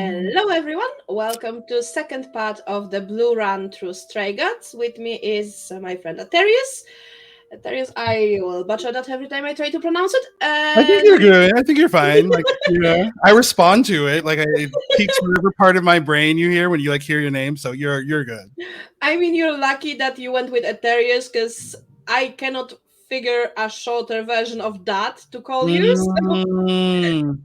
Hello everyone, welcome to second part of the Blue Run through Stray Guts. With me is my friend Aetherius. Aetherius, I will butcher that every time I try to pronounce it. I think you're good. I think you're fine. Like, I respond to it. Like, it peaks whatever part of my brain you hear when you like hear your name. So you're good. I mean, you're lucky that you went with Aetherius because I cannot figure a shorter version of that to call you. So. Mm.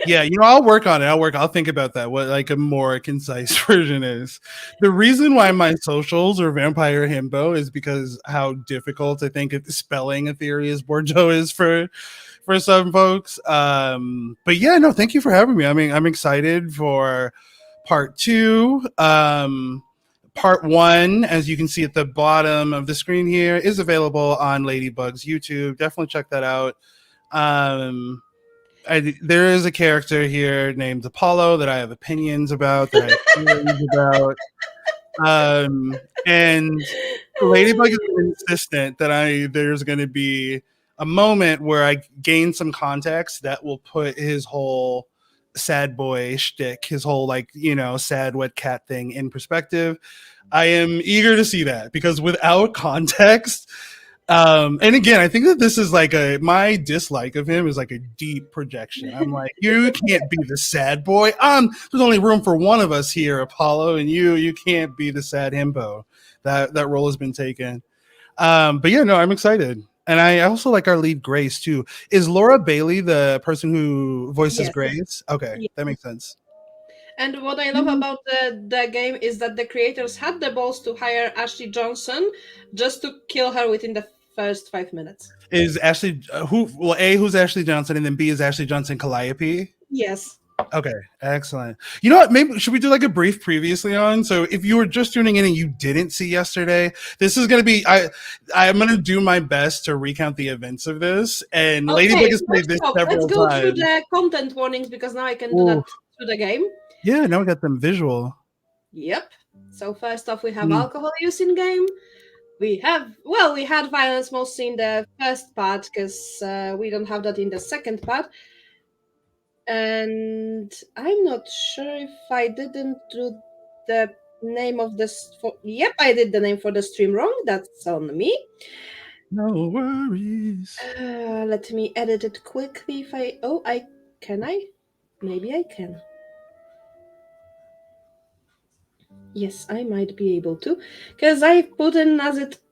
Yeah, I'll work on it. I'll think about that. What like a more concise version is. The reason why my socials are Vampire Himbo is because how difficult I think spelling Aetherius Bordeaux is for some folks. But yeah, no, thank you for having me. I mean, I'm excited for part two. Part one, as you can see at the bottom of the screen here, is available on Ladybug's YouTube. Definitely check that out. There is a character here named Apollo that I have opinions about, that I have theories about. And Ladybug is insistent that there's going to be a moment where I gain some context that will put his whole sad boy shtick, his whole sad wet cat thing in perspective. I am eager to see that because without context, and again, I think that this is like my dislike of him is like a deep projection. I'm like, you can't be the sad boy. There's only room for one of us here, Apollo, and you can't be the sad himbo. That role has been taken. But yeah, no, I'm excited. And I also like our lead Grace too. Is Laura Bailey the person who voices Yes. Grace? Okay, Yes. that makes sense. And what I love about the game is that the creators had the balls to hire Ashley Johnson just to kill her within the first 5 minutes. Is Ashley who? Well, A, who's Ashley Johnson, and then B, is Ashley Johnson Calliope? Yes. Okay, excellent. You know what? Maybe should we do like a brief previously on? So if you were just tuning in and you didn't see yesterday, this is going to be I'm going to do my best to recount the events of this. And Okay, Ladybug has played this let's several go times. through the content warnings because now I can do that through the game. Yeah, now we got them visual. Yep. So first off, we have alcohol use in game. We had violence mostly in the first part because we don't have that in the second part. And I'm not sure if I didn't do the name of this. Yep, I did the name for the stream wrong. That's on me. No worries. Let me edit it quickly. Can I? Maybe I can. Yes, I might be able to, because I put in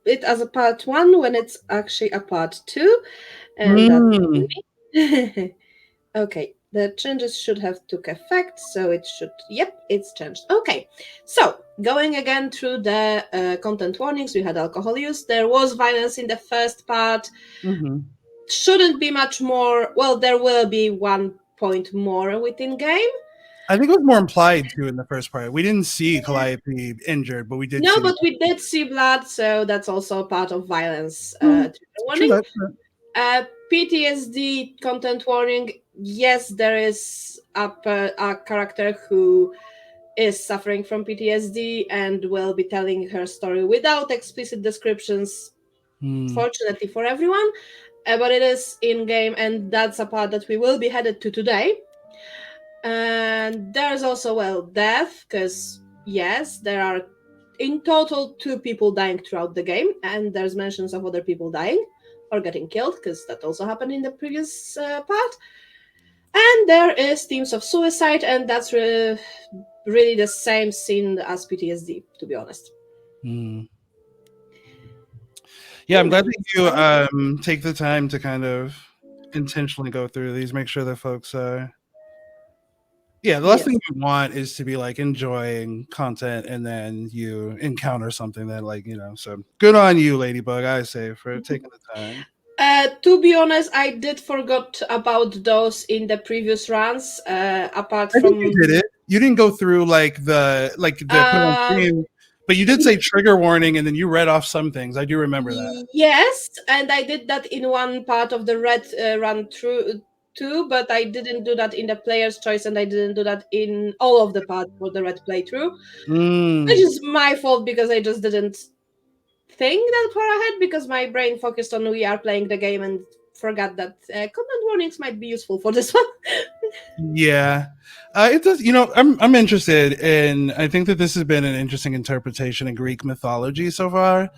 it as a part 1 when it's actually a part 2, and that's okay. The changes should have took effect, so it should. Yep, it's changed. Okay, so going again through the content warnings, we had alcohol use. There was violence in the first part. Shouldn't be much more. Well, there will be 1 point more within game. I think it was more implied too in the first part. We didn't see Calliope injured, but we did. No, but we did see blood, so that's also part of violence. Warning. PTSD content warning. Yes, there is a character who is suffering from PTSD and will be telling her story without explicit descriptions. Fortunately for everyone, but it is in game, and that's a part that we will be headed to today. And there's also death, because yes, there are in total 2 people dying throughout the game, and there's mentions of other people dying or getting killed, because that also happened in the previous part. And there is themes of suicide, and that's really the same scene as PTSD, to be honest. Yeah, I'm glad that you take the time to kind of intentionally go through these, make sure that folks the last thing you want is to be like enjoying content and then you encounter something that so good on you, Ladybug, I say, for taking the time. To be honest, I did forgot about those in the previous runs. Apart from you did it. You didn't go through the put on screen, but you did say trigger warning, and then you read off some things. I do remember that. Yes, and I did that in one part of the red run through too, but I didn't do that in the player's choice, and I didn't do that in all of the parts for the red playthrough, which is my fault because I just didn't think that far ahead because my brain focused on we are playing the game and forgot that content warnings might be useful for this one. Yeah. It does. You know, I'm interested in. I think that this has been an interesting interpretation in Greek mythology so far.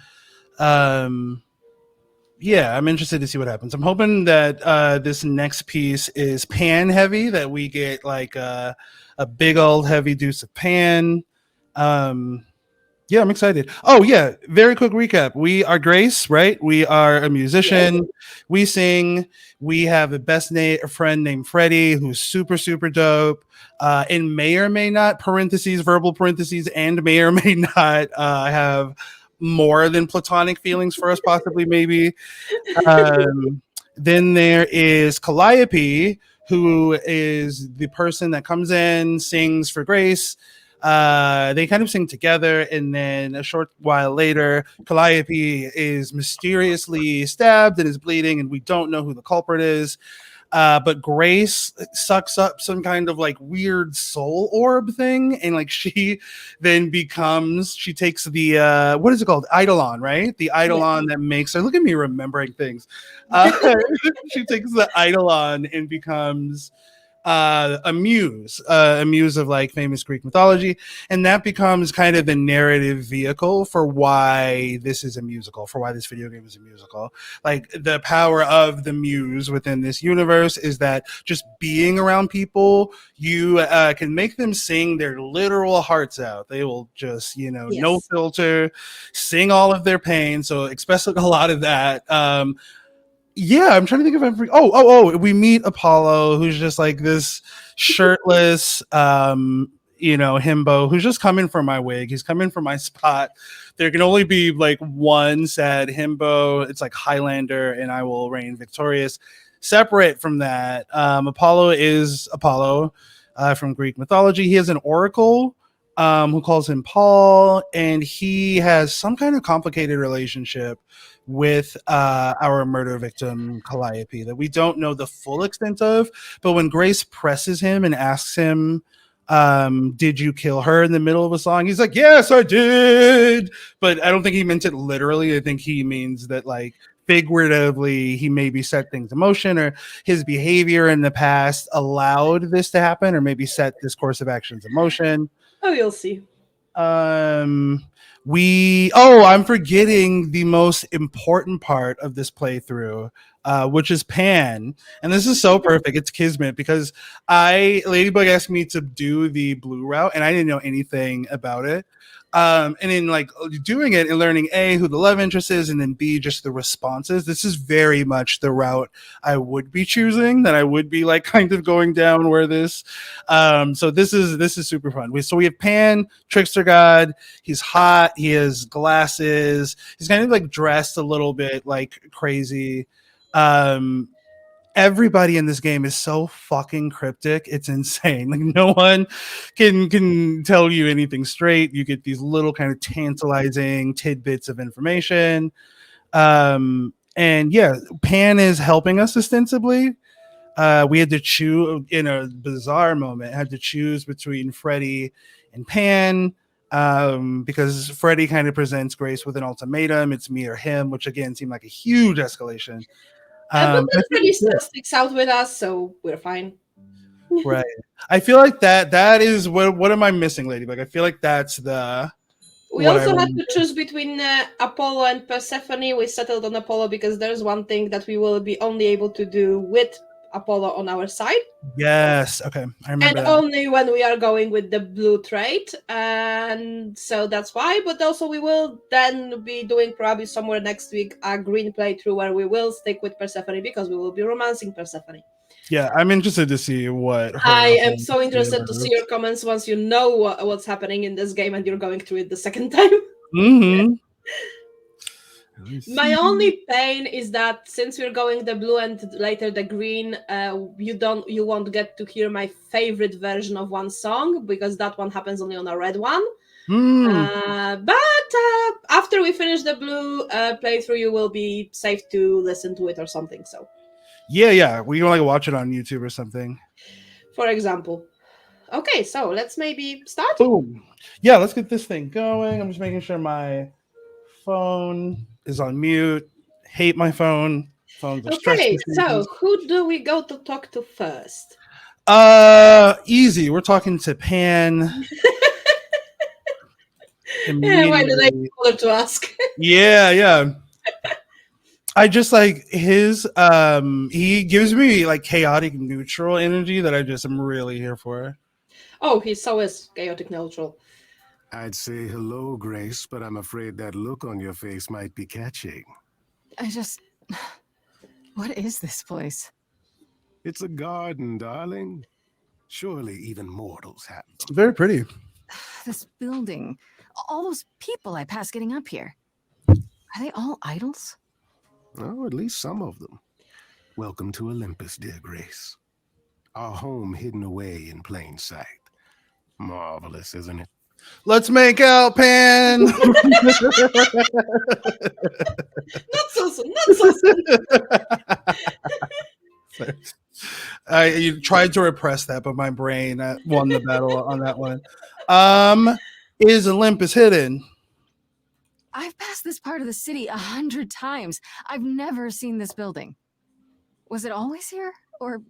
Um, yeah, I'm interested to see what happens. I'm hoping that this next piece is pan heavy. That we get like a big old heavy dose of pan. Um, Yeah, I'm excited. Oh yeah, very quick recap. We are Grace, right? We are a Yes. musician. We sing. We have a friend named Freddie who's super super dope. And may or may not parentheses verbal parentheses and may or may not have more than platonic feelings for us, possibly maybe. Um, then there is Calliope, who is the person that comes in, sings for Grace. They kind of sing together, and then a short while later, Calliope is mysteriously stabbed and is bleeding, and we don't know who the culprit is. But Grace sucks up some kind of like weird soul orb thing, and like she then becomes she takes the what is it called? Eidolon, right? The Yeah. Eidolon that makes her look at me remembering things. She takes the Eidolon and becomes a muse of like famous Greek mythology, and that becomes kind of the narrative vehicle for why this is a musical, for why this video game is a musical. Like the power of the muse within this universe is that just being around people, you can make them sing their literal hearts out. They will just, no Yes. filter, sing all of their pain. So expect a lot of that. Yeah, I'm trying to think of every. We meet Apollo, who's just like this shirtless, himbo, who's just coming for my wig. He's coming for my spot. There can only be like one sad himbo. It's like Highlander, and I will reign victorious. Separate from that, Apollo is Apollo from Greek mythology. He has an oracle who calls him Paul, and he has some kind of complicated relationship with our murder victim Calliope that we don't know the full extent of. But when Grace presses him and asks him, did you kill her in the middle of a song? He's like, yes, I did. But I don't think he meant it literally. I think he means that like figuratively he maybe set things in motion, or his behavior in the past allowed this to happen, or maybe set this course of actions in motion. Oh, you'll see. um I'm forgetting the most important part of this playthrough, which is pan. And this is so perfect, it's kismet, because I Ladybug asked me to do the blue route and I didn't know anything about it. And in like doing it and learning A, who the love interest is, and then B, just the responses, this is very much the route I would be choosing, that I would be like kind of going down where this. So this is super fun. So we have Pan, trickster god. He's hot. He has glasses. He's kind of like dressed a little bit like crazy. Um, Everybody in this game is so fucking cryptic. It's insane. Like no one can tell you anything straight. You get these little kind of tantalizing tidbits of information. And yeah, Pan is helping us ostensibly. We had to choose in a bizarre moment, had to choose between Freddy and Pan, because Freddy kind of presents Grace with an ultimatum. It's me or him, which again seemed like a huge escalation. But I then think Freddy it's good. still sticks out with us, so we're fine. Right. I feel like that is what am I missing, Ladybug? I feel like that's the We what I also had want. to choose between Apollo and Persephone. We settled on Apollo because there's one thing that we will be only able to do with Apollo on our side, Yes. Okay. I and remember that. only when we are going with the blue trait. And so that's why. But also, we will then be doing probably somewhere next week a green playthrough where we will stick with Persephone because we will be romancing Persephone. Yeah, I'm interested to see what I her am whole so interested to see universe. your comments once you know what's happening in this game and you're going through it the second time. Mm-hmm. Let me My see. only pain is that since we're going the blue and later the green, you won't get to hear my favorite version of one song because that one happens only on a red one. Hmm. But after we finish the blue playthrough, you will be safe to listen to it or something. So, Yeah. We can like watch it on YouTube or something. for example, okay, so let's maybe start. Boom. Yeah, let's get this thing going. I'm just making sure my phone is on mute. Hate my phone. Phones are stress Okay, so machines. who do we go to talk to first? Easy. We're talking to Pan Yeah, why did I immediately. bother to ask? Yeah, yeah. I just like his he gives me like chaotic neutral energy that I just am really here for. Oh, he's always chaotic neutral. I'd say hello, Grace, but I'm afraid that look on your face might be catching. I just. What is this place? It's a garden, darling. Surely even mortals have them. Very pretty. This building. All those people I pass getting up here. Are they all idols? Oh, at least some of them. Welcome to Olympus, dear Grace. Our home hidden away in plain sight. Marvelous, isn't it? Let's make out, Pan. Not so soon. Not so soon. You tried to repress that, but my brain won the battle on that one. Is Olympus hidden? I've passed this part of the city 100 times. I've never seen this building. Was it always here? Or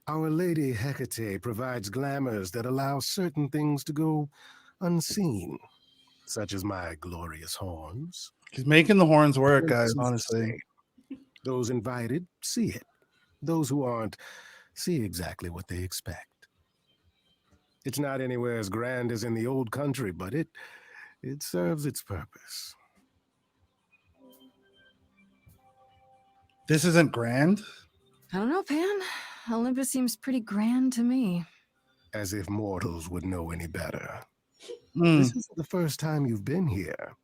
Our Lady Hecate provides glamours that allow certain things to go unseen, such as my glorious horns. He's making the horns work, guys, Needless to honestly. say, those invited see it. Those who aren't see exactly what they expect. It's not anywhere as grand as in the old country, but it serves its purpose. This isn't grand? I don't know, Pan. Olympus seems pretty grand to me. As if mortals would know any better. Mm. This isn't the first time you've been here.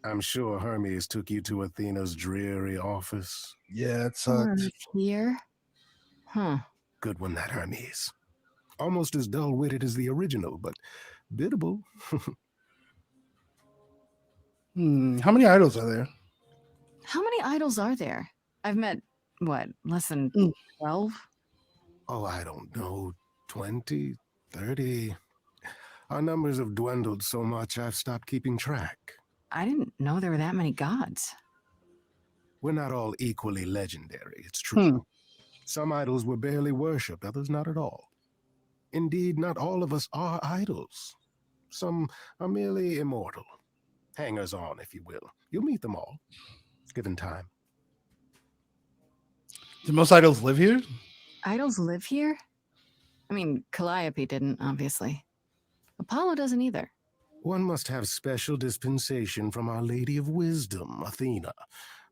I'm sure Hermes took you to Athena's dreary office. Yeah, it sucks. Here? Huh. Good one, that Hermes. Almost as dull-witted as the original, but biddable. How many idols are there? How many idols are there? I've met, what, less than 12? Oh, I don't know, 20, 30. Our numbers have dwindled so much I've stopped keeping track. I didn't know there were that many gods. We're not all equally legendary, it's true. Some idols were barely worshipped, others not at all. Indeed, not all of us are idols. Some are merely immortal. Hangers-on, if you will. You'll meet them all, given time. Do most idols live here? Idols live here? I mean, Calliope didn't, obviously. Apollo doesn't either. One must have special dispensation from Our Lady of Wisdom, Athena,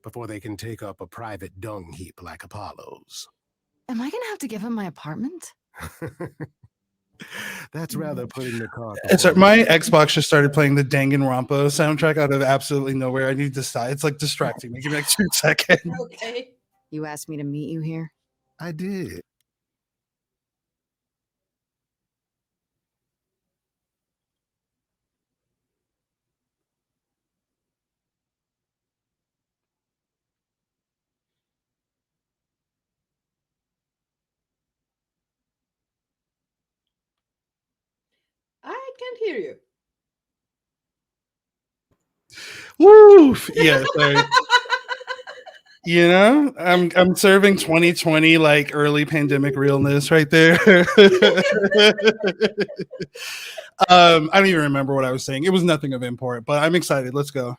before they can take up a private dung heap like Apollo's. Am I gonna have to give him my apartment? That's rather putting the cart. Sorry, my Xbox just started playing the Danganronpa soundtrack out of absolutely nowhere. I need to stop. It's like distracting me. Give me like 2 seconds. Okay. You asked me to meet you here? I did. I can't hear you. Woo! Yeah, sorry. You know, I'm serving 2020 like early pandemic realness right there. I don't even remember what I was saying. It was nothing of import, but I'm excited. Let's go.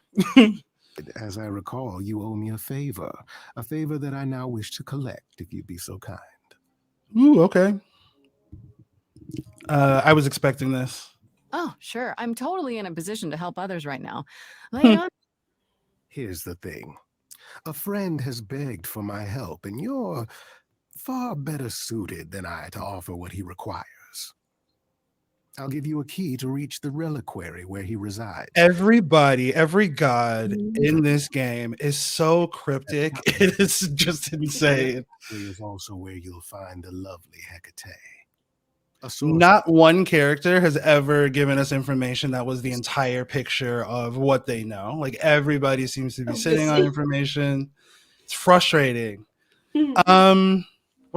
As I recall, you owe me a favor that I now wish to collect, if you'd be so kind. Ooh, okay. I was expecting this. Oh, sure. I'm totally in a position to help others right now. Lay it on. Here's the thing. A friend has begged for my help, and you're far better suited than I to offer what he requires. I'll give you a key to reach the reliquary where he resides. Everybody, every god in this game is so cryptic. It is just insane. It is also where you'll find the lovely Hecate. Not one character has ever given us information that was the entire picture of what they know. Like everybody seems to be sitting on information. It's frustrating. What kind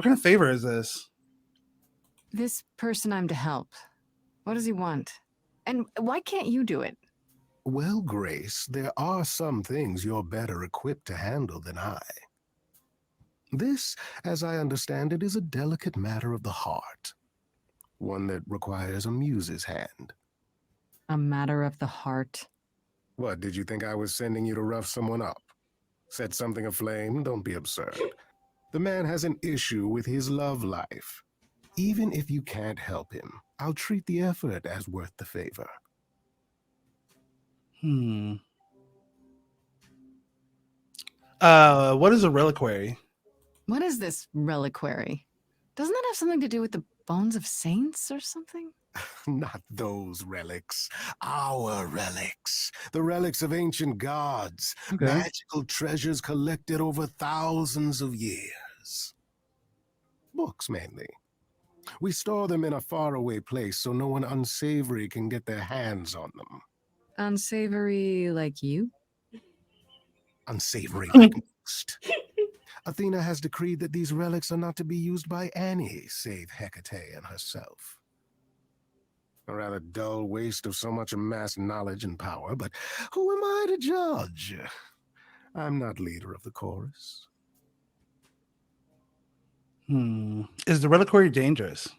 of favor is this? This person I'm to help. What does he want? And why can't you do it? Well, Grace, there are some things you're better equipped to handle than I. This, as I understand it, is a delicate matter of the heart. one that requires a muse's hand. A matter of the heart. What, did you think I was sending you to rough someone up? Set something aflame? Don't be absurd. The man has an issue with his love life. Even if you can't help him, I'll treat the effort as worth the favor. What is a reliquary? What is this reliquary? Doesn't that have something to do with the bones of saints or something? Not those relics. Our relics. The relics of ancient gods. Okay. Magical treasures collected over thousands of years. Books, mainly. We store them in a faraway place so no one unsavory can get their hands on them. Unsavory like you? Unsavory like most. Athena has decreed that these relics are not to be used by any save Hecate and herself. A rather dull waste of so much amassed knowledge and power, but who am I to judge? I'm not leader of the chorus. Is the reliquary dangerous?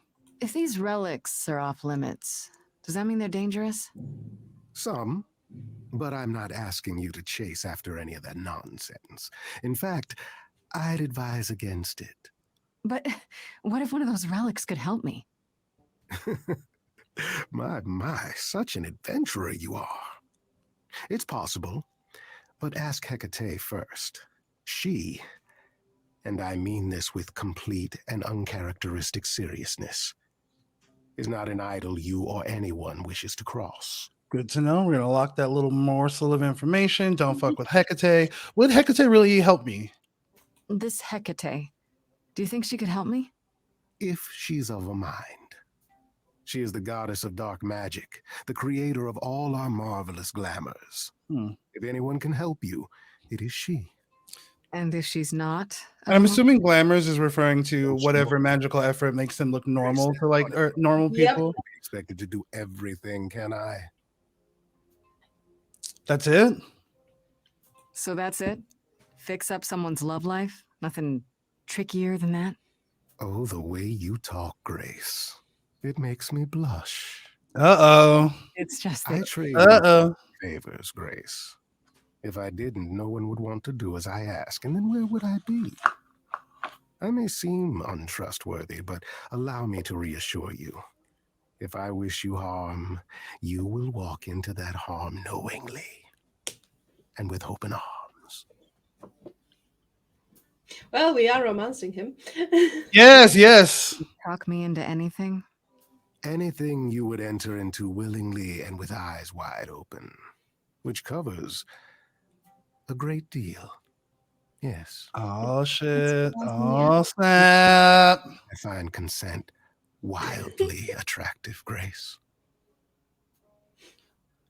If these relics are off limits, does that mean they're dangerous? Some, but I'm not asking you to chase after any of that nonsense. In fact, I'd advise against it. But what if one of those relics could help me? My, such an adventurer you are. It's possible, but ask Hecate first. She, and I mean this with complete and uncharacteristic seriousness, is not an idol you or anyone wishes to cross. Good to know. We're going to lock that little morsel of information. Don't fuck with Hecate. Would Hecate really help me? This Hecate, do you think she could help me? If she's of a mind. She is the goddess of dark magic, the creator of all our marvelous glamours. If anyone can help you, it is she. And if she's not? I'm assuming glamours is referring to whatever magical effort makes them look normal to like normal people. Yep. Expected to do everything, can I? That's it? So that's it? Fix up someone's love life? Nothing trickier than that? Oh, the way you talk, Grace. It makes me blush. Uh-oh. It's just I that... trade favors, Grace. If I didn't, no one would want to do as I ask, and then where would I be? I may seem untrustworthy, but allow me to reassure you. If I wish you harm, you will walk into that harm knowingly and with open arms. Well, we are romancing him. Yes. Talk me into anything? Anything you would enter into willingly and with eyes wide open, which covers a great deal. Yes. Oh, shit. Oh, snap. I find consent wildly attractive, Grace.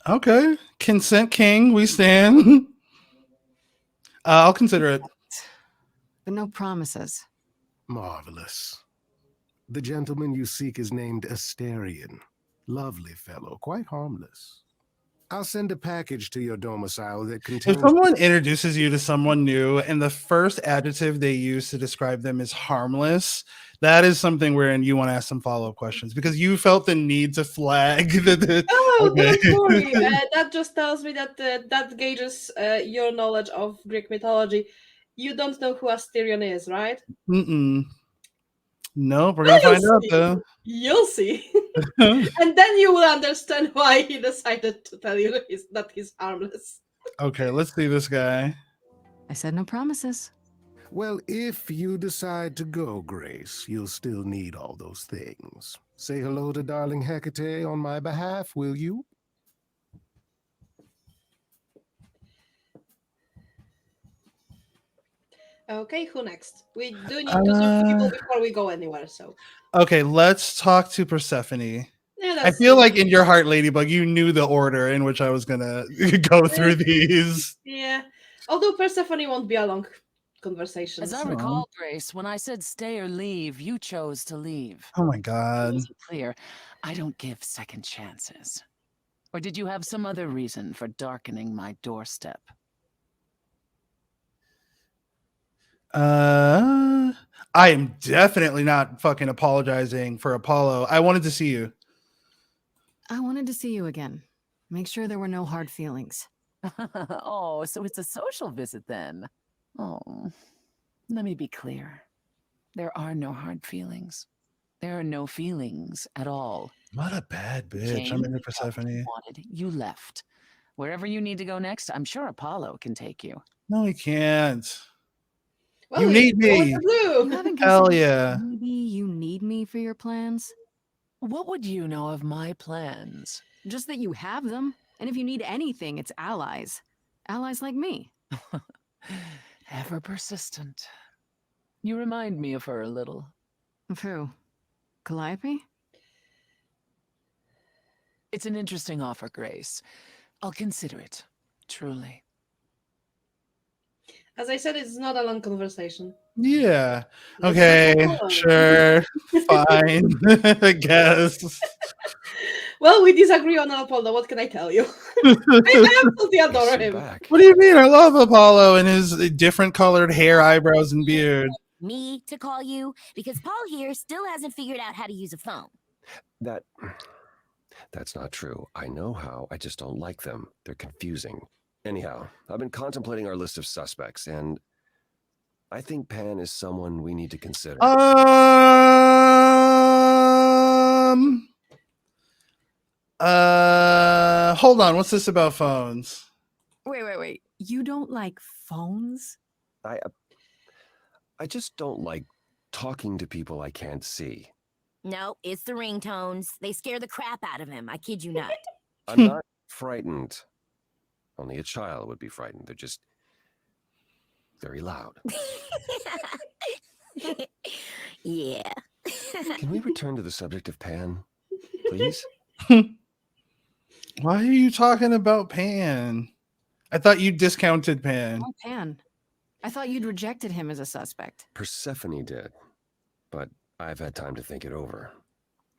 Okay. Consent king, we stand. I'll consider it. But no promises. Marvelous. The gentleman you seek is named Aetherius. Lovely fellow, quite harmless. I'll send a package to your domicile that contains... If someone introduces you to someone new and the first adjective they use to describe them is harmless, that is something wherein you want to ask some follow-up questions because you felt the need to flag the Okay. Don't worry. That just tells me that that gauges your knowledge of Greek mythology. You don't know who Asterion is, right? Nope, we're gonna find out though. You'll see. And then you will understand why he decided to tell you that he's harmless. Okay, let's see this guy. I said no promises. Well, if you decide to go, Grace, you'll still need all those things. Say hello to darling Hecate on my behalf, will you? Okay, who next? We do need to talk to people before we go anywhere, so. Okay, let's talk to Persephone. Yeah, I feel like in your heart, Ladybug, you knew the order in which I was gonna go through these. Yeah, although Persephone won't be a long conversation. As I recall, Grace, when I said stay or leave, you chose to leave. Oh my God. It wasn't clear. I don't give second chances. Or did you have some other reason for darkening my doorstep? I am definitely not fucking apologizing for Apollo. I wanted to see you. I wanted to see you again. Make sure there were no hard feelings. Oh, so it's a social visit then. Oh, let me be clear. There are no hard feelings. There are no feelings at all. What a bad You bitch. came, I'm into you got what you Persephone. wanted, you left. Wherever you need to go next, I'm sure Apollo can take you. No, he can't. Well, You we need know what me. to You do. haven't Hell considered yeah. maybe you need me for your plans? What would you know of my plans? Just that you have them. And if you need anything, it's allies. Allies like me. Ever persistent. You remind me of her a little. Of who? Calliope? It's an interesting offer, Grace. I'll consider it, truly. As I said, it's not a long conversation. Yeah. Let's Okay. not go on. Sure. Fine. I guess. Well, we disagree on Apollo. What can I tell you? I absolutely I adore see him. back. What do you mean? I love Apollo and his different colored hair, eyebrows, and beard. Me to call you because Paul here still hasn't figured out how to use a phone. That's not true. I know how. I just don't like them. They're confusing. Anyhow, I've been contemplating our list of suspects, and I think Pan is someone we need to consider. Hold on. What's this about phones? Wait. You don't like phones? I just don't like talking to people I can't see. No, it's the ringtones. They scare the crap out of him. I kid you not. I'm not frightened. Only a child would be frightened. They're just very loud. Yeah. Can we return to the subject of Pan, please? Why are you talking about Pan? I thought you discounted Pan. Oh, Pan. I thought you'd rejected him as a suspect. Persephone did, but I've had time to think it over.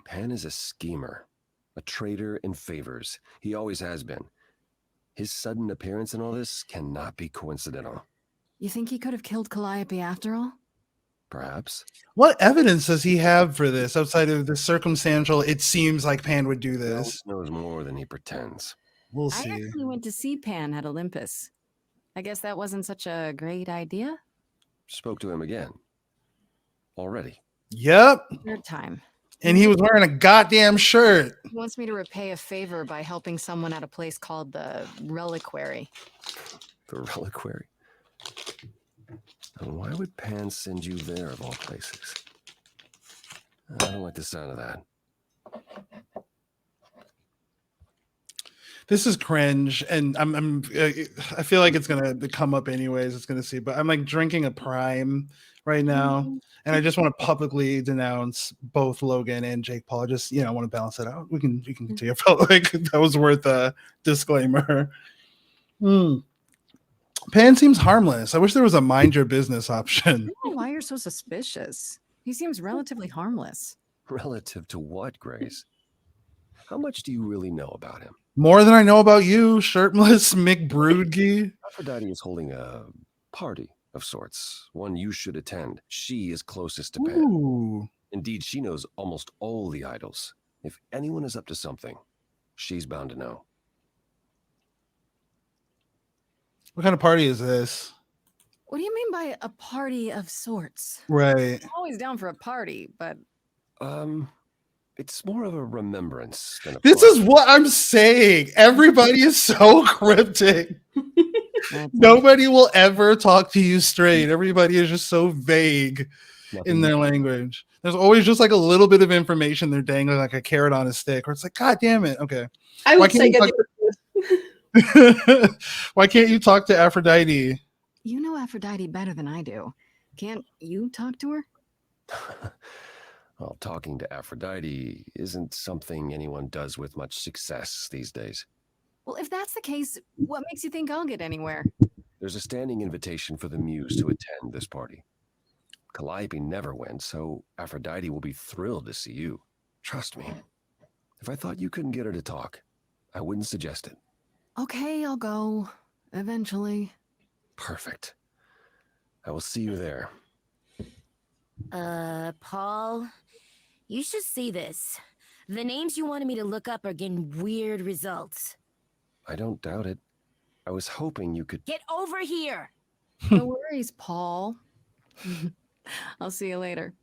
Pan is a schemer, a traitor in favors. He always has been. His sudden appearance in all this cannot be coincidental. You think he could have killed Calliope after all? Perhaps. What evidence does he have for this outside of the circumstantial? It seems like Pan would do He this. knows more than he pretends. We'll I see. actually went to see Pan at Olympus. I guess that wasn't such a great idea. Spoke to him again. Already. Yep. Third time. And he was wearing a goddamn shirt. He wants me to repay a favor by helping someone at a place called the Reliquary. The reliquary? And why would Pan send you there of all places? I don't like the sound of that. This is cringe, and I feel like it's gonna come up anyways. It's gonna see, but I'm like drinking a Prime right now, and I just want to publicly denounce both Logan and Jake Paul. Just I want to balance it out. We can continue. I felt like that was worth a disclaimer. Pan seems harmless. I wish there was a mind your business option. I don't know why you're so suspicious. He seems relatively harmless. Relative to what, Grace? How much do you really know about him? More than I know about you, shirtless McBroodgy. Aphrodite is holding a party of sorts, one you should attend. She is closest to Pan. Ooh. Indeed, she knows almost all the idols. If anyone is up to something, she's bound to know. What kind of party is this? What do you mean by a party of sorts? Right. I'm always down for a party, but It's more of a remembrance than a This party. is what I'm saying. Everybody is so cryptic. that's Nobody will ever talk to you straight. Everybody is just so vague Nothing in their language. There's always just like a little bit of information they're dangling like a carrot on a stick, where it's like, God damn it. Okay. I Why would can't say you get talk- Why can't you talk to Aphrodite? You know Aphrodite better than I do. Can't you talk to her? Well, talking to Aphrodite isn't something anyone does with much success these days. Well, if that's the case, what makes you think I'll get anywhere? There's a standing invitation for the Muse to attend this party. Calliope never went, so Aphrodite will be thrilled to see you. Trust me. If I thought you couldn't get her to talk, I wouldn't suggest it. Okay, I'll go. Eventually. Perfect. I will see you there. Paul, you should see this. The names you wanted me to look up are getting weird results. I don't doubt it. I was hoping you could. Get over here! No worries, Paul. I'll see you later.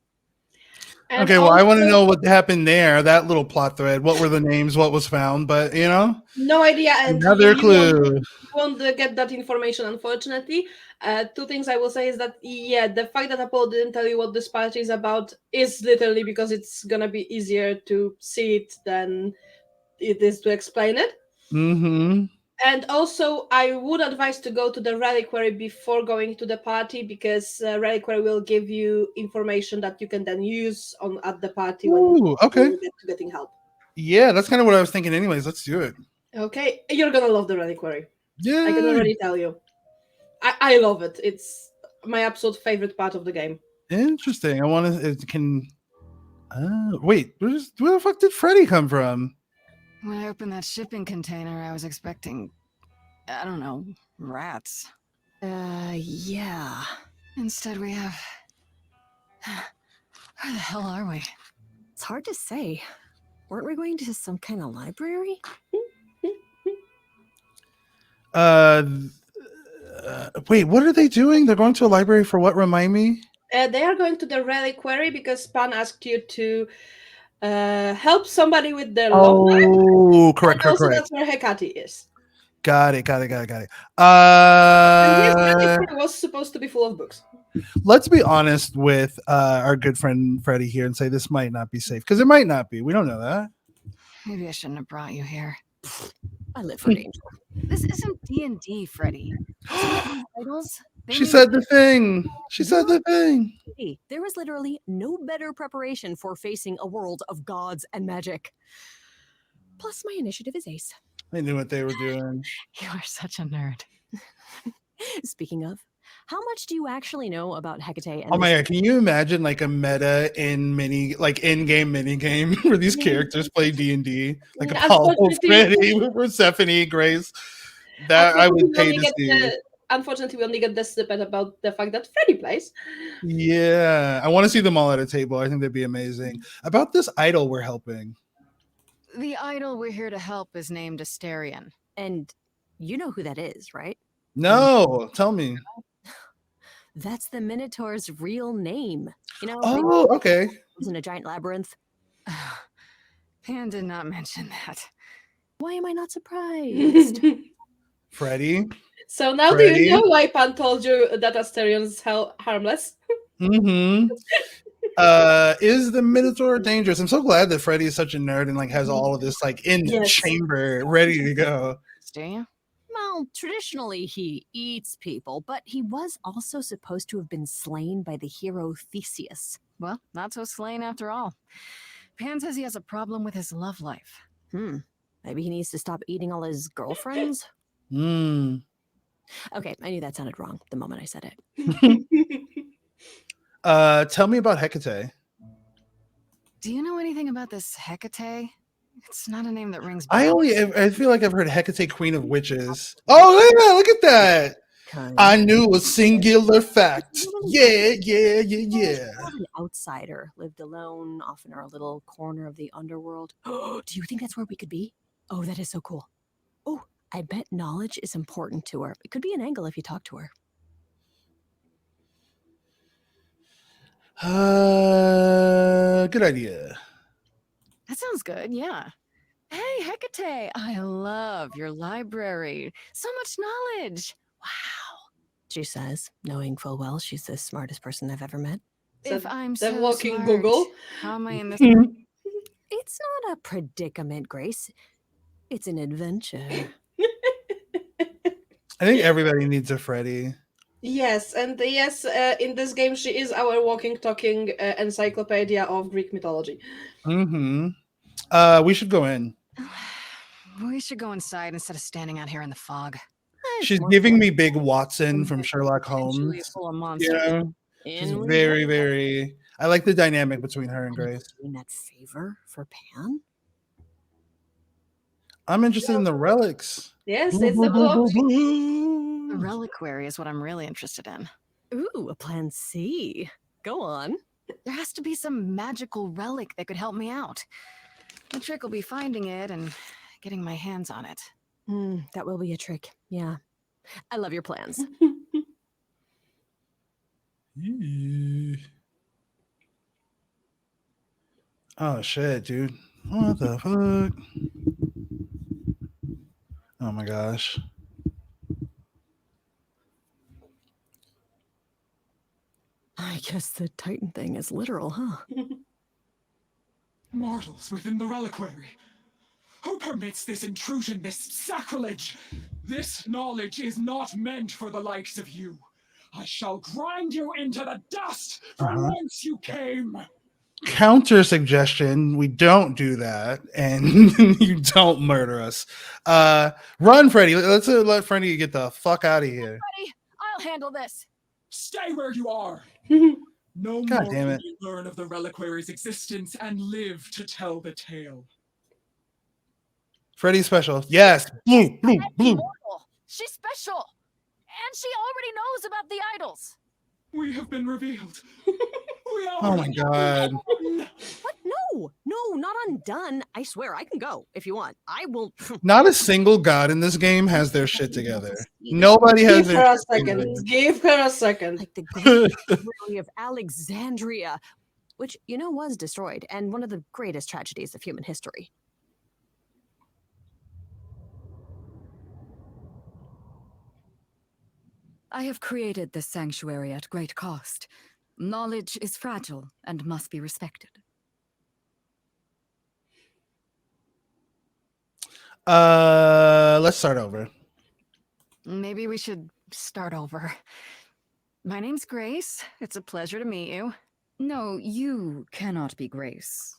And Okay, well, I want to also- know what happened there. That little plot thread. What were the names? What was found? But no idea, and another you clue. won't get that information, unfortunately. Two things I will say is that, yeah, the fact that Apollo didn't tell you what this party is about is literally because it's gonna be easier to see it than it is to explain it. Mm-hmm. And also, I would advise to go to the reliquary before going to the party, because reliquary will give you information that you can then use at the party when Ooh, okay. you get to getting help. Yeah, that's kind of what I was thinking. Anyways, let's do it. Okay, you're gonna love the reliquary. Yeah. I can already tell you. I love it. It's my absolute favorite part of the game. Interesting. I want to. It can. Wait. Where the fuck did Freddy come from? When I opened that shipping container, I was expecting, I don't know, rats. Yeah. Instead, we have. Where the hell are we? It's hard to say. Weren't we going to some kind of library? Wait. What are they doing? They're going to a library for what? Remind me. They are going to the reliquary because Pan asked you to help somebody with their love life. Oh, correct. And also, that's where Hecate is. Got it. And this reliquary was supposed to be full of books. Let's be honest with our good friend Freddie here and say this might not be safe, because it might not be. We don't know that. Maybe I shouldn't have brought you here. I live for danger. This isn't D&D, Freddy. Idols, She said the thing. She said the thing. Hey, there is literally no better preparation for facing a world of gods and magic. Plus, my initiative is ace. They knew what they were doing. You are such a nerd. Speaking of, how much do you actually know about Hecate? And Oh my god! Can you imagine like a meta in-game mini game where these characters play D&D, like Apollo, Freddy, Persephone, Grace? That I would pay to see. Unfortunately, we only get the snippet about the fact that Freddy plays. Yeah, I want to see them all at a table. I think that'd be amazing. About this idol we're helping. The idol we're here to help is named Asterion. And you know who that is, right? No, tell me. That's the Minotaur's real name. You know? Oh, okay. Lives in a giant labyrinth. Pan did not mention that. Why am I not surprised? Freddie. So now do you know why Pan told you that Asterion is harmless? Mm-hmm. Is the Minotaur dangerous? I'm so glad that Freddy is such a nerd and like has all of this like in the chamber ready to go. Do you? Well, traditionally he eats people, but he was also supposed to have been slain by the hero Theseus. Well, not so slain after all. Pan says he has a problem with his love life. Maybe he needs to stop eating all his girlfriends? Okay, I knew that sounded wrong the moment I said it. Tell me about Hecate. Do you know anything about this Hecate? It's not a name that rings bells. I feel like I've heard Hecate, Queen of Witches. Oh yeah, look at that. I knew a singular fact. Yeah. An outsider, lived alone, off in our little corner of the underworld. Do you think that's where we could be? Oh, that is so cool. Oh, I bet knowledge is important to her. It could be an angle if you talk to her. Good idea. That sounds good, yeah. Hey, Hecate, I love your library. So much knowledge. Wow. She says, knowing full well she's the smartest person I've ever met. If I'm The so walking smart, Google. how am I in this? It's not a predicament, Grace. It's an adventure. I think everybody needs a Freddy. Yes, and yes, in this game she is our walking, talking encyclopedia of Greek mythology. We should go in. We should go inside instead of standing out here in the fog. She's giving me Big Watson from Sherlock Holmes. Full of monsters. Yeah, she's very, very. I like the dynamic between her and Grace. Doing that favor for Pan? I'm interested in the relics. Yes, it's the book. The reliquary is what I'm really interested in. Ooh, a plan C. Go on. There has to be some magical relic that could help me out. The trick will be finding it and getting my hands on it. That will be a trick. Yeah. I love your plans. Oh shit, dude. What the fuck? Oh my gosh. I guess the Titan thing is literal, huh? Mortals within the reliquary. Who permits this intrusion, this sacrilege? This knowledge is not meant for the likes of you. I shall grind you into the dust from whence you came. Counter suggestion: we don't do that, and you don't murder us. Run, Freddy. Let's let Freddy get the fuck out of here. Buddy, I'll handle this. Stay where you are. No God more damn will it. you learn of the reliquary's existence and live to tell the tale. Freddy special. Yes. Blue. Immortal. She's special. And she already knows about the idols. We have been revealed. We are Oh my god. What? No, not undone. I swear, I can go if you want. I will. Not a single god in this game has their shit together. Nobody has Give her their a shit together. second. Give her a second. Like the great library of Alexandria, which, was destroyed, and one of the greatest tragedies of human history. I have created this sanctuary at great cost. Knowledge is fragile and must be respected. Let's start over. Maybe we should start over. My name's Grace. It's a pleasure to meet you. No, you cannot be Grace.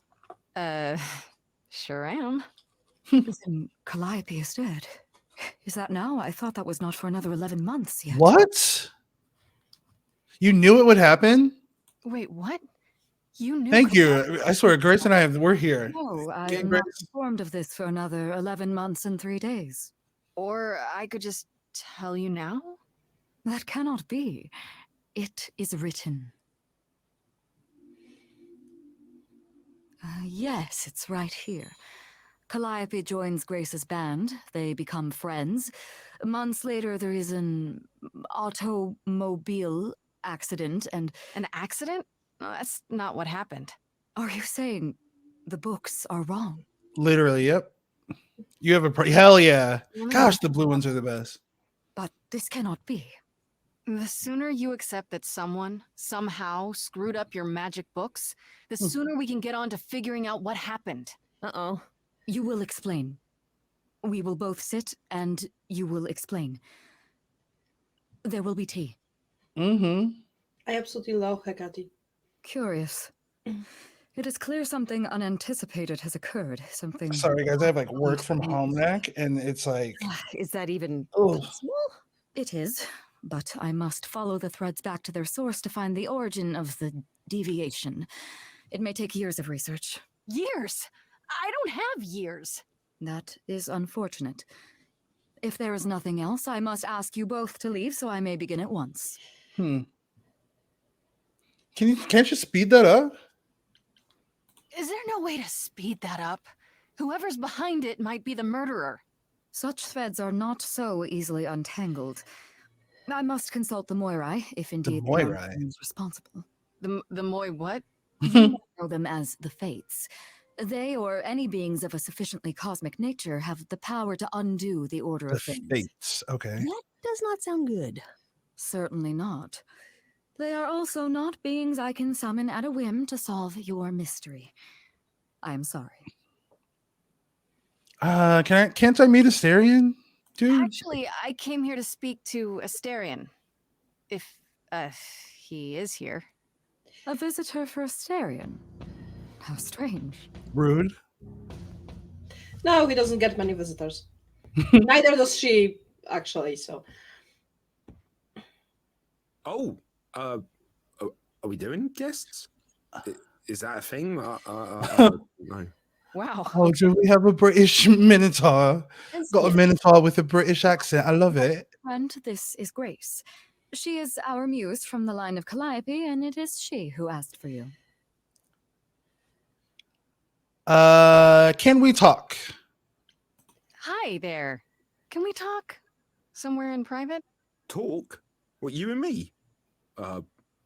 Sure am. Then Calliope is dead. Is that now? I thought that was not for another 11 months yet. What? You knew it would happen? Wait, what? You knew? Thank you. I swear, Grace and we're here. No, I Getting am not Grace. informed of this for another 11 months and 3 days. Or I could just tell you now? That cannot be. It is written. Yes, it's right here. Calliope joins Grace's band. They become friends. Months later, there is an automobile accident and... An accident? That's not what happened. Are you saying the books are wrong? Literally, yep. You have a hell yeah. Gosh, the blue ones are the best. But this cannot be. The sooner you accept that someone, somehow, screwed up your magic books, the sooner we can get on to figuring out what happened. Uh-oh. You will explain. We will both sit and you will explain. There will be tea. Mm-hmm. I absolutely love Hecate. Curious. It is clear something unanticipated has occurred. Something... Sorry, guys. I have like work from home neck, and it's like... Is that even Oh. possible? It is, but I must follow the threads back to their source to find the origin of the deviation. It may take years of research. Years? I don't have years. That is unfortunate. If there is nothing else, I must ask you both to leave so I may begin at once. Can't you speed that up? Is there no way to speed that up? Whoever's behind it might be the murderer. Such threads are not so easily untangled. I must consult the Moirai, if indeed they are Moirai? those responsible. The Moi what? You know them as the Fates. They, or any beings of a sufficiently cosmic nature, have the power to undo the order The of things. Fates. Okay. That does not sound good. Certainly not. They are also not beings I can summon at a whim to solve your mystery. I am sorry. Can't I meet Asterion, dude? Actually, I came here to speak to Asterion. If, he is here. A visitor for Asterion? How strange. Rude. No, he doesn't get many visitors. Neither does she, actually, so. Oh, are we doing guests? Is that a thing? No. Wow. Oh, do we have a British Minotaur? Got a Minotaur with a British accent. I love it. And this is Grace. She is our muse from the line of Calliope, and it is she who asked for you. Can we talk? Hi there. Can we talk somewhere in private? Talk? What, you and me?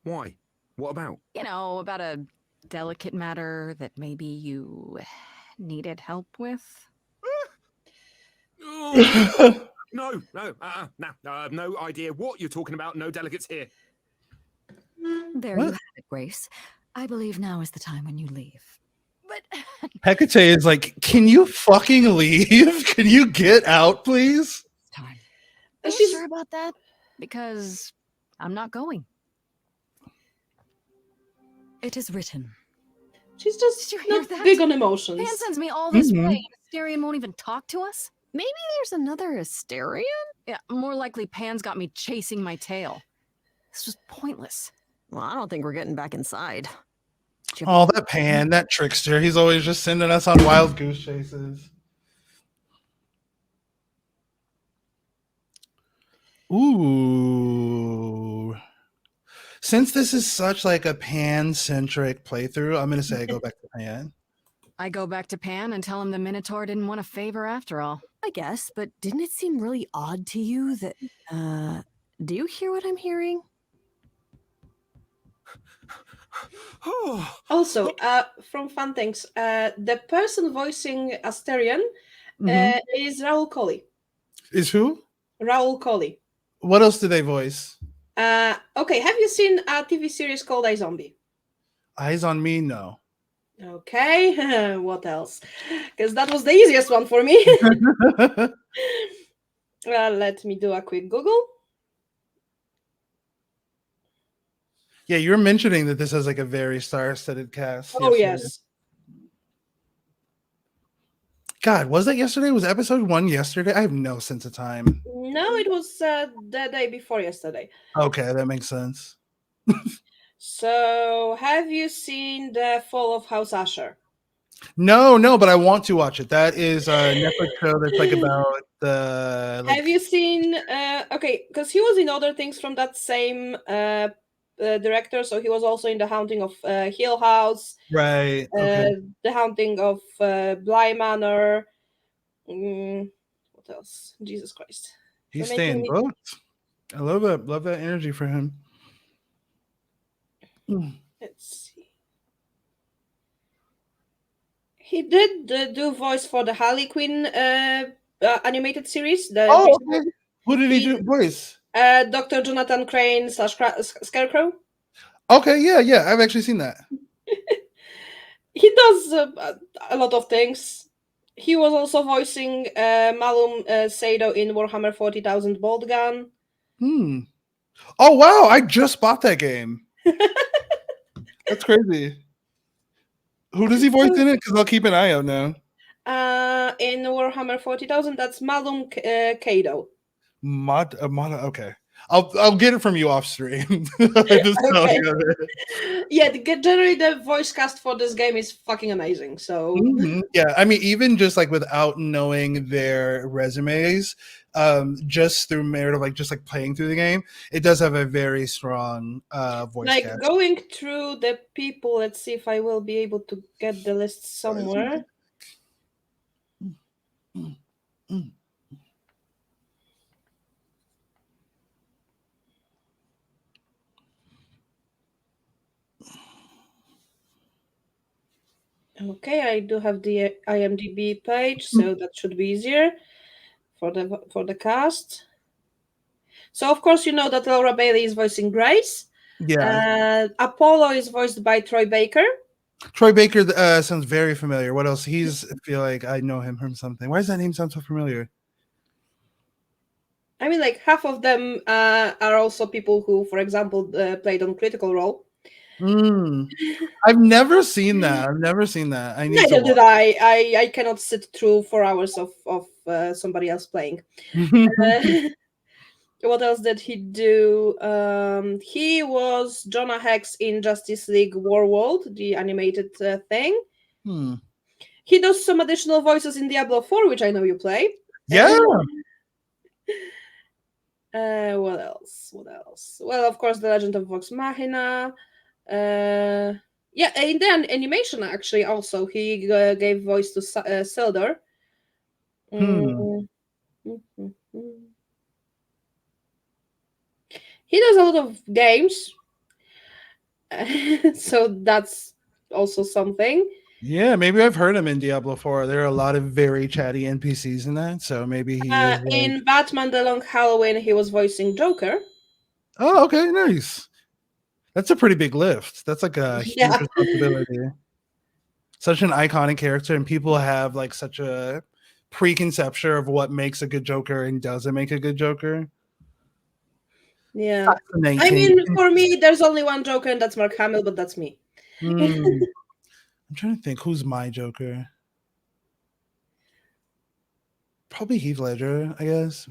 Why? What about? You know, about a delicate matter that maybe you needed help with. Oh, no, no idea what you're talking about. No delegates here. There What? you have it, Grace. I believe now is the time when you leave. But Hecate is like, can you fucking leave? Can you get out, please? It's time. are you She's sure about that? Because I'm not going. It is written. she's just Did you hear not that? big on emotions. Pan sends me all this Mhm. way, and Asterion won't even talk to us? Maybe there's another Asterion? Yeah, more likely Pan's got me chasing my tail. This was pointless. Well, I don't think we're getting back inside. Oh, that Pan, that trickster. He's always just sending us on wild goose chases. Ooh. Since this is such like a Pan-centric playthrough, I'm gonna say I go back to Pan. I go back to Pan and tell him the Minotaur didn't want a favor after all. I guess, but didn't it seem really odd to you that, do you hear what I'm hearing? Oh, Also, from fun things, the person voicing Asterion Mhm. is Raoul Coley. Is who? Raoul Coley. What else do they voice? Okay, have you seen a TV series called iZombie? Eyes on Me? No. Okay, what else? Because that was the easiest one for me. Let me do a quick Google. Yeah, you were mentioning that this has like a very star-studded cast. Oh, yesterday. yes. God, was that yesterday? Was episode 1 yesterday? I have no sense of time. No, it was the day before yesterday. Okay, that makes sense. So, have you seen The Fall of House Usher? No, but I want to watch it. That is a Netflix show that's like about the like. Have you seen? Okay, because he was in other things from that same director. So he was also in The Haunting of Hill House, Right. Okay. The Haunting of Bly Manor. What else? Jesus Christ! He's You're making staying me. booked. I love that. Love that energy for him. Let's see. He did do voice for the Harley Quinn animated series. Oh, okay. Who did he He- do voice? Dr. Jonathan Crane / Scarecrow. Okay, yeah, I've actually seen that. He does a lot of things. He was also voicing Malum Sado in Warhammer 40,000 Bolt Gun. Oh wow, I just bought that game. That's crazy. Who does he voice in it? Because I'll keep an eye out now. In Warhammer 40,000, that's Malum Kado. Okay. I'll get it from you off stream. Just tell Okay. you that. Yeah, generally the voice cast for this game is fucking amazing. So Yeah, I mean, even just like without knowing their resumes, just through merit of like just like playing through the game, it does have a very strong voice like cast. going through the people, let's see if I will be able to get the list somewhere. Okay, I do have the IMDb page, so that should be easier for the cast. So of course you know that Laura Bailey is voicing Grace. Yeah. Apollo is voiced by Troy Baker. Troy Baker sounds very familiar. What else? I feel like I know him from something. Why does that name sound so familiar? I mean, like half of them are also people who, for example, played on Critical Role. I've never seen that. I need Neither to did watch. I cannot sit through 4 hours of somebody else playing. What else did he do? He was Jonah Hex in Justice League War World, the animated thing. He does some additional voices in Diablo 4, which I know you play. Yeah. What else? Well, of course, The Legend of Vox Machina. Yeah, in the animation actually also he gave voice to Sildar. Mm, mm, mm, mm. He does a lot of games, so that's also something. Yeah, maybe I've heard him in Diablo 4. There are a lot of very chatty NPCs in that, so maybe he is like. In Batman: The Long Halloween, he was voicing Joker. Oh, okay, nice. That's a pretty big lift. That's like a huge Yeah. responsibility. Such an iconic character, and people have like such a preconception of what makes a good Joker and doesn't make a good Joker. Yeah. I Fascinating. mean, for me, there's only one Joker, and that's Mark Hamill, but that's me. I'm trying to think who's my Joker. Probably Heath Ledger, I guess.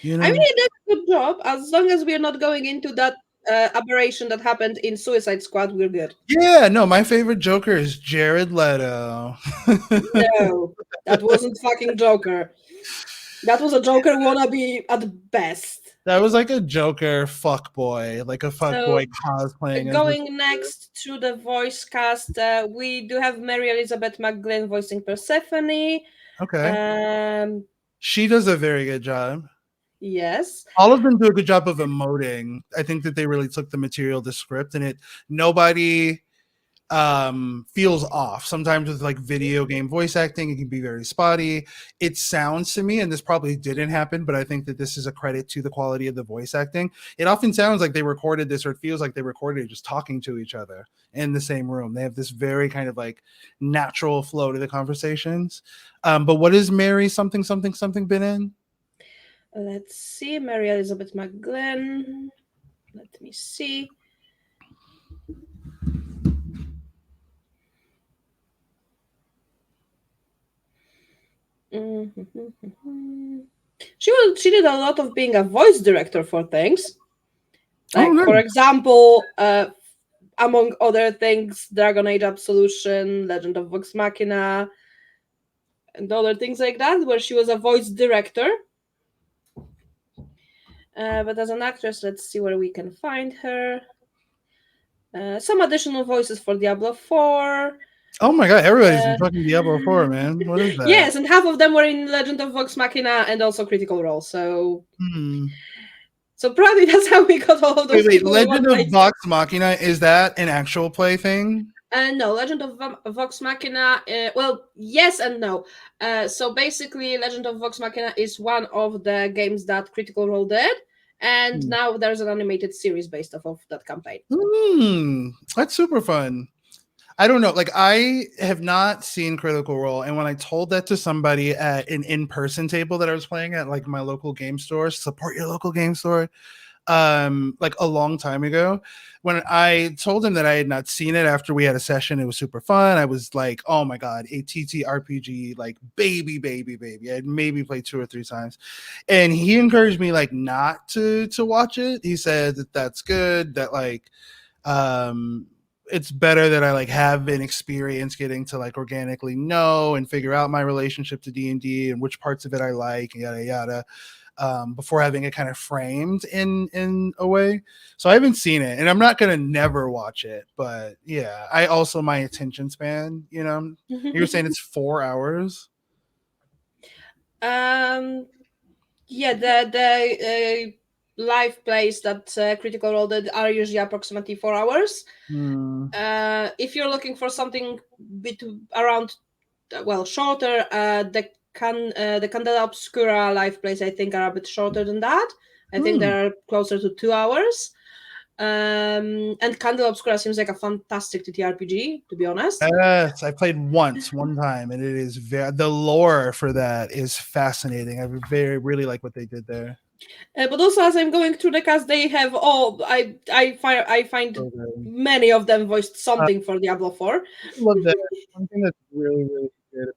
You know? I mean, he did a good job. As long as we're not going into that aberration that happened in Suicide Squad, we're good. Yeah, no, my favorite Joker is Jared Leto. No, that wasn't fucking Joker. That was a Joker wannabe at best. That was like a Joker fuckboy, like a So, fuckboy cosplaying. going next to the voice cast, we do have Mary Elizabeth McGlynn voicing Persephone. Okay. She does a very good job. Yes. All of them do a good job of emoting. I think that they really took the material, the script, and nobody feels off. Sometimes with like video game voice acting, it can be very spotty. It sounds to me, and this probably didn't happen, but I think that this is a credit to the quality of the voice acting. It often sounds like they recorded this, or it feels like they recorded it just talking to each other in the same room. They have this very kind of like natural flow to the conversations. But what is Mary something been in? Let's see, Mary Elizabeth McGlynn. Let me see. She did a lot of being a voice director for things. Like, for example, among other things, Dragon Age Absolution, Legend of Vox Machina, and other things like that, where she was a voice director. But as an actress, let's see where we can find her. Some additional voices for Diablo 4. Oh my god, everybody's in fucking Diablo 4, man. What is that? Yes, and half of them were in Legend of Vox Machina and also Critical Role, so... So probably that's how we got all of those people. Legend of Vox Machina, is that an actual play thing? No, Legend of Vox Machina, well, yes and no. So basically, Legend of Vox Machina is one of the games that Critical Role did, and now there's an animated series based off of that campaign. That's super fun. I don't know. Like, I have not seen Critical Role, and when I told that to somebody at an in-person table that I was playing at, like my local game store, support your local game store, like a long time ago, when I told him that I had not seen it after we had a session, it was super fun. I was like, oh my god, a TTRPG, like baby. I had maybe played 2 or 3 times, and he encouraged me like not to watch it. He said that that's good, that like it's better that I like have an experience getting to like organically know and figure out my relationship to D&D and which parts of it I like, yada yada, before having it kind of framed in a way. So I haven't seen it, and I'm not gonna never watch it, but yeah, I also, my attention span, you know, you're saying it's 4 hours. Yeah, the live plays that Critical Role did are usually approximately 4 hours. If you're looking for something around, well, shorter, the Candela Obscura live plays, I think, are a bit shorter than that. I think they're closer to 2 hours. And Candela Obscura seems like a fantastic TTRPG, to be honest. Yes, I played one time, and it is the lore for that is fascinating. I really like what they did there. But also, as I'm going through the cast, they have all. I find many of them voiced something for Diablo 4. I love that. One thing that's really good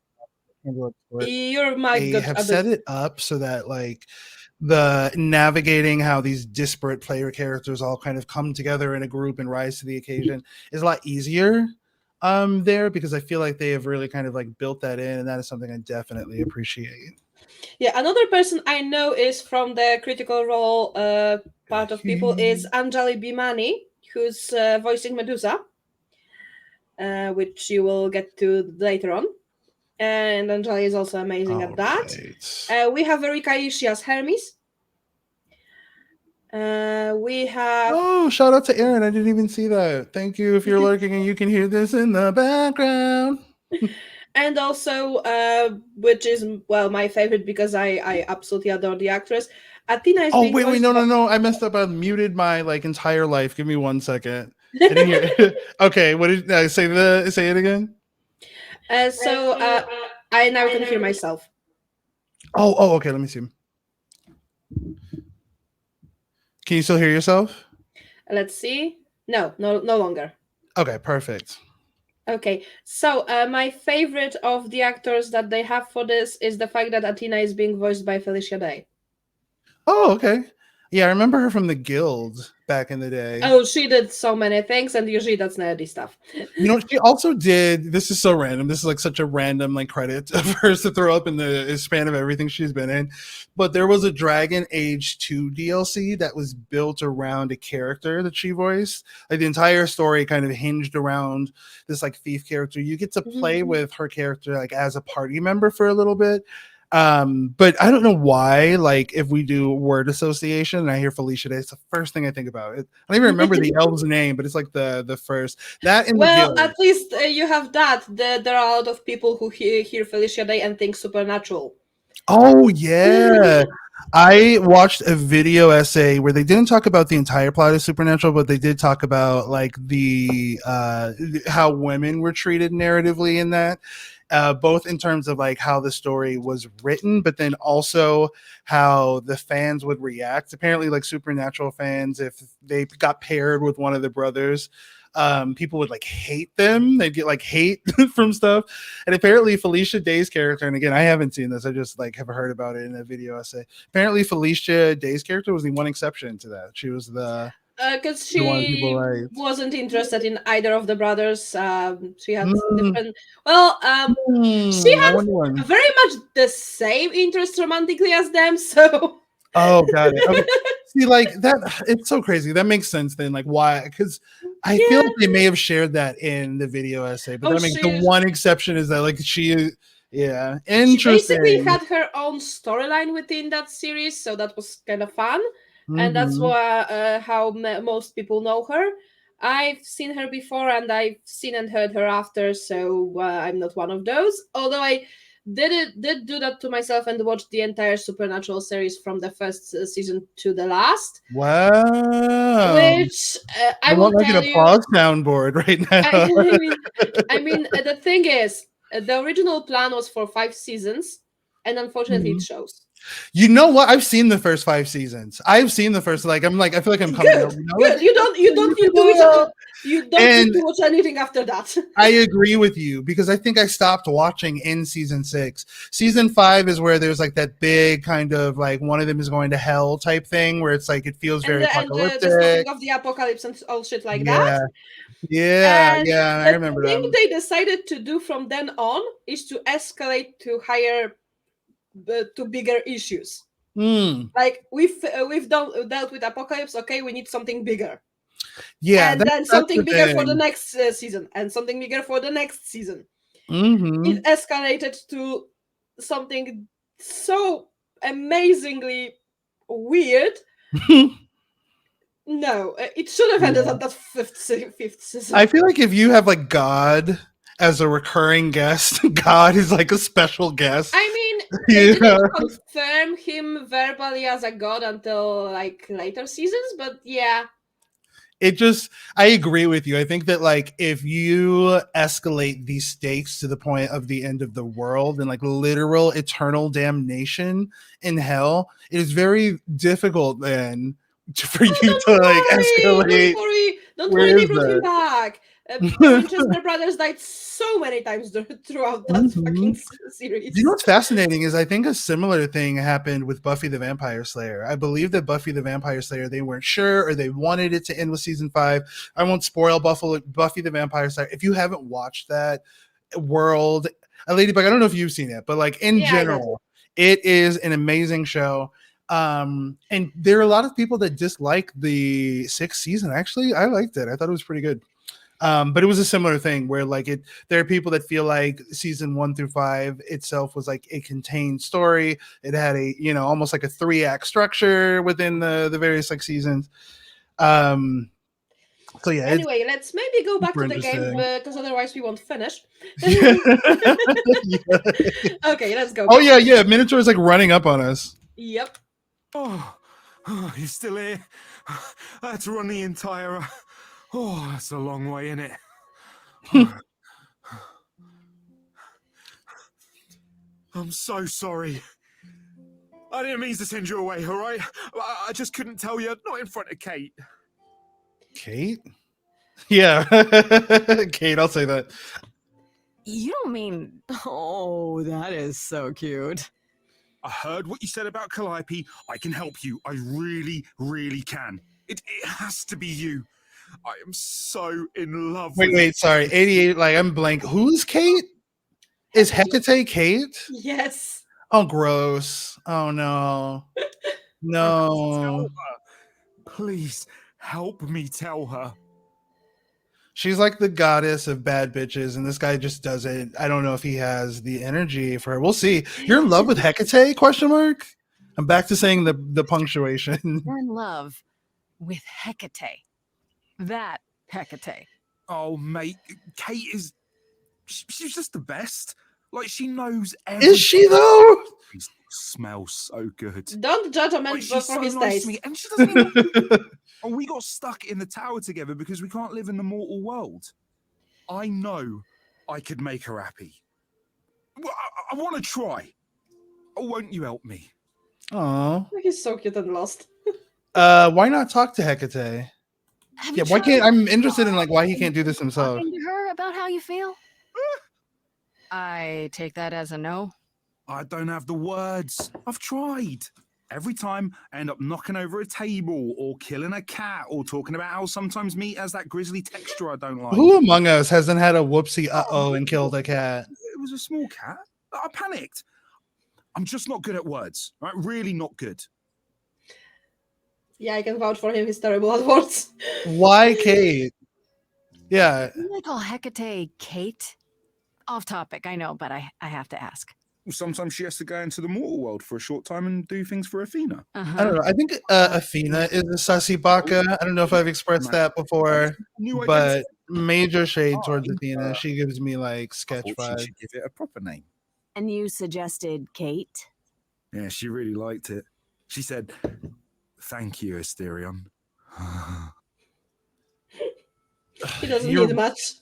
about They have set it up so that like the navigating how these disparate player characters all kind of come together in a group and rise to the occasion is a lot easier there, because I feel like they have really kind of like built that in, and that is something I definitely appreciate. Yeah, another person I know is from the Critical Role part of people is Anjali Bhimani, who's voicing Medusa, which you will get to later on. And Anjali is also amazing at that. We have Erika Ishii as Hermes. We have... Oh, shout out to Aaron. I didn't even see that. Thank you if you're lurking and you can hear this in the background. And also, which is, well, my favorite because I absolutely adore the actress. Athena is being wait, voiced no. I messed up. I muted my like entire life. Give me 1 second. I didn't hear. Okay, what did I say? Say it again. I now can hear myself. Oh, okay. Let me see. Can you still hear yourself? Let's see. No longer. Okay, perfect. Okay, so my favorite of the actors that they have for this is the fact that Athena is being voiced by Felicia Day. Oh, okay. Yeah, I remember her from the Guild back in the day. Oh, she did so many things, and usually that's nerdy stuff. You know, she also did. This is so random. This is like such a random like credit of hers to throw up in the span of everything she's been in. But there was a Dragon Age 2 DLC that was built around a character that she voiced. Like the entire story kind of hinged around this like thief character. You get to play with her character like as a party member for a little bit. But I don't know why, like if we do word association and I hear Felicia Day, it's the first thing I think about. I don't even remember the elf's name, but it's like the first. That in well, the Guild. at least you have that. There are a lot of people who hear Felicia Day and think Supernatural. Oh yeah. I watched a video essay where they didn't talk about the entire plot of Supernatural, but they did talk about like the how women were treated narratively in that. Both in terms of like how the story was written, but then also how the fans would react. Apparently, like Supernatural fans, if they got paired with one of the brothers, people would like hate them. They'd get like hate from stuff. And apparently Felicia Day's character, and again, I haven't seen this, I just like have heard about it in a video essay. Apparently Felicia Day's character was the one exception to that. She was the because she wasn't interested in either of the brothers. She had different. Well, she had very much the same interest romantically as them. So. Oh, got it. Okay. See, like that, it's so crazy. That makes sense then. Like, why? Because I feel like they may have shared that in the video essay, but that makes the one exception is that, like, interesting. She basically had her own storyline within that series, so that was kind of fun, and that's how most people know her. I've seen her before, and I've seen and heard her after, so I'm not one of those. Although I did do that to myself and watched the entire Supernatural series from the first season to the last. Wow! Which I will like tell an applause soundboard right now. I mean, the thing is, the original plan was for 5 seasons, and unfortunately, it shows. You know what? I've seen the first 5 seasons. I've seen the first. Like, I'm like, I feel like I'm coming. Good. You don't need to watch anything after that. I agree with you because I think I stopped watching in season 6. Season 5 is where there's like that big kind of like one of them is going to hell type thing where it's like it feels very apocalyptic. And the stopping of the apocalypse and all shit like that. Yeah, I remember that. The thing they decided to do from then on is to escalate to higher, to bigger issues. Like we've dealt with apocalypse. Okay, we need something bigger. Yeah, and then something bigger for the next season, and something bigger for the next season. It escalated to something so amazingly weird. No, it should have ended at that fifth season. I feel like if you have like God as a recurring guest, God is like a special guest. I mean, they didn't confirm him verbally as a god until like later seasons, but yeah. I agree with you. I think that like if you escalate these stakes to the point of the end of the world and like literal eternal damnation in hell, it is very difficult then for you to like escalate. Don't worry, they brought him back. The Winchester brothers died so many times throughout that fucking series. You know what's fascinating is I think a similar thing happened with Buffy the Vampire Slayer. I believe that Buffy the Vampire Slayer, they weren't sure or they wanted it to end with season 5. I won't spoil Buffy the Vampire Slayer. If you haven't watched that world, Ladybug, I don't know if you've seen it, but like in general, it is an amazing show. And there are a lot of people that dislike the 6th season. Actually, I liked it. I thought it was pretty good. But it was a similar thing where like there are people that feel like season 1 through 5 itself was like a contained story. It had a, almost like a 3-act structure within the various like seasons. So yeah. Anyway, let's maybe go back to the game because otherwise we won't finish. Yeah. Okay, let's go. Oh yeah. Minotaur's like running up on us. Yep. Oh, you're still here. I had to run the entire. Oh, that's a long way, isn't it? I'm so sorry. I didn't mean to send you away, all right? I just couldn't tell you, not in front of Kate. Kate? Yeah. Kate, I'll say that. You don't mean... Oh, that is so cute. I heard what you said about Calliope. I can help you. I really, really can. It has to be you. I am so in love with Wait, sorry. 88, like, I'm blank. Who's Kate? Is Hecate Kate? Yes. Oh, gross. Oh, no. No. Please, help me tell her. She's like the goddess of bad bitches, and this guy just doesn't. I don't know if he has the energy for her. We'll see. You're in love with Hecate? Question mark. I'm back to saying the punctuation. You're in love with Hecate. That Hecate. Oh, mate, Kate is. She's just the best. Like, she knows everything. Is she, though? She smells so good. Don't judge a man Like, for she's so his nice taste. to me, and she doesn't even. Oh, we got stuck in the tower together because we can't live in the mortal world. I know I could make her happy. Well, I want to try. Oh, won't you help me? Oh, He's so cute and lost. why not talk to Hecate? Yeah, why can't I'm interested in like why he can't do this himself? Talking to her about how you feel? I take that as a no. I don't have the words. I've tried. Every time I end up knocking over a table or killing a cat or talking about how sometimes meat has that grisly texture I don't like. Who among us hasn't had a whoopsie and killed a cat? It was a small cat. I panicked. I'm just not good at words. Right? Really not good. Yeah, I can vouch for him. He's terrible at words. Why Kate? Yeah. Do they call Hecate Kate? Off topic, I know, but I have to ask. Sometimes she has to go into the mortal world for a short time and do things for Athena. Uh-huh. I don't know. I think Athena is a sussy baka. I don't know if I've expressed that before, but major shade towards Athena. She gives me like sketch vibes. She should give it a proper name. And you suggested Kate? Yeah, she really liked it. She said, "Thank you, Asterion." He doesn't need much.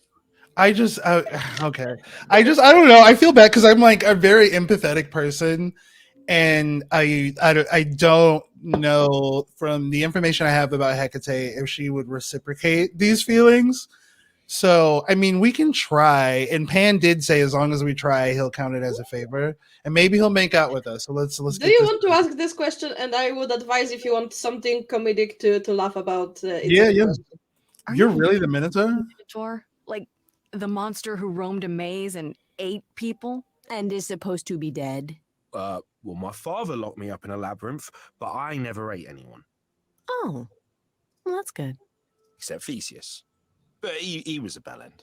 I don't know. I feel bad because I'm like a very empathetic person, and I don't know from the information I have about Hecate if she would reciprocate these feelings. So I mean, we can try, and Pan did say as long as we try, he'll count it as a favor, and maybe he'll make out with us. So let's. Do you want to ask this question? And I would advise if you want something comedic to laugh about. Yeah. You're really the Minotaur? Like the monster who roamed a maze and ate people and is supposed to be dead? Well, my father locked me up in a labyrinth, but I never ate anyone. Oh, well, that's good. Except Theseus. But he was a bellend.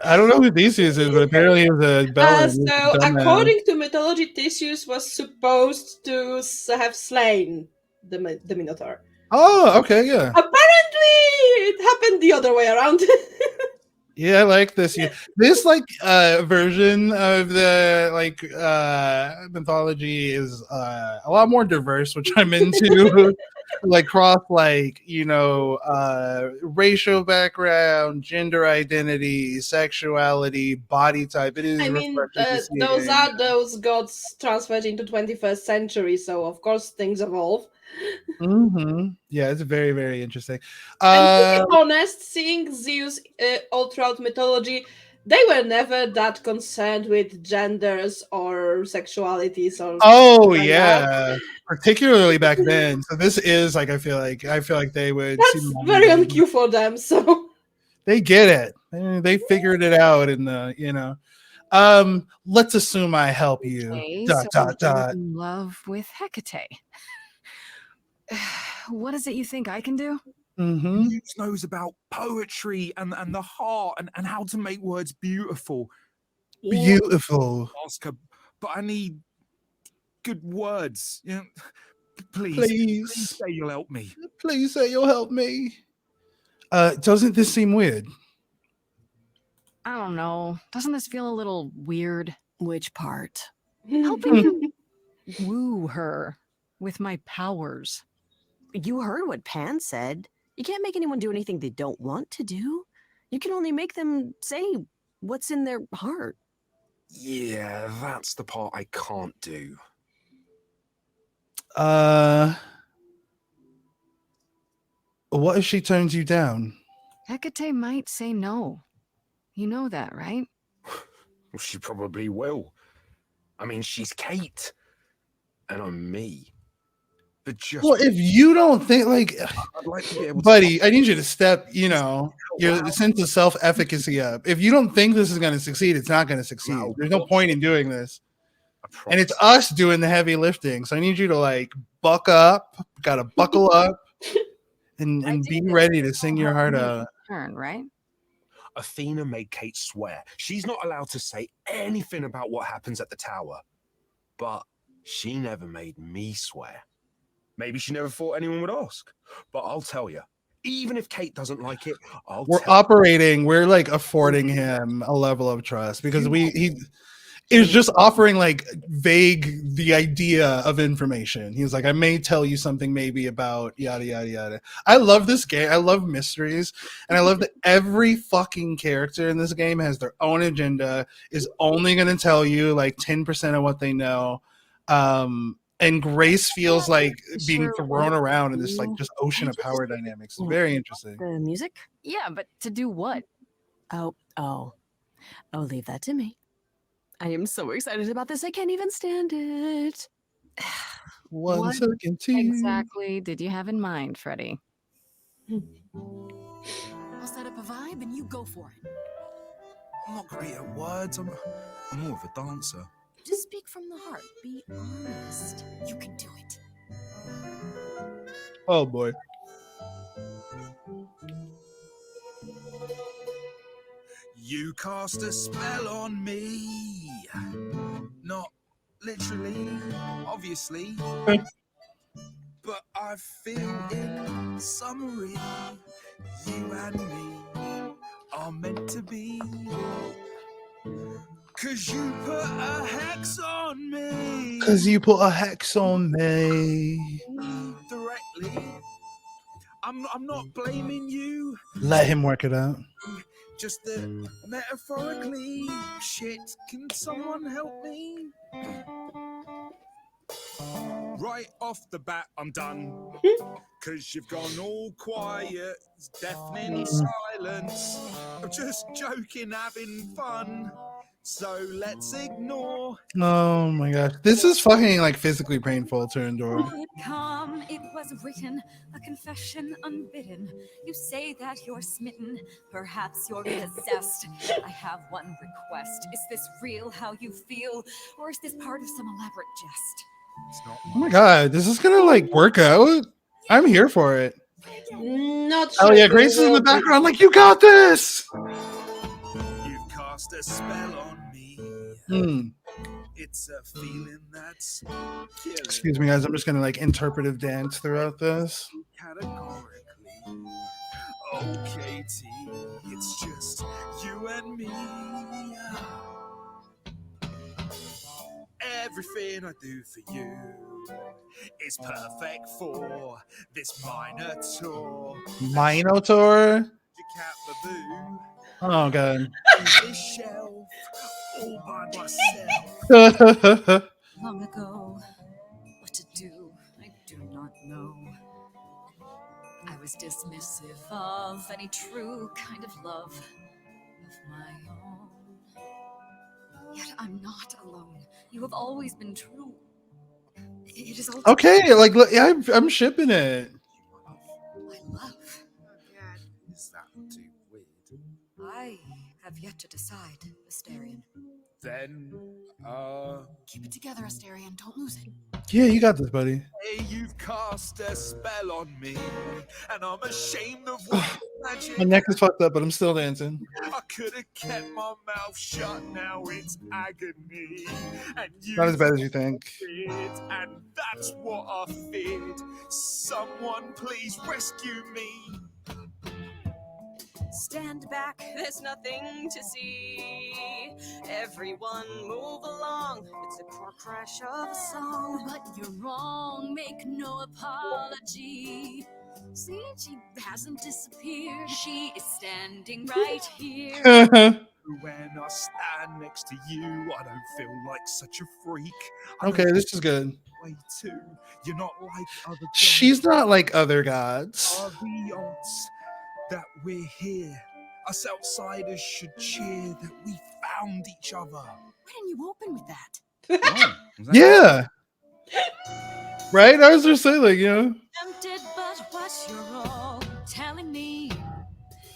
I don't know who Theseus is, but apparently he was a bellend. So, according to mythology, Theseus was supposed to have slain the Minotaur. Oh, okay, yeah. Apparently, it happened the other way around. Yeah, I like this. Yeah. This like version of the like mythology is a lot more diverse, which I'm into. Like cross like racial background, gender identity, sexuality, body type. It is. I mean, those are those gods transferred into 21st century, so of course things evolve. Mm-hmm. Yeah, it's very, very interesting. And to be honest, seeing Zeus all throughout mythology, they were never that concerned with genders or sexualities or. Oh like yeah, that. Particularly back then. So this is like I feel like they would. That's very on cue for them. So they get it. They figured it out in the Let's assume I help you. Okay, Dot so dot you're dot. in love with Hecate. What is it you think I can do? Mm-hmm. Hughes knows about poetry and the heart and how to make words beautiful. Beautiful. Ask her, but I need good words. You know, please Please. say you'll help me. Please say you'll help me. Doesn't this seem weird? I don't know. Doesn't this feel a little weird? Which part? Helping you woo her with my powers. You heard what Pan said. You can't make anyone do anything they don't want to do. You can only make them say what's in their heart. Yeah, that's the part I can't do. What if she turns you down? Hecate might say no. You know that, right? Well, she probably will. I mean, she's Kate, and I'm me. But just Well, if you don't think like, I'd like to be able buddy, to. I need you to step, your sense of self-efficacy up. If you don't think this is going to succeed, it's not going to succeed. There's no point in doing this. And it's us doing the heavy lifting. So I need you to like buck up, gotta buckle up, and be ready to sing your heart out. Turn, right? Athena made Kate swear she's not allowed to say anything about what happens at the tower. But she never made me swear. Maybe she never thought anyone would ask. But I'll tell you, even if Kate doesn't like it, We're like affording him a level of trust because he is just offering like vague the idea of information. He's like, I may tell you something maybe about yada yada yada. I love this game. I love mysteries, and I love that every fucking character in this game has their own agenda, is only going to tell you like 10% of what they know. And Grace feels like being thrown around in this like just ocean of power dynamics. It's very interesting. The music? Yeah, but to do what? Oh, leave that to me. I am so excited about this. I can't even stand it. What exactly did you have in mind, Freddie? I'll set up a vibe and you go for it. I'm not great at words. I'm more of a dancer. Just speak from the heart. Be honest. You can do it. Oh boy. You cast a spell on me. Not literally, obviously. But I feel in summary, you and me are meant to be. 'Cause you put a hex on me. Directly. I'm not blaming you. Let him work it out. Just that metaphorically, shit, can someone help me? Right off the bat, I'm done. 'Cause you've gone all quiet, deafening silence. I'm just joking, having fun. So let's ignore. Oh my gosh. This is fucking like physically painful to endure. It come, it was written, a confession unbidden. You say that you're smitten, perhaps you're possessed. I have one request. Is this real how you feel, or is this part of some elaborate jest? Oh my god, this is gonna like work out. I'm here for it. Not Oh sure. yeah, Grace is in the background, like, you got this. You've cast a spell on me. It's a feeling that's killing. Excuse me, guys. I'm just gonna like interpretive dance throughout this. Categorically. Oh, Katie, it's just you and me. Everything I do for you is perfect for this Minotaur. Minotaur? Cat baboo. Oh god. This shelf all by myself. Long ago, what to do, I do not know. I was dismissive of any true kind of love of my own. Yet I'm not alone. You have always been true. It is all Okay, like look, yeah, I'm shipping it. I love. Is that too weird? I have yet to decide, Asterion. Then, Keep it together, Asterion. Don't lose it. Yeah, you got this, buddy. hey, you've cast a spell on me, and I'm ashamed of what magic. My neck is fucked up, but I'm still dancing. I could have kept my mouth shut, now it's agony. And you Not as bad as you think. feared, and that's what I feared. Someone please rescue me. Stand back, there's nothing to see. Everyone move along. It's the core crash of a song. But you're wrong, make no apology. See, she hasn't disappeared. She is standing right here. When I stand next to you, I don't feel like such a freak. Okay, this is good. Way too. You're not like other gods. She's not like other gods. Are the odds that we're here? Us outsiders should cheer that we found each other. Why didn't you open with that? Oh, Yeah. Right? I was just saying, like, you know. Tempted, but what you're all telling me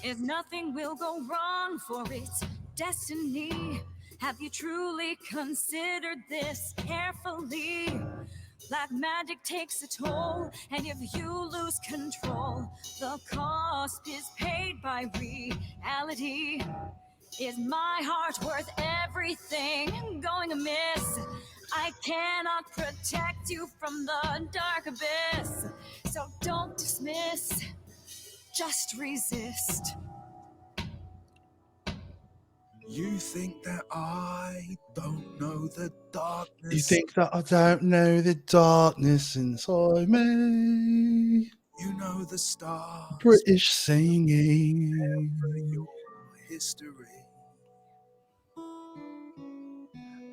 is nothing will go wrong, for it's destiny. Have you truly considered this carefully? Black magic takes a toll, and if you lose control, the cost is paid by reality. Is my heart worth everything going amiss? I cannot protect you from the dark abyss, so don't dismiss, just resist. You think that I don't know the darkness? You think that I don't know the darkness inside me? You know the stars. British singing. Your history.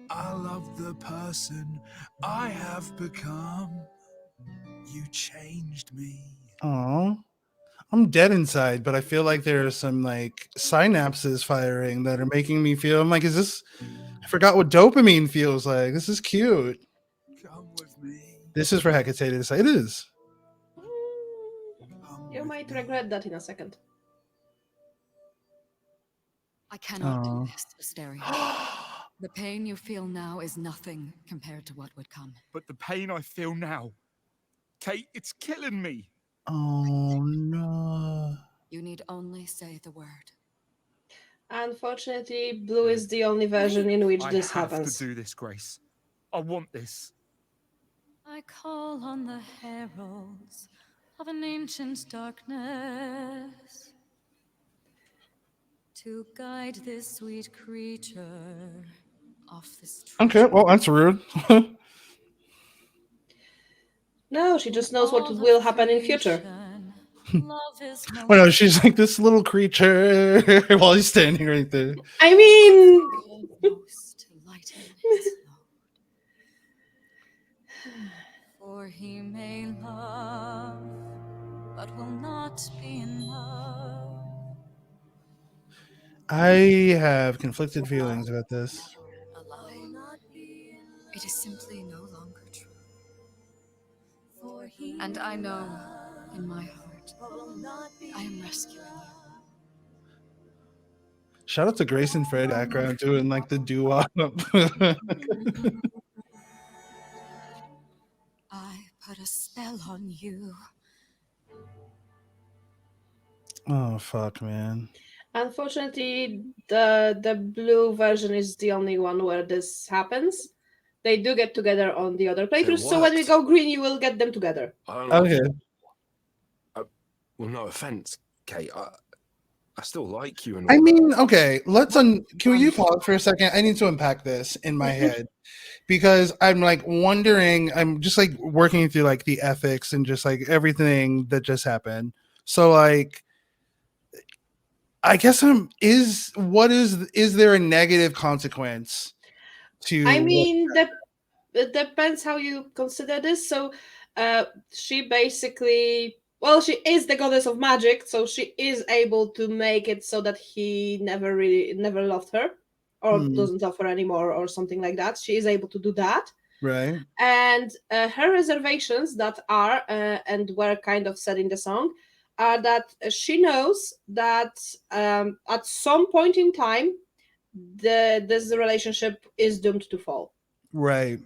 I love the person I have become. You changed me. Aw. I'm dead inside, but I feel like there are some like synapses firing that are making me feel. I'm like, is this? I forgot what dopamine feels like. This is cute. Come with me. This is for Hecate to say. It is. You might regret that in a second. I cannot Aw. do this, Asterion. The pain you feel now is nothing compared to what would come. But the pain I feel now, Kate, it's killing me. Oh no. You need only say the word. Unfortunately, blue is the only version in which this I have happens. to do this, Grace. I want this. I call on the heralds of an ancient darkness to guide this sweet creature off this Okay, well that's rude. No, she just knows what will happen in future. Well, no, she's like this little creature while he's standing right there. I mean, for he may love, but will not be in love. I have conflicted feelings about this. A lie. It is simply no longer true. And I know in my heart I am rescuing you. Shout out to Grace and Fred background doing like the doo-wop. I put a spell on you. Oh fuck, man. unfortunately, the blue version is the only one where this happens. They do get together on the other playthroughs, so when we go green, you will get them together. I don't know. Okay. Well, no offense, Kate. I still like you and I all mean, okay, can you pause for a second? I need to unpack this in my head because I'm like wondering, I'm just like working through like the ethics and just like everything that just happened. So like, I guess is there a negative consequence to? I mean, it depends how you consider this. So, she basically, well, she is the goddess of magic, so she is able to make it so that he never loved her, or doesn't love her anymore, or something like that. She is able to do that, Right. and her reservations that are and were kind of said in the song are that she knows that at some point in time this relationship is doomed to fall. Right.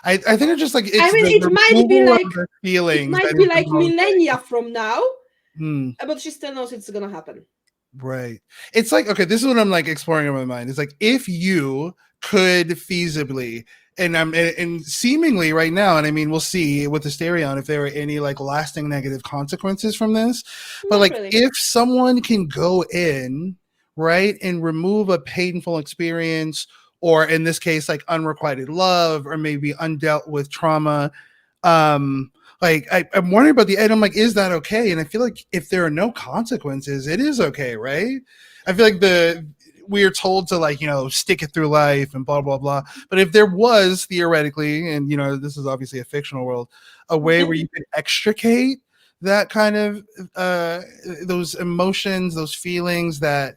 I think it's just like it's I mean, the it might be removal like of the feelings that it might is be the like most millennia from now, Hmm. but she still knows it's gonna happen. Right. It's like, okay, this is what I'm like exploring in my mind. It's like if you could feasibly, and seemingly right now, and I mean, we'll see with Asterion if there are any like lasting negative consequences from this. But Not like really. if someone can go in, right, and remove a painful experience, or in this case, like unrequited love, or maybe undealt with trauma, like I'm wondering about the end. I'm like, is that okay? And I feel like if there are no consequences, it is okay, right? I feel like we are told to like, stick it through life and blah blah blah. But if there was theoretically, and this is obviously a fictional world, a way where you could extricate that kind of those emotions, those feelings that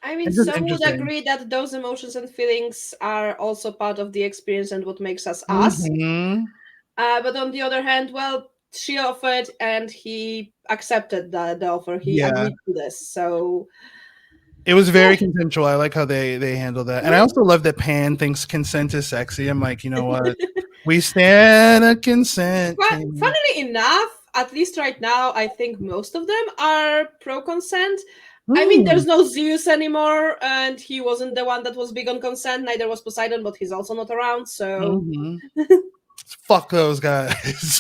I mean, it's just some would interesting. agree that those emotions and feelings are also part of the experience and what makes us us. Mhm. But on the other hand, well, she offered and he accepted the offer. He Yeah. agreed to this. So It was very consensual. I like how they handle that. And I yeah. also love that Pan thinks consent is sexy. I'm like, you know what? We stand a consent. Funnily enough, at least right now, I think most of them are pro consent. I mean, there's no Zeus anymore, and he wasn't the one that was big on consent. Neither was Poseidon, but he's also not around. So, Fuck those guys.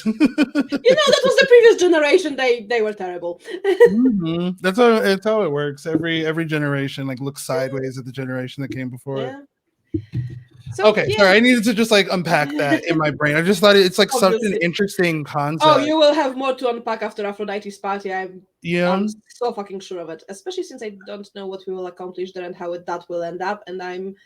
that was the previous generation. They were terrible. That's how it works. Every generation like looks sideways at the generation that came before it. Yeah. So, Okay, yeah. sorry. I needed to just like unpack that in my brain. I just thought it's like such an Obviously. interesting concept. Oh, you will have more to unpack after Aphrodite's party. I'm Yeah. so fucking sure of it. Especially since I don't know what we will accomplish there and how that will end up, and I'm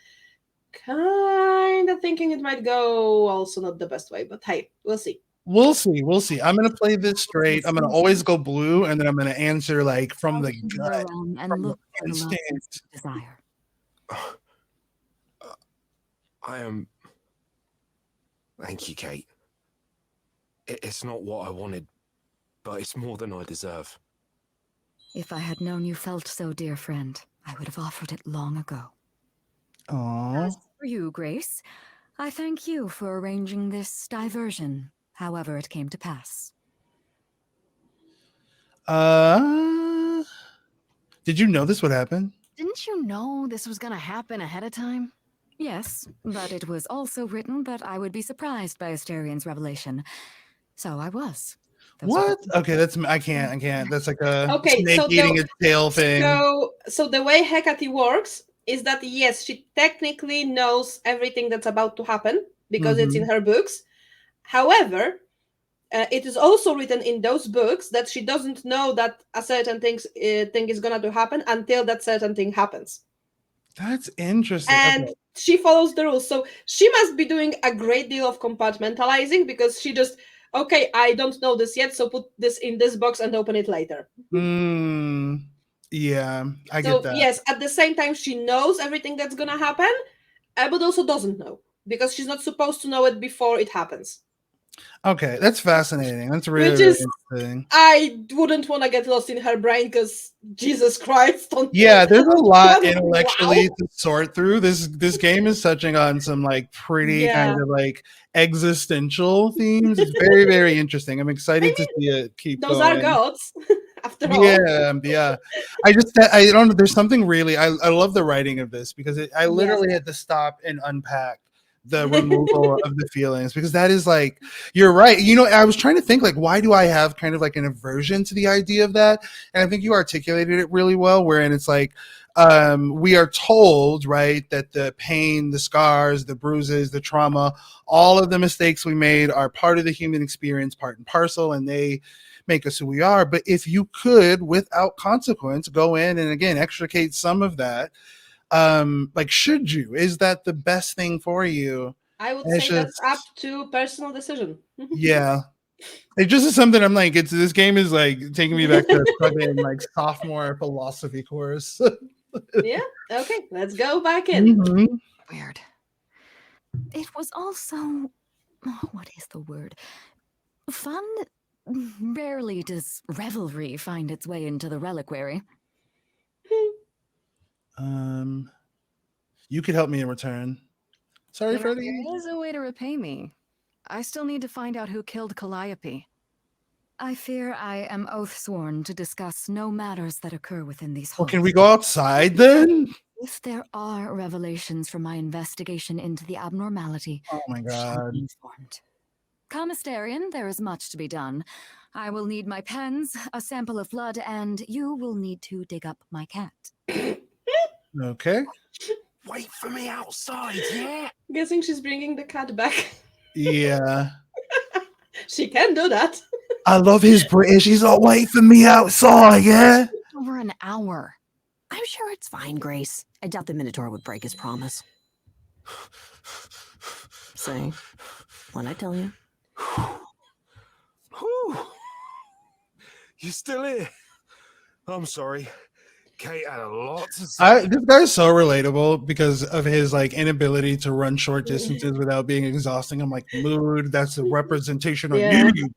kind of thinking it might go also not the best way. But hey, we'll see. We'll see. We'll see. I'm gonna play this straight. I'm gonna always go blue, and then I'm gonna answer like from the gut, and from the look for the love and instinct. desire. I am. Thank you, Kate. It's not what I wanted, but it's more than I deserve. If I had known you felt so, dear friend, I would have offered it long ago. Aww. As for you, Grace, I thank you for arranging this diversion, however it came to pass. Did you know this would happen? Didn't you know this was going to happen ahead of time? Yes, but it was also written that I would be surprised by Asterian's revelation. So I was. What? Okay, I can't. That's like a Okay, snake so eating its tail thing. So the way Hecate works is that yes, she technically knows everything that's about to happen because it's in her books. However, it is also written in those books that she doesn't know that a certain thing is gonna to happen until that certain thing happens. That's interesting. And Okay. she follows the rules. So she must be doing a great deal of compartmentalizing because she just, okay, I don't know this yet, so put this in this box and open it later. Yeah, I So get that. yes, at the same time, she knows everything that's gonna happen, but also doesn't know because she's not supposed to know it before it happens. Okay, that's fascinating. That's really, Which really is, interesting. I wouldn't want to get lost in her brain because Jesus Christ. Yeah, there's a lot intellectually Wow. to sort through. This game is touching on some like pretty kind of like existential themes. It's very, very interesting. I'm excited to see it keep Those going. are gods, after all. Yeah. I don't know. There's something really. I love the writing of this because I literally had to stop and unpack the removal of the feelings because that is like, you're right. I was trying to think like, why do I have kind of like an aversion to the idea of that? And I think you articulated it really well, wherein it's like, we are told, right, that the pain, the scars, the bruises, the trauma, all of the mistakes we made are part of the human experience, part and parcel, and they make us who we are. But if you could, without consequence, go in and again extricate some of that, like, should you? Is that the best thing for you? I would And say that's up to personal decision. yeah. It just is something I'm like, this game is like taking me back to fucking like sophomore philosophy course. Yeah. Okay. Let's go back in. Weird. It was also, what is the word? Fun. Rarely does revelry find its way into the reliquary. You could help me in return. Sorry, There Freddie. is a way to repay me. I still need to find out who killed Calliope. I fear I am oath sworn to discuss no matters that occur within these Well, halls. can we go outside then? If there are revelations from my investigation into the abnormality, Oh my you shall god. be informed. Commissarian, there is much to be done. I will need my pens, a sample of blood, and you will need to dig up my cat. Okay. Wait for me outside, yeah? Guessing she's bringing the cat back. Yeah. She can do that. I love his British. He's not waiting for me outside, yeah? Over an hour. I'm sure it's fine, Grace. I doubt the Minotaur would break his promise. Say, when I tell you. Whew. You still here? I'm sorry. Kate had a lot to say. This guy's so relatable because of his like inability to run short distances without being exhausting. I'm like, mood, that's a representation of Yeah. you.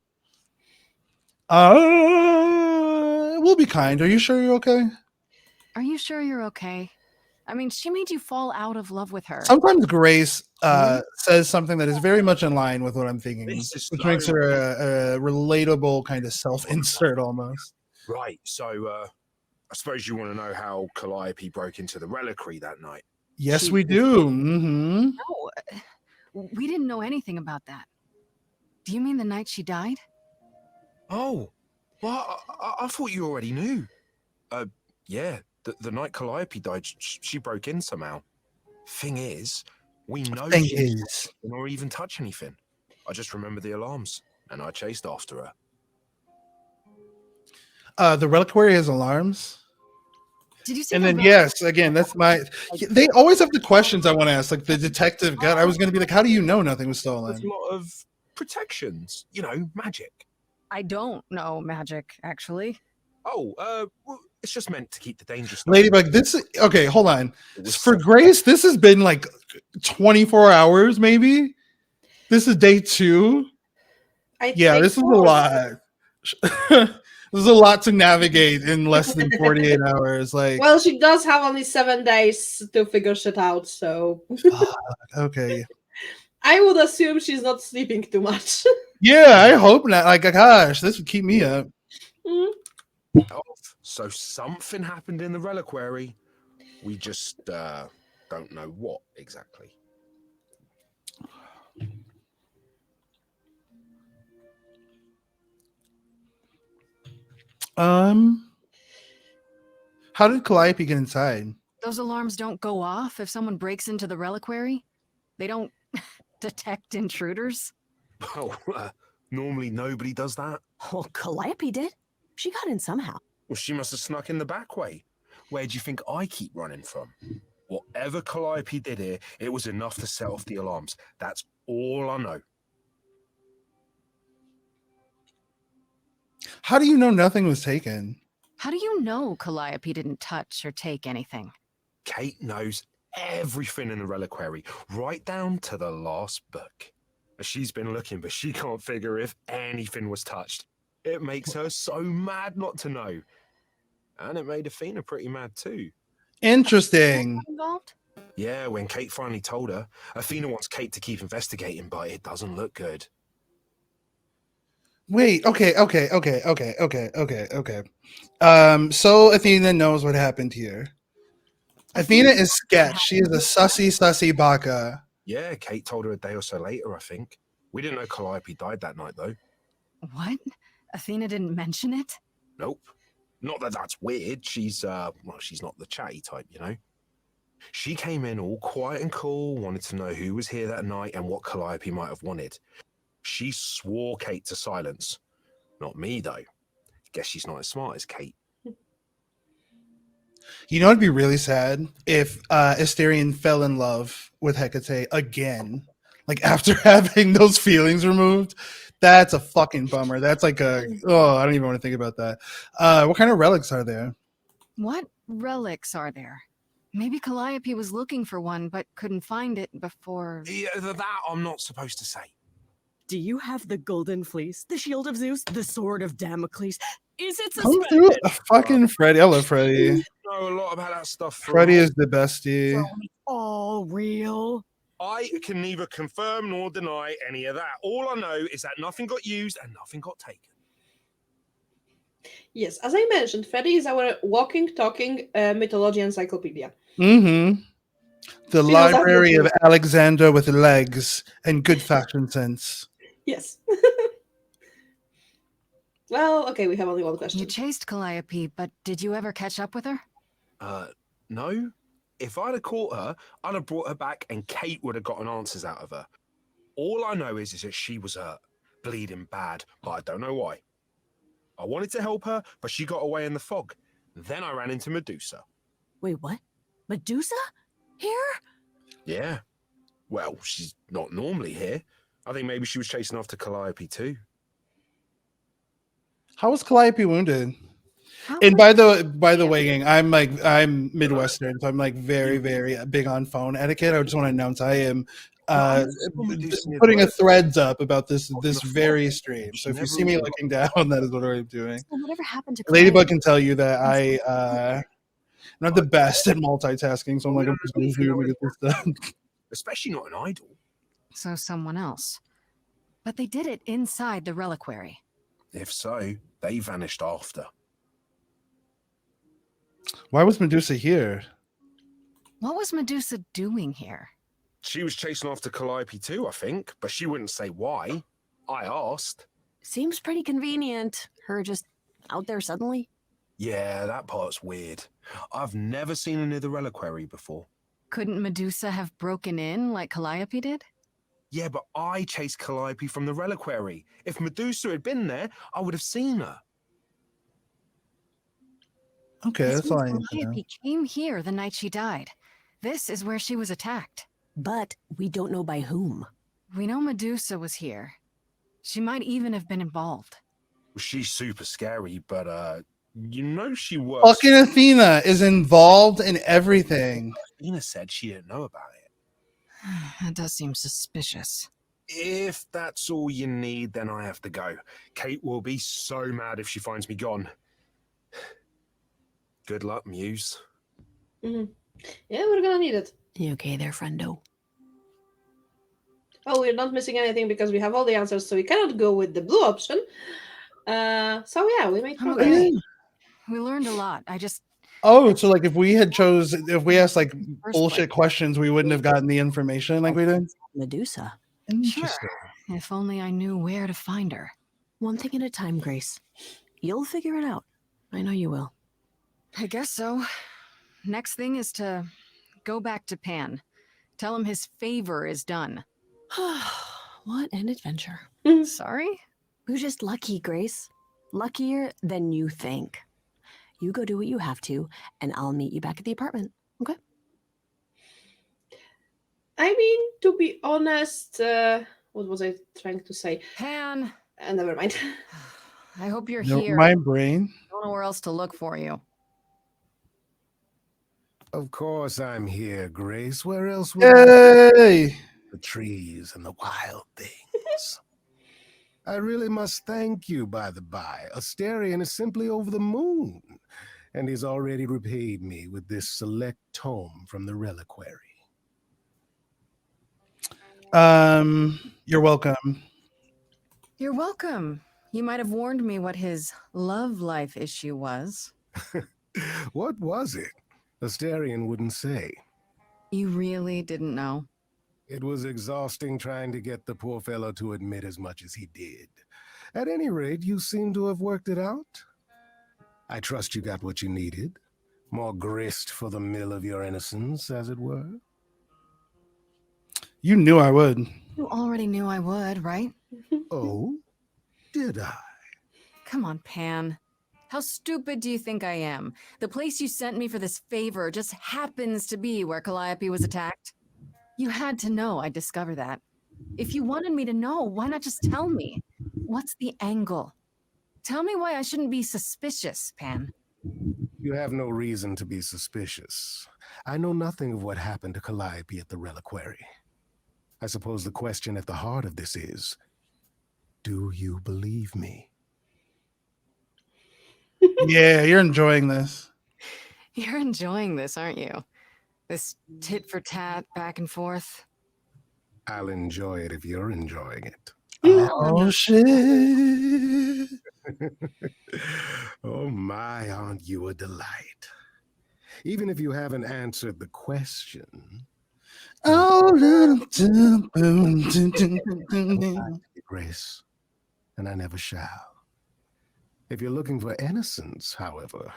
We'll be kind. Are you sure you're okay? Are you sure you're okay? I mean, she made you fall out of love with her. Sometimes Grace says something that is very much in line with what I'm thinking, This is which makes her a relatable kind of self-insert almost. Right, so I suppose you want to know how Calliope broke into the reliquary that night. Yes, we do. No, we didn't know anything about that. Do you mean the night she died? Oh, well, I thought you already knew. Yeah, the night Calliope died, she broke in somehow. Thing is, we know Thing she didn't is. or even touch anything. I just remember the alarms, and I chased after her. The reliquary has alarms. Did you see? And then yes, again, that's my. They always have the questions I want to ask. Like the detective got. I was going to be like, "How do you know nothing was stolen?" There's a lot of protections, magic. I don't know magic, actually. Oh, well, it's just meant to keep the dangerous. Ladybug, this is okay. Hold on. For Grace, this has been like 24 hours, maybe. This is day 2. Yeah, this is a lot. There's a lot to navigate in less than 48 hours. Like, Well, she does have only 7 days to figure shit out, so okay. I would assume she's not sleeping too much. Yeah, I hope not. Like, gosh, this would keep me up. So something happened in the reliquary. We just don't know what exactly. How did Calliope get inside? Those alarms don't go off if someone breaks into the reliquary? They don't detect intruders? Well, normally nobody does that. Well, Calliope did. She got in somehow. Well, she must have snuck in the back way. Where do you think I keep running from? Whatever Calliope did here, it was enough to set off the alarms. That's all I know. How do you know nothing was taken? How do you know Calliope didn't touch or take anything? Kate knows everything in the reliquary, right down to the last book. She's been looking, but she can't figure if anything was touched. It makes her so mad not to know. And it made Athena pretty mad too. Interesting. Involved? Yeah, when Kate finally told her, Athena wants Kate to keep investigating, but it doesn't look good. Wait, okay. So Athena knows what happened here. Athena is sketch. She is a sussy baka. Yeah, Kate told her a day or so later, I think. We didn't know Calliope died that night, though. What? Athena didn't mention it? Nope. Not that that's weird. She's she's not the chatty type, you know. She came in all quiet and cool, wanted to know who was here that night and what Calliope might have wanted. She swore Kate to silence. Not me, though. Guess she's not as smart as Kate. You know, it'd be really sad if Asterion fell in love with Hecate again, like after having those feelings removed. That's a fucking bummer. That's like I don't even want to think about that. What kind of relics are there? What relics are there? Maybe Calliope was looking for one, but couldn't find it before. Yeah, that I'm not supposed to say. Do you have the golden fleece, the shield of Zeus, the sword of Damocles? Is it Come suspended? through, fucking Freddy. I love Freddy. know a lot about that stuff. Freddie is the bestie. So it's all real. I can neither confirm nor deny any of that. All I know is that nothing got used and nothing got taken. Yes, as I mentioned, Freddy is our walking, talking mythology encyclopedia. Mm-hmm. The She knows library of everything. Alexander with legs and good fashion sense. Yes. Well, okay, we have only one You question. chased Calliope, but did you ever catch up with her? No. If I'd have caught her, I'd have brought her back and Kate would have gotten answers out of her. All I know is that she was hurt, bleeding bad, but I don't know why. I wanted to help her, but she got away in the fog. Then I ran into Medusa. Wait, what? Medusa? Here? Yeah. Well, she's not normally here. I think maybe she was chasing after Calliope too. How was Calliope wounded? How And would- by the way, gang, I'm Midwestern, so I'm like very, very big on phone etiquette. I just want to announce I am putting a threads up about this very stream. So if you see me looking down, that is what I'm doing. So whatever happened to Ladybug Calliope? can tell you that I'm not the best at multitasking, so I'm like, I'm just going to zoom and get this done. Especially not an idol. So someone else. But they did it inside the reliquary. If so, they vanished after. Why was Medusa here? What was Medusa doing here? She was chasing after Calliope too, I think, but she wouldn't say why. I asked. Seems pretty convenient. Her just out there suddenly. Yeah, that part's weird. I've never seen her near the reliquary before. Couldn't Medusa have broken in like Calliope did? Yeah, but I chased Calliope from the reliquary. If Medusa had been there, I would have seen her. Okay, This that's all I means need to know. Calliope came here the night she died. This is where she was attacked. But we don't know by whom. We know Medusa was here. She might even have been involved. She's super scary, but you know she works. Fucking Athena is involved in everything. Athena said she didn't know about it. That does seem suspicious. If that's all you need, then I have to go. Kate will be so mad if she finds me gone. Good luck, Muse. Yeah, we're gonna need it. You okay there, friendo? Oh, we're not missing anything because we have all the answers, so we cannot go with the blue option. So yeah, we made I'm progress. okay. We learned a lot. Oh, so like if we asked like bullshit questions, we wouldn't have gotten the information like we did? Medusa. Sure. If only I knew where to find her. One thing at a time, Grace. You'll figure it out. I know you will. I guess so. Next thing is to go back to Pan. Tell him his favor is done. What an adventure. Sorry? We're just lucky, Grace. Luckier than you think. You go do what you have to, and I'll meet you back at the apartment. Okay? I mean, to be honest, what was I trying to say? Pan. Never mind. I hope you're No, here. my brain. I don't know where else to look for you. Of course I'm here, Grace. Where else would I Yay! be? The trees and the wild things. I really must thank you, by the by. Asterion is simply over the moon, and he's already repaid me with this select tome from the reliquary. You're welcome. You're welcome. You might have warned me what his love life issue was. What was it? Asterion wouldn't say. You really didn't know? It was exhausting trying to get the poor fellow to admit as much as he did. At any rate, you seem to have worked it out. I trust you got what you needed. More grist for the mill of your innocence, as it were. You knew I would. You already knew I would, right? Oh, did I? Come on, Pan. How stupid do you think I am? The place you sent me for this favor just happens to be where Calliope was attacked. You had to know I'd discover that. If you wanted me to know, why not just tell me? What's the angle? Tell me why I shouldn't be suspicious, Pan. You have no reason to be suspicious. I know nothing of what happened to Calliope at the reliquary. I suppose the question at the heart of this is, do you believe me? Yeah, you're enjoying this. You're enjoying this, aren't you? This tit for tat, back and forth. I'll enjoy it if you're enjoying it. Oh shit! Oh my, aren't you a delight? Even if you haven't answered the question. Oh, Grace, and I never shall. If you're looking for innocence, however,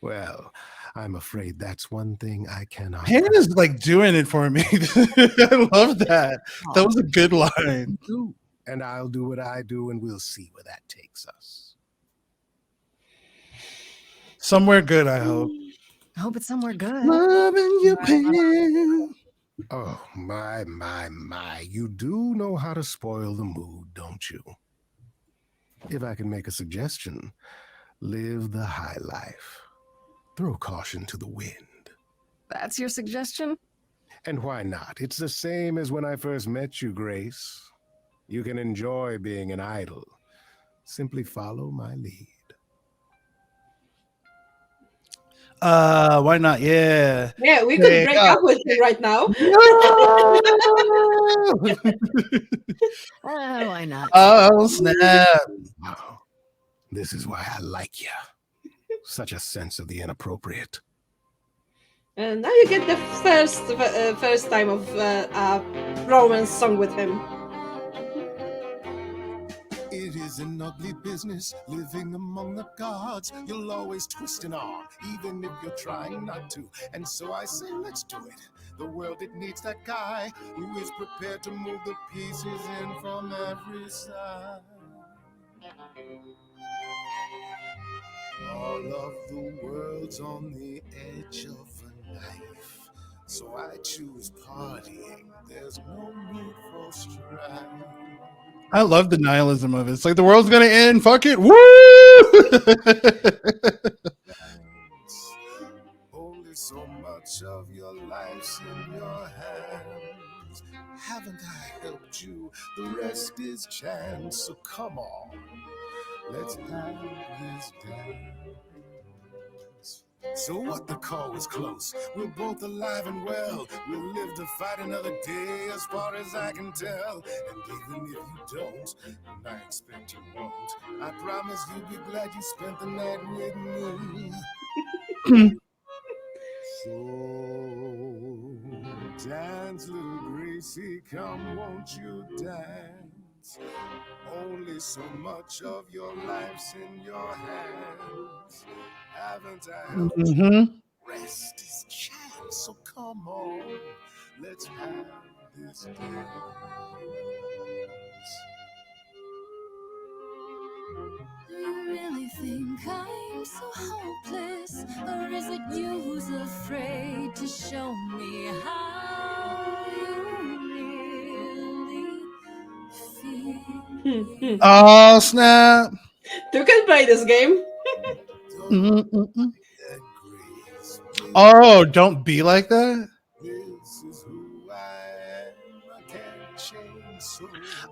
well, I'm afraid that's one thing I cannot. Pan is like doing it for me. I love that. That was a good line. And I'll do what I do, and we'll see where that takes us. Somewhere good, I hope. I hope it's somewhere good. Loving you, Pan. Oh, my. You do know how to spoil the mood, don't you? If I can make a suggestion, live the high life. Throw caution to the wind. That's your suggestion? And why not? It's the same as when I first met you, Grace. You can enjoy being an idol. Simply follow my lead. Why not? Yeah. Yeah, we could break up with him right now. Why not? Oh, snap. Wow. This is why I like you. Such a sense of the inappropriate. And now you get the first time of a romance song with him. It is an ugly business living among the gods. You'll always twist an arm, even if you're trying not to. And so I say, let's do it. The world, it needs that guy who is prepared to move the pieces in from every side. All of the world's on the edge of a knife. So I choose partying. There's no need for strife. I love the nihilism of it. It's like the world's gonna end. Fuck it. Woo! Only so much of your life's in your hands. Haven't I helped you? The rest is chance. So come on, let's have this dance. So what, the call was close. We're both alive and well. We'll live to fight another day as far as I can tell. And even if you don't, and I expect you won't, I promise you'll be glad you spent the night with me. So dance, little Gracie, come, won't you dance? Only so much of your life's in your hands. Haven't I helped you? Rest is chance, so come on, let's have this dance. You really think I'm so hopeless? Or is it you who's afraid to show me how you really feel? Oh, snap. You can play this game. Oh, don't be like that.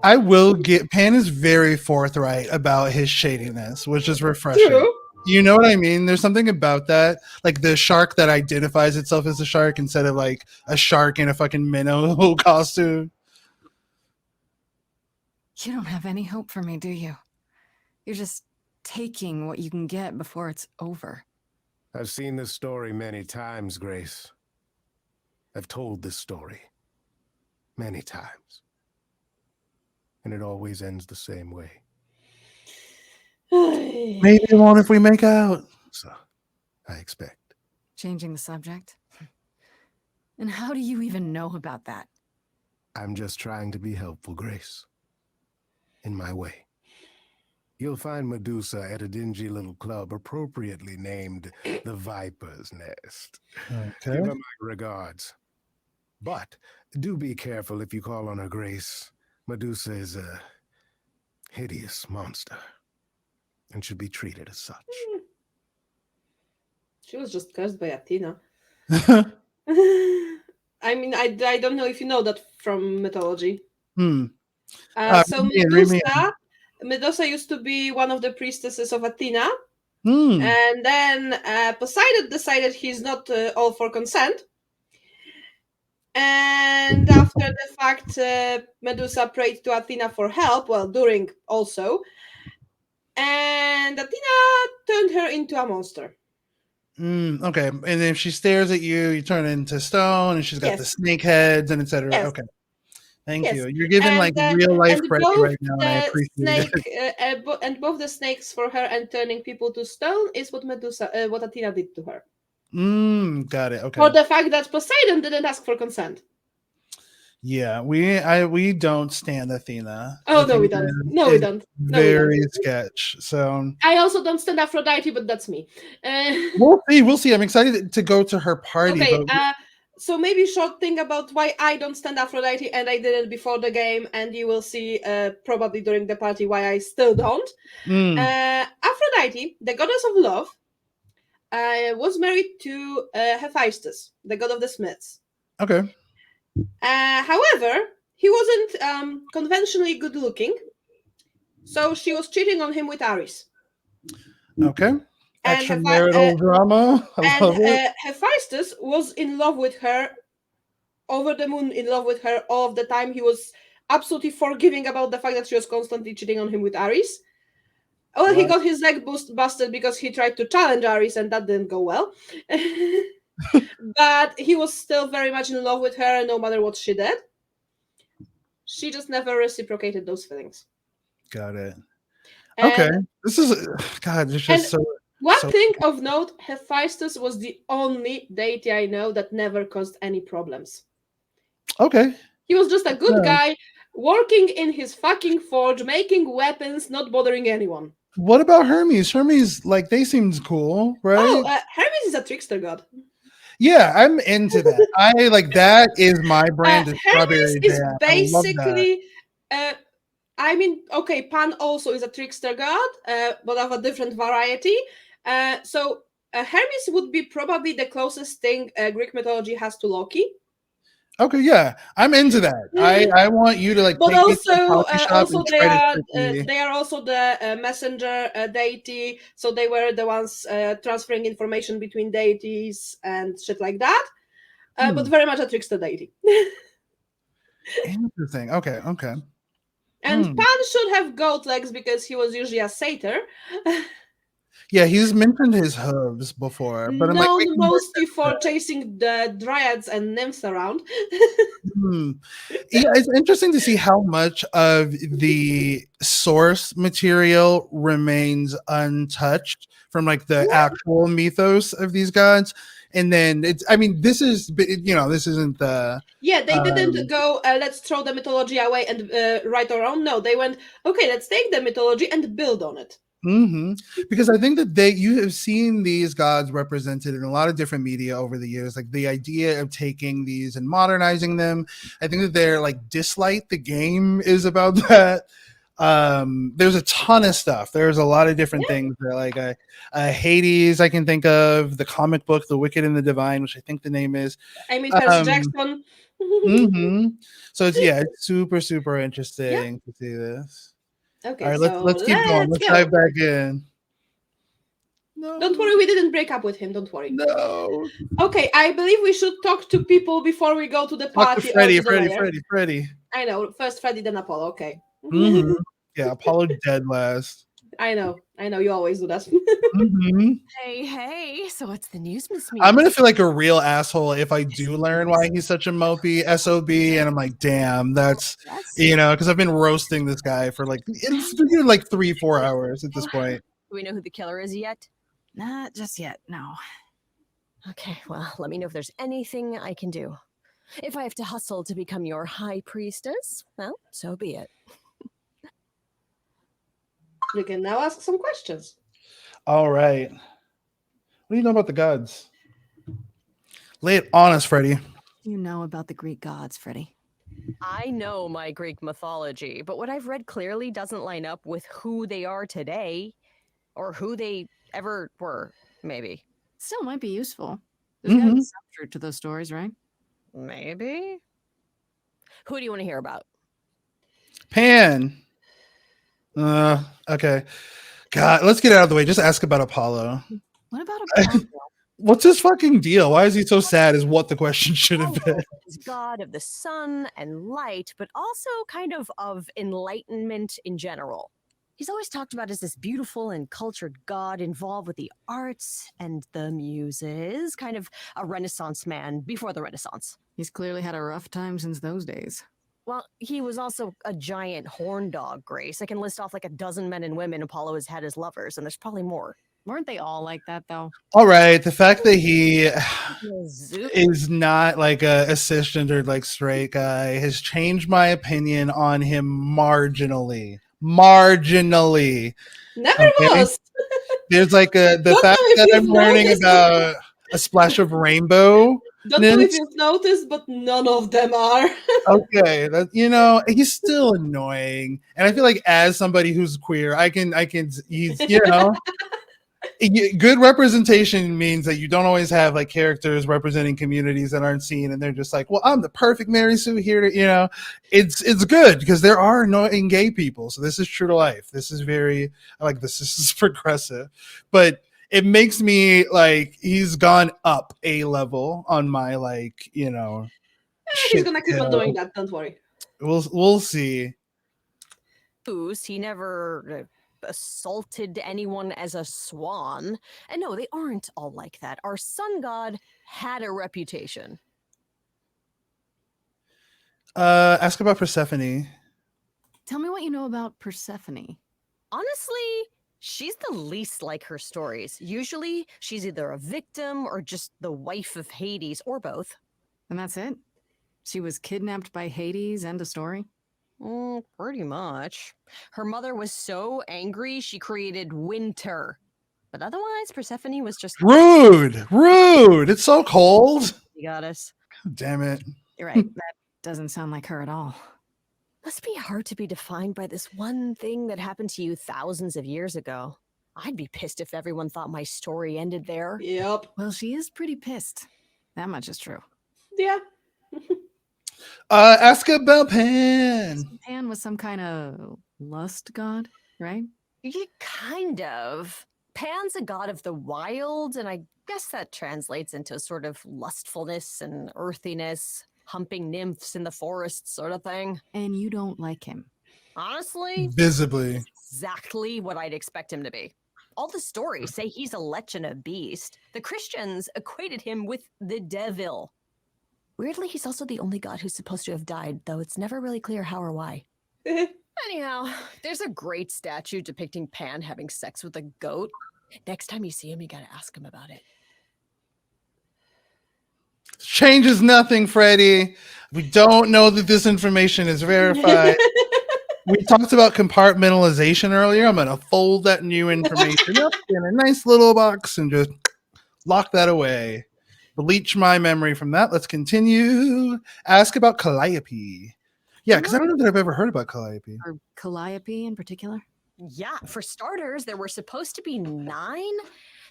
I will get. Pan is very forthright about his shadiness, which is refreshing. True. You know what I mean? There's something about that, like the shark that identifies itself as a shark instead of like a shark in a fucking minnow costume. You don't have any hope for me, do you? You're just taking what you can get before it's over. I've seen this story many times, Grace. I've told this story many times. And it always ends the same way. Maybe it won't if we make out. So, I expect. Changing the subject? And how do you even know about that? I'm just trying to be helpful, Grace. In my way. You'll find Medusa at a dingy little club appropriately named the Viper's Nest. Okay. Give her my regards. But do be careful if you call on her, Grace. Medusa is a hideous monster and should be treated as such. She was just cursed by Athena. I mean, I don't know if you know that from mythology. So read me in. Medusa used to be one of the priestesses of Athena, And then Poseidon decided he's not all for consent. And after the fact, Medusa prayed to Athena for help, well, during also. And Athena turned her into a monster. Okay, and if she stares at you, you turn into stone, and she's got the Yes. snake heads and etc. Yes. Okay, thank Yes. you. You're giving like And, real life and Freddy both right now, and I the appreciate snake it. and both the snakes for her and turning people to stone is what what Athena did to her. Got it. Okay. For the fact that Poseidon didn't ask for consent. Yeah, we don't stand Athena. Oh, no, we Athena don't. No, we is don't. No, we very don't. sketch. So I also don't stand Aphrodite, but that's me. we'll see. We'll see. I'm excited to go to her party, Okay, but so maybe short thing about why I don't stand Aphrodite and I did it before the game, and you will see probably during the party why I still don't. Aphrodite, the goddess of love, was married to Hephaestus, the god of the smiths. okay. However, he wasn't conventionally good looking, so she was cheating on him with Ares. Okay. And Extramarital drama. I love it. Hephaestus was in love with her, over the moon in love with her all of the time. He was absolutely forgiving about the fact that she was constantly cheating on him with Ares. Well, he got his leg busted because he tried to challenge Ares, and that didn't go well. But he was still very much in love with her, no matter what she did. She just never reciprocated those feelings. Got it. And, Okay. This is God. It's just so. One so thing of note: Hephaestus was the only deity I know that never caused any problems. Okay. He was just a good Yeah. guy, working in his fucking forge, making weapons, not bothering anyone. What about Hermes? Hermes, like they seems cool, right? Oh, Hermes is a trickster god. Yeah, I'm into that. I like that is my brand of Hermes strawberry is jam. I love that. basically, I mean, okay, Pan also is a trickster god, but of a different variety. So Hermes would be probably the closest thing Greek mythology has to Loki. Okay, yeah, I'm into that. I want you to like But take me to a also, coffee shop and try to trick me. they are also the messenger deity. So they were the ones transferring information between deities and shit like that. But very much a trickster deity. Interesting. Okay. Okay. And Pan should have goat legs because he was usually a satyr. Yeah, he's mentioned his hooves before, but I'm like, we Known can work mostly for chasing the dryads and nymphs around. Yeah, it's interesting to see how much of the source material remains untouched from like the actual mythos of these gods. And then it's, I mean, this is, this isn't the. Yeah, they didn't go, let's throw the mythology away and write our own. No, they went, okay, let's take the mythology and build on it. Because I think that you have seen these gods represented in a lot of different media over the years, like the idea of taking these and modernizing them. I think that they're like Dislight the game is about that. There's a ton of stuff. There's a lot of different things that, like Hades I can think of, the comic book The Wicked and the Divine, which I think the name is. I mean, Percy Jackson. So it's super interesting to see this. Okay, all right, so let's keep going. Let's dive back in. No. Don't worry, we didn't break up with him. Don't worry. No. Okay, I believe we should talk to people before we go to the party. Talk to Freddy. I know. First Freddy, then Apollo. Okay. Yeah, Apollo dead last. I know. You always do that. Hey. So what's the news, Miss Muse? I'm gonna feel like a real asshole if I do learn why he's such a mopey SOB, and I'm like, damn, that's because I've been roasting this guy for like 3-4 hours at this point. Do we know who the killer is yet? Not just yet, no. Okay, well, let me know if there's anything I can do. If I have to hustle to become your high priestess, well, so be it. You can now ask some questions. All right. What do you know about the gods? Lay it on us, Freddy. You know about the Greek gods, Freddy. I know my Greek mythology, but what I've read clearly doesn't line up with who they are today, or who they ever were, maybe. Still might be useful. There's gotta be some truth to those stories, right? Maybe. Who do you want to hear about? Pan. Okay. God, let's get out of the way. Just ask about Apollo. What about Apollo? What's his fucking deal? Why is he so sad? Is what the question should have been. Is god of the sun and light, but also kind of enlightenment in general. He's always talked about as this beautiful and cultured god involved with the arts and the muses, kind of a Renaissance man before the Renaissance. He's clearly had a rough time since those days. Well, he was also a giant horn dog, Grace. I can list off like a dozen men and women Apollo has had as lovers, and there's probably more. Weren't they all like that, though? All right, the fact that he is not like a cisgendered, like straight guy has changed my opinion on him marginally. Marginally. Never was. There's like the Don't fact know if that I'm you've learning noticed. about a splash of rainbow. Don't know if you've noticed, but none of them are. Okay, that, he's still annoying, and I feel like as somebody who's queer, he's good representation means that you don't always have like characters representing communities that aren't seen, and they're just like, well, I'm the perfect Mary Sue here to, it's good because there are annoying gay people, so this is true to life. This is this is progressive, but it makes me like he's gone up a level on my He's gonna keep on doing that, don't worry. We'll see. He never assaulted anyone as a swan. And no, they aren't all like that. Our sun god had a reputation. Ask about Persephone. Tell me what you know about Persephone. Honestly, she's the least like her stories. Usually, she's either a victim or just the wife of Hades, or both. And that's it? She was kidnapped by Hades, end of story? Pretty much. Her mother was so angry, she created winter. But otherwise, Persephone was just... Rude! It's so cold! You got us. God damn it. You're right. That doesn't sound like her at all. Must be hard to be defined by this one thing that happened to you thousands of years ago. I'd be pissed if everyone thought my story ended there. Yep. Well, she is pretty pissed. That much is true. Yeah. Ask about Pan. Pan was some kind of lust god, right? Yeah, kind of. Pan's a god of the wild, and I guess that translates into sort of lustfulness and earthiness, humping nymphs in the forest sort of thing. And you don't like him? Honestly, visibly. Exactly what I'd expect him to be. All the stories say he's a lech and a beast. The Christians equated him with the devil. Weirdly, he's also the only god who's supposed to have died, though it's never really clear how or why. Anyhow, there's a great statue depicting Pan having sex with a goat. Next time you see him, you gotta ask him about it. Changes nothing, Freddie. We don't know that this information is verified. We talked about compartmentalization earlier. I'm going to fold that new information up in a nice little box and just lock that away. Bleach my memory from that. Let's continue. Ask about Calliope. Yeah, because I don't know that I've ever heard about Calliope. Or Calliope in particular? Yeah, for starters, there were supposed to be 9,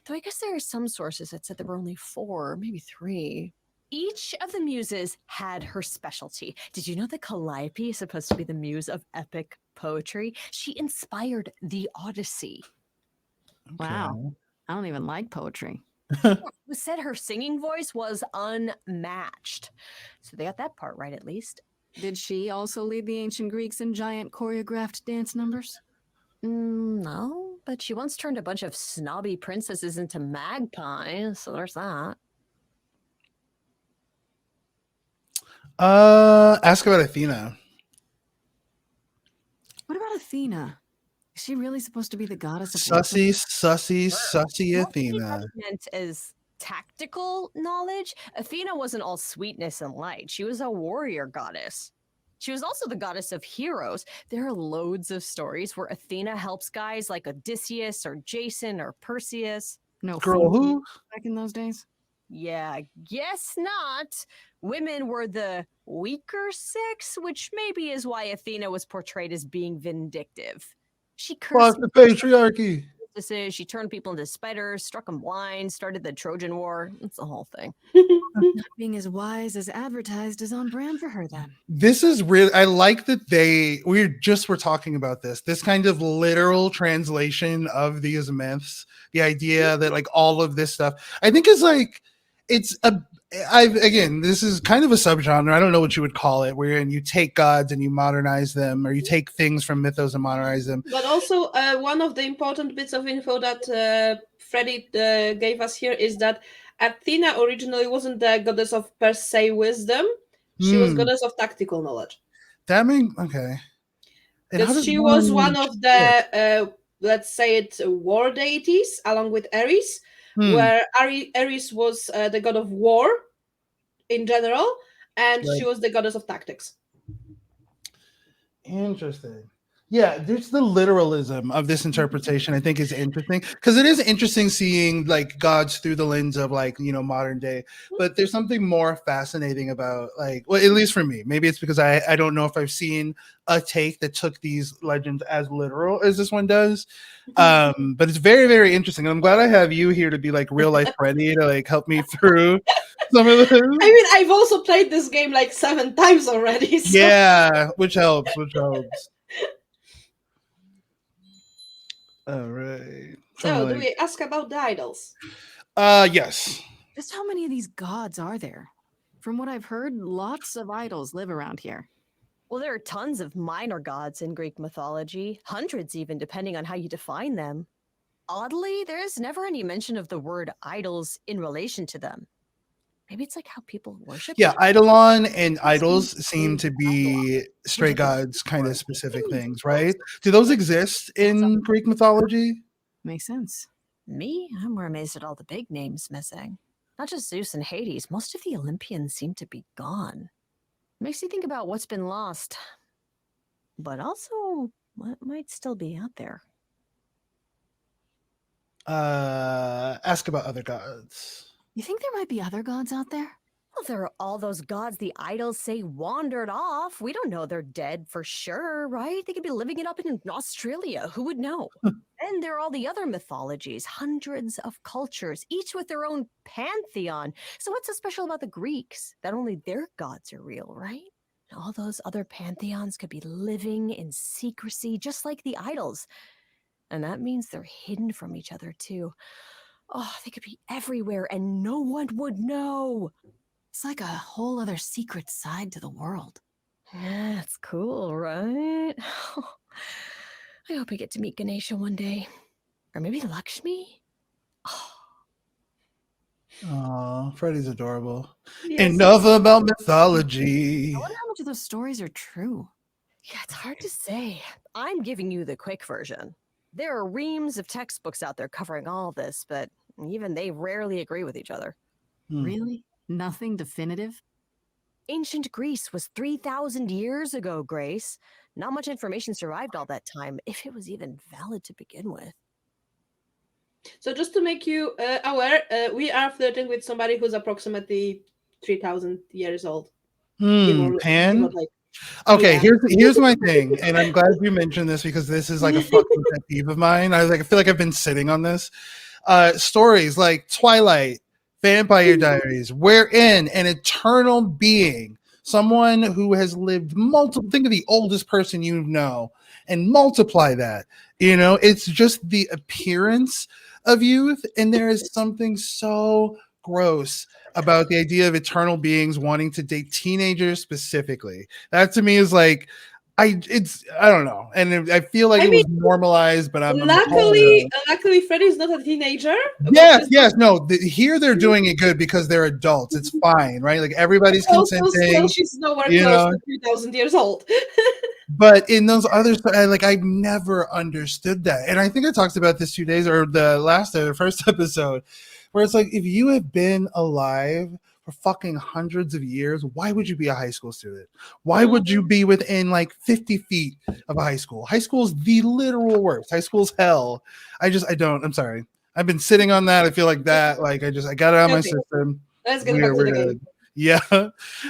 though I guess there are some sources that said there were only 4, maybe 3. Each of the muses had her specialty. Did you know that Calliope is supposed to be the muse of epic poetry? She inspired the Odyssey. Wow. I don't even like poetry. Who said her singing voice was unmatched. So they got that part right, at least. Did she also lead the ancient Greeks in giant choreographed dance numbers? No, but she once turned a bunch of snobby princesses into magpies, so there's that. Ask about Athena. What about Athena? Is she really supposed to be the goddess of Sussy Athena. Meant as tactical knowledge, Athena wasn't all sweetness and light. She was a warrior goddess. She was also the goddess of heroes. There are loads of stories where Athena helps guys like Odysseus or Jason or Perseus. No, girl, who? Back in those days? Yeah, guess not. Women were the weaker sex, which maybe is why Athena was portrayed as being vindictive. She cursed the patriarchy. priestesses. She turned people into spiders, struck them blind, started the Trojan War. It's the whole thing. Not being as wise as advertised is on brand for her then. This is really, I like that we're talking about this kind of literal translation of these myths, the idea that like all of this stuff, I think is like, again, this is kind of a subgenre. I don't know what you would call it, wherein you take gods and you modernize them, or you take things from mythos and modernize them. But also, one of the important bits of info that Freddie gave us here is that Athena originally wasn't the goddess of per se wisdom. She was goddess of tactical knowledge. That means, okay. Because she was one of the, let's say it, war deities, along with Ares, where Ares was the god of war in general, and she was the goddess of tactics. Interesting. Yeah, there's the literalism of this interpretation, I think, is interesting, because it is interesting seeing like gods through the lens of like, modern day, but there's something more fascinating about like, well, at least for me, maybe it's because I don't know if I've seen a take that took these legends as literal as this one does. But it's very, very interesting. And I'm glad I have you here to be like real life Freddy to like help me through some of this. I mean, I've also played this game like 7 times already. So. Yeah, which helps. All right. So, do we ask about the idols? Yes. Just how many of these gods are there? From what I've heard, lots of idols live around here. Well, there are tons of minor gods in Greek mythology, hundreds even, depending on how you define them. Oddly, there is never any mention of the word idols in relation to them. Maybe it's like how people worship. Yeah, eidolon and idols seem to be straight gods kind of specific things, right? Do those exist in Greek mythology? Makes sense. Me? I'm more amazed at all the big names missing. Not just Zeus and Hades, most of the Olympians seem to be gone. Makes you think about what's been lost, but also what might still be out there. Ask about other gods. You think there might be other gods out there? Well, there are all those gods the idols say wandered off. We don't know they're dead for sure, right? They could be living it up in Australia. Who would know? And there are all the other mythologies, hundreds of cultures, each with their own pantheon. So what's so special about the Greeks? That only their gods are real, right? All those other pantheons could be living in secrecy, just like the idols. And that means they're hidden from each other, too. Oh, they could be everywhere and no one would know. It's like a whole other secret side to the world. Yeah, that's cool, right? I hope I get to meet Ganesha one day. Or maybe Lakshmi? Oh, Freddy's adorable. Yes. Enough about mythology. I wonder how much of those stories are true. Yeah, it's hard to say. I'm giving you the quick version. There are reams of textbooks out there covering all this, but even they rarely agree with each other. Really? Nothing definitive? Ancient Greece was 3,000 years ago, Grace. Not much information survived all that time, if it was even valid to begin with. So just to make you aware, we are flirting with somebody who's approximately 3,000 years old. Pan? Okay, yeah. here's my thing, and I'm glad you mentioned this because this is like a fucking pet peeve of mine. I feel like I've been sitting on this. Stories like Twilight, Vampire Diaries, wherein an eternal being, someone who has lived think of the oldest person you know, and multiply that. It's just the appearance of youth, and there is something so gross about the idea of eternal beings wanting to date teenagers specifically. That to me is like, I don't know, and I feel like it was normalized, but I'm luckily Freddy's not a teenager. Yes, no. Here they're doing it good because they're adults. It's fine, right? Like everybody's consenting. Still, she's nowhere close to 3,000 years old. But in those others, I've never understood that, and I think I talked about this 2 days or the first episode, where it's like, if you have been alive for fucking hundreds of years, why would you be a high school student? Why would you be within like 50 feet of a high school? High school is the literal worst. High school's hell. I'm sorry. I've been sitting on that. I feel like that. Like I got it out of my system. Let's get back to the game. Yeah.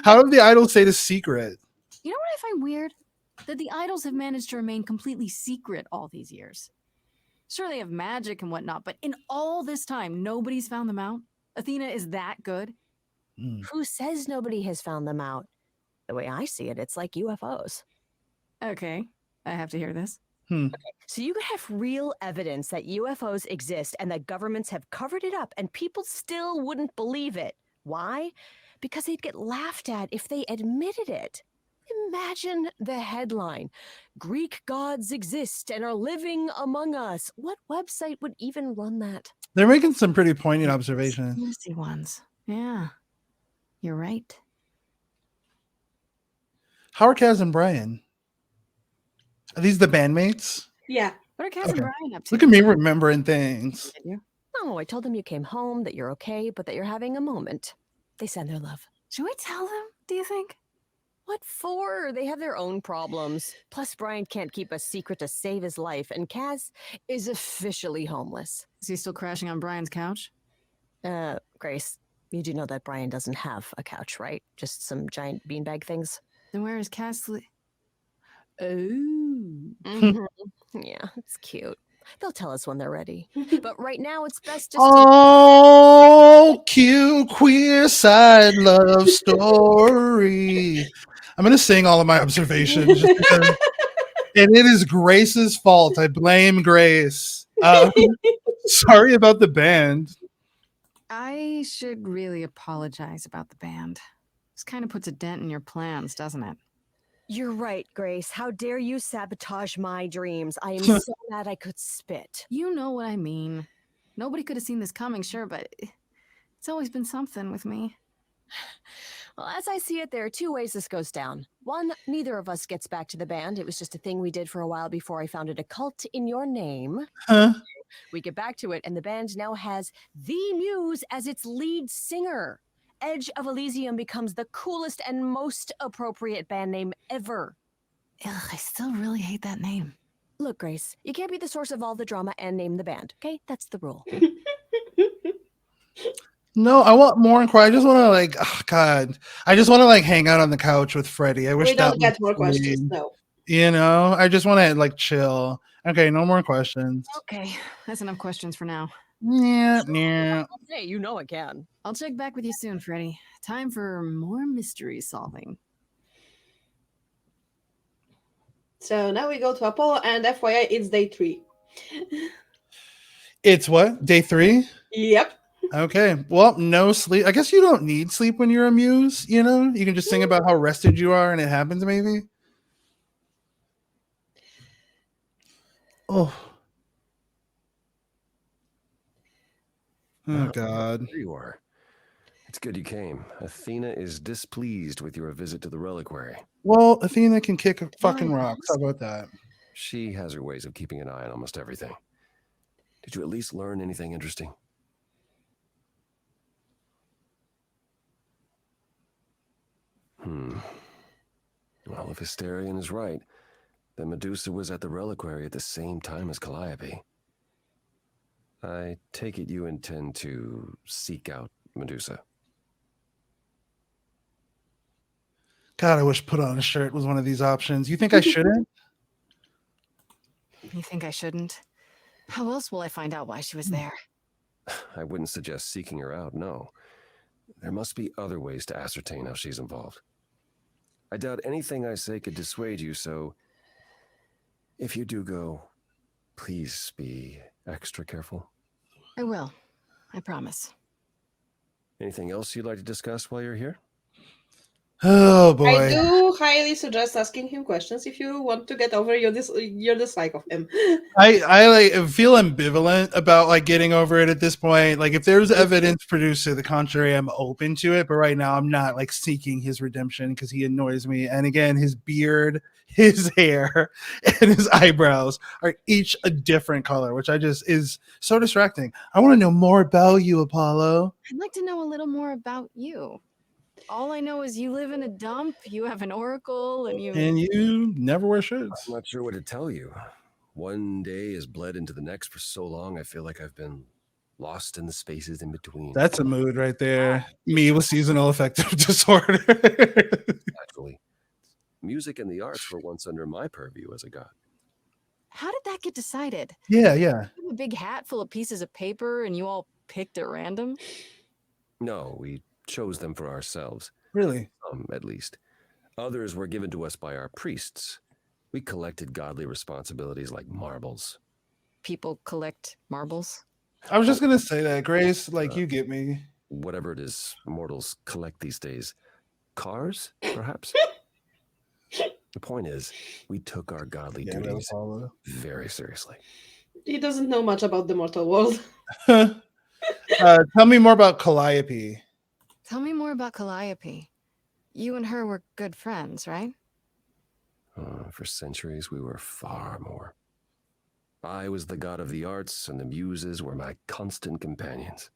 How did the idols say the secret? You know what I find weird? That the idols have managed to remain completely secret all these years. Sure, they have magic and whatnot, but in all this time, nobody's found them out? Athena is that good? Who says nobody has found them out? The way I see it, it's like UFOs. Okay, I have to hear this. So you could have real evidence that UFOs exist and that governments have covered it up and people still wouldn't believe it. Why? Because they'd get laughed at if they admitted it. Imagine the headline: Greek gods exist and are living among us. What website would even run that? They're making some pretty poignant observations. Fancy ones. Yeah, you're right. How are Kaz and Brian? Are these the bandmates? Yeah. What are Kaz and Brian up to? Look at me remembering things. No, I told them you came home, that you're okay, but that you're having a moment. They send their love. Should we tell them, do you think? What for? They have their own problems. Plus, Brian can't keep a secret to save his life, and Kaz is officially homeless. Is he still crashing on Brian's couch? Grace, you do know that Brian doesn't have a couch, right? Just some giant beanbag things. Then where is Kaz sleep? Oh. Yeah, it's cute. They'll tell us when they're ready. But right now, it's best just Oh, cute queer side love story. I'm going to sing all of my observations just because, and it is Grace's fault. I blame Grace. Sorry about the band. I should really apologize about the band. This kind of puts a dent in your plans, doesn't it? You're right, Grace. How dare you sabotage my dreams? I am so mad I could spit. You know what I mean. Nobody could have seen this coming, sure, but it's always been something with me. Well, as I see it, there are two ways this goes down. One, neither of us gets back to the band. It was just a thing we did for a while before I founded a cult in your name. Huh? We get back to it, and the band now has the Muse as its lead singer. Edge of Elysium becomes the coolest and most appropriate band name ever. Ugh, I still really hate that name. Look, Grace, you can't be the source of all the drama and name the band, okay? That's the rule. No, I want more inquiry. I just want to God. I just want to hang out on the couch with Freddie. I wish We don't get more questions, no. You know, I just want to chill. Okay, no more questions. Okay, that's enough questions for now. Yeah. Hey, you know I can. I'll check back with you soon, Freddie. Time for more mystery solving. So now we go to Apollo, and FYI, it's day 3. It's what? Day 3? Yep. Okay. Well, no sleep. I guess you don't need sleep when you're a muse, you know? You can just think about how rested you are and it happens maybe. Oh. Oh, God. There you are. It's good you came. Athena is displeased with your visit to the reliquary. Well, Athena can kick fucking rocks. How about that? She has her ways of keeping an eye on almost everything. Did you at least learn anything interesting? Well, if Hysterion is right, then Medusa was at the reliquary at the same time as Calliope. I take it you intend to seek out Medusa. God, I wish put on a shirt was one of these options. You think I shouldn't? You think I shouldn't? How else will I find out why she was there? I wouldn't suggest seeking her out, no. There must be other ways to ascertain how she's involved. I doubt anything I say could dissuade you, so if you do go, please be extra careful. I will. I promise. Anything else you'd like to discuss while you're here? Oh, boy. I do highly suggest asking him questions if you want to get over your dislike of him. I feel ambivalent about getting over it at this point. If there's evidence produced to the contrary, I'm open to it. But right now, I'm not seeking his redemption because he annoys me. And again, his beard, his hair, and his eyebrows are each a different color, which is so distracting. I want to know more about you, Apollo. I'd like to know a little more about you. All I know is you live in a dump, you have an oracle, and you never wear shirts. I'm not sure what to tell you. One day has bled into the next for so long, I feel like I've been lost in the spaces in between. That's a mood right there. Me with seasonal affective disorder. Actually, music and the arts were once under my purview as a god. How did that get decided? Yeah. You have a big hat full of pieces of paper and you all picked at random? No, we chose them for ourselves. Really? Some, at least. Others were given to us by our priests. We collected godly responsibilities like marbles. People collect marbles? I was just gonna say that, Grace. Like, you get me. Whatever it is mortals collect these days. Cars, perhaps? The point is, we took our godly duties very seriously. He doesn't know much about the mortal world. Tell me more about Calliope. Tell me more about Calliope. You and her were good friends, right? For centuries, we were far more. I was the god of the arts, and the muses were my constant companions.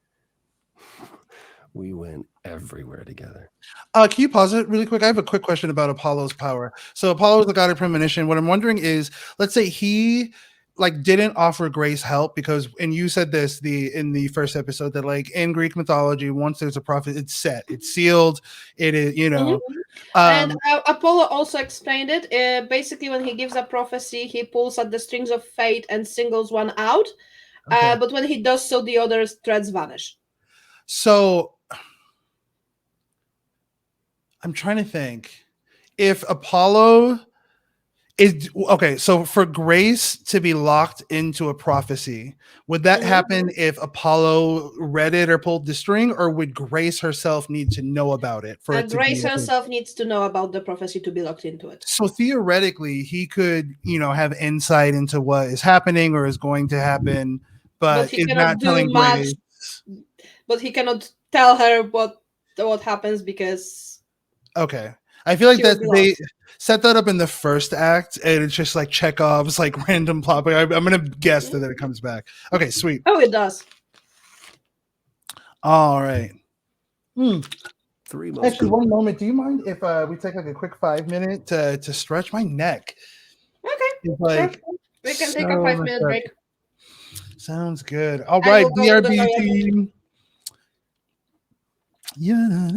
We went everywhere together. Can you pause it really quick? I have a quick question about Apollo's power. So Apollo is the god of premonition. What I'm wondering is, let's say he like didn't offer Grace help because, and you said this in the first episode that like in Greek mythology, once there's a prophet, it's set, it's sealed, it is, you know. And Apollo also explained it. Basically, when he gives a prophecy, he pulls at the strings of fate and singles one out. Okay. But when he does so, the other threads vanish. So I'm trying to think if Apollo is okay. So for Grace to be locked into a prophecy, would that happen if Apollo read it or pulled the string, or would Grace herself need to know about it for it to Grace be? herself needs to know about the prophecy to be locked into it. So theoretically, he could, have insight into what is happening or is going to happen, but he is cannot not do telling much. Grace. But he cannot tell her what happens because. Okay. I feel like she would that be they lost. set that up in the first act, and it's just like Chekhov's like random plot. But I'm gonna guess that it comes back. Okay, sweet. Oh, it does. All right. 3 Actually, one moment. Do you mind if we take like a quick 5 minute to stretch my neck? Okay. It's like Sure. We can take so a 5 much minute better. break. Sounds good. All I right, will go to the BRB toilet. team. Yeah.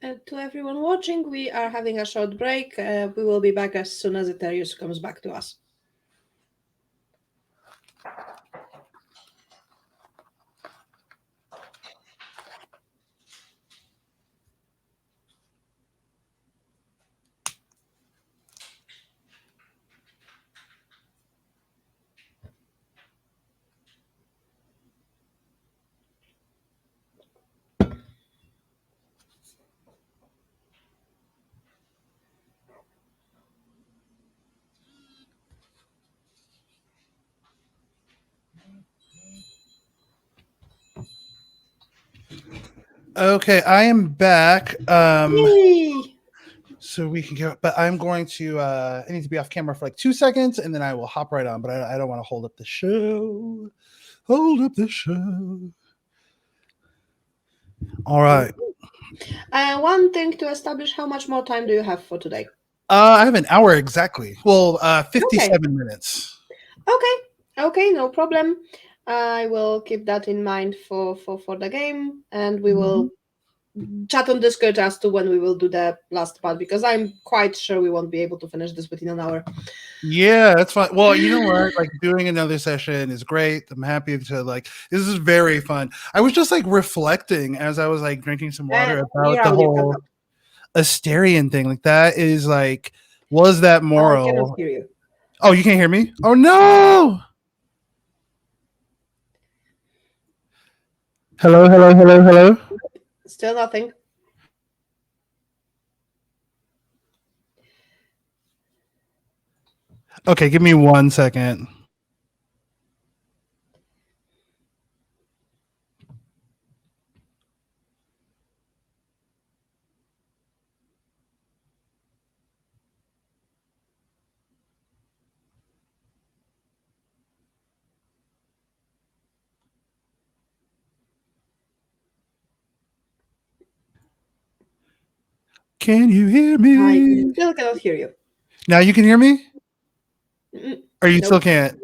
And to everyone watching, we are having a short break. We will be back as soon as Aetherius comes back to us. Okay, I am back. Yay! So we can go, but I'm going to. I need to be off camera for like 2 seconds, and then I will hop right on. But I don't want to hold up the show. Hold up the show. All right. One thing to establish: how much more time do you have for today? I have an hour exactly. Well, 57 Okay. minutes. Okay, no problem. I will keep that in mind for the game, and we will chat on Discord as to when we will do the last part, because I'm quite sure we won't be able to finish this within an hour. Yeah, that's fine. Well, you know what? Like doing another session is great. I'm happy to like. This is very fun. I was just like reflecting as I was like drinking some water about Your the audio cut whole out. Asterian thing. Like that is like, was that I cannot moral? hear you. Oh, you can't hear me? Oh no! Hello, hello, hello, hello. Still nothing. Okay, give me 1 second. Can you hear I me? still cannot hear you. Now you can hear me? Or you still Nope. can't?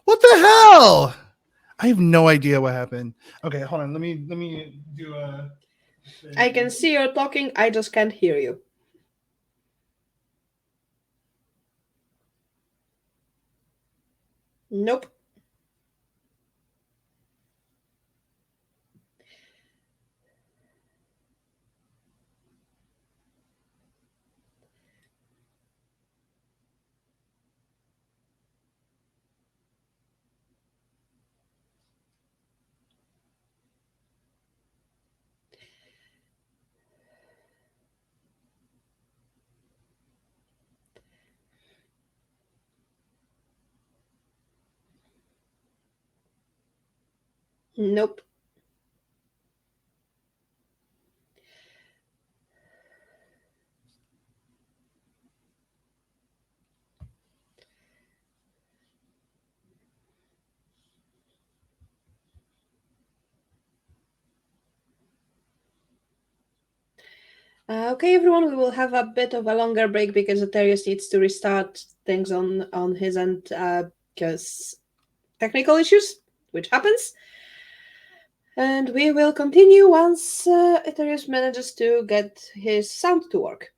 What the hell? I have no idea what happened. Okay, hold on. Let me do a. I can see you're talking. I just can't hear you. Nope. Nope. Okay, everyone, we will have a bit of a longer break because Aetherius needs to restart things on his end because technical issues, which happens. And we will continue once Aetherius manages to get his sound to work.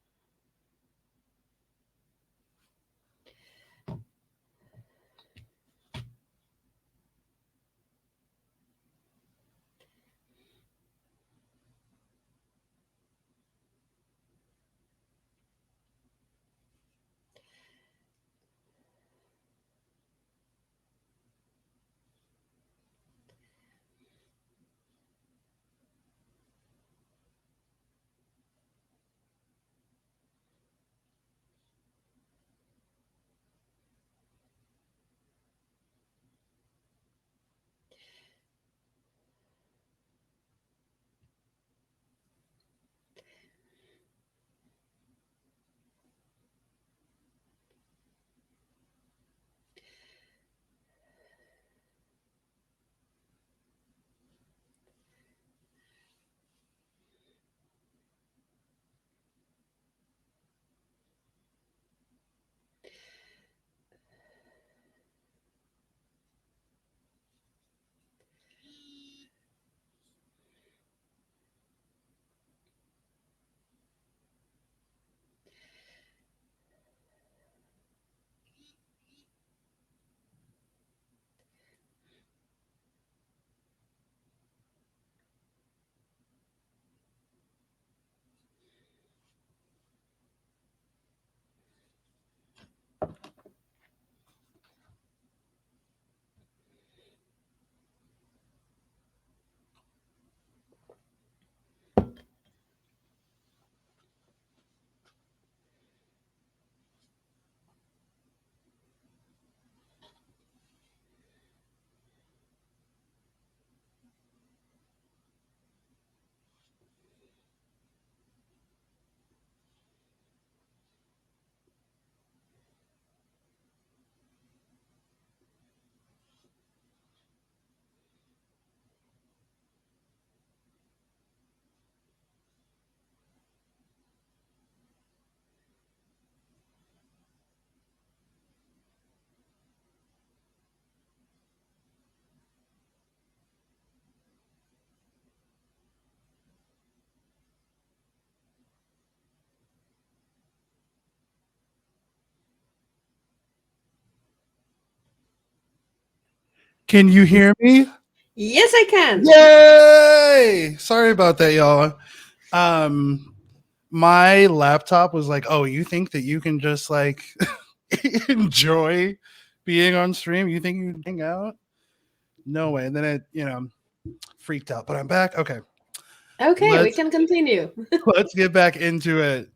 Can you hear me? Yes, I can. Yay! Sorry about that, y'all. My laptop was like, "Oh, you think that you can just like enjoy being on stream? You think you can hang out? No way!" And then it, freaked out. But I'm back. Okay, Okay, we let's can continue. let's get back into it.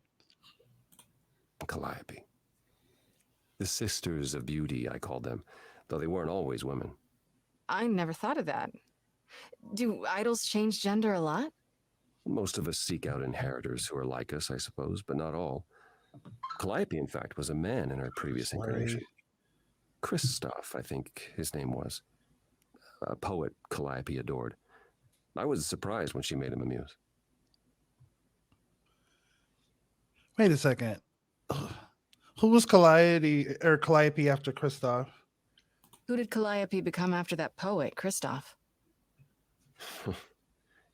Calliope. The Sisters of Beauty, I called them, though they weren't always women. I never thought of that. Do idols change gender a lot? Most of us seek out inheritors who are like us, I suppose, but not all. Calliope, in fact, was a man in her previous incarnation. Christoph, I think his name was. A poet Calliope adored. I was surprised when she made him a muse. Wait a second. Who was Calliope after Christoph? Who did Calliope become after that poet, Christoph?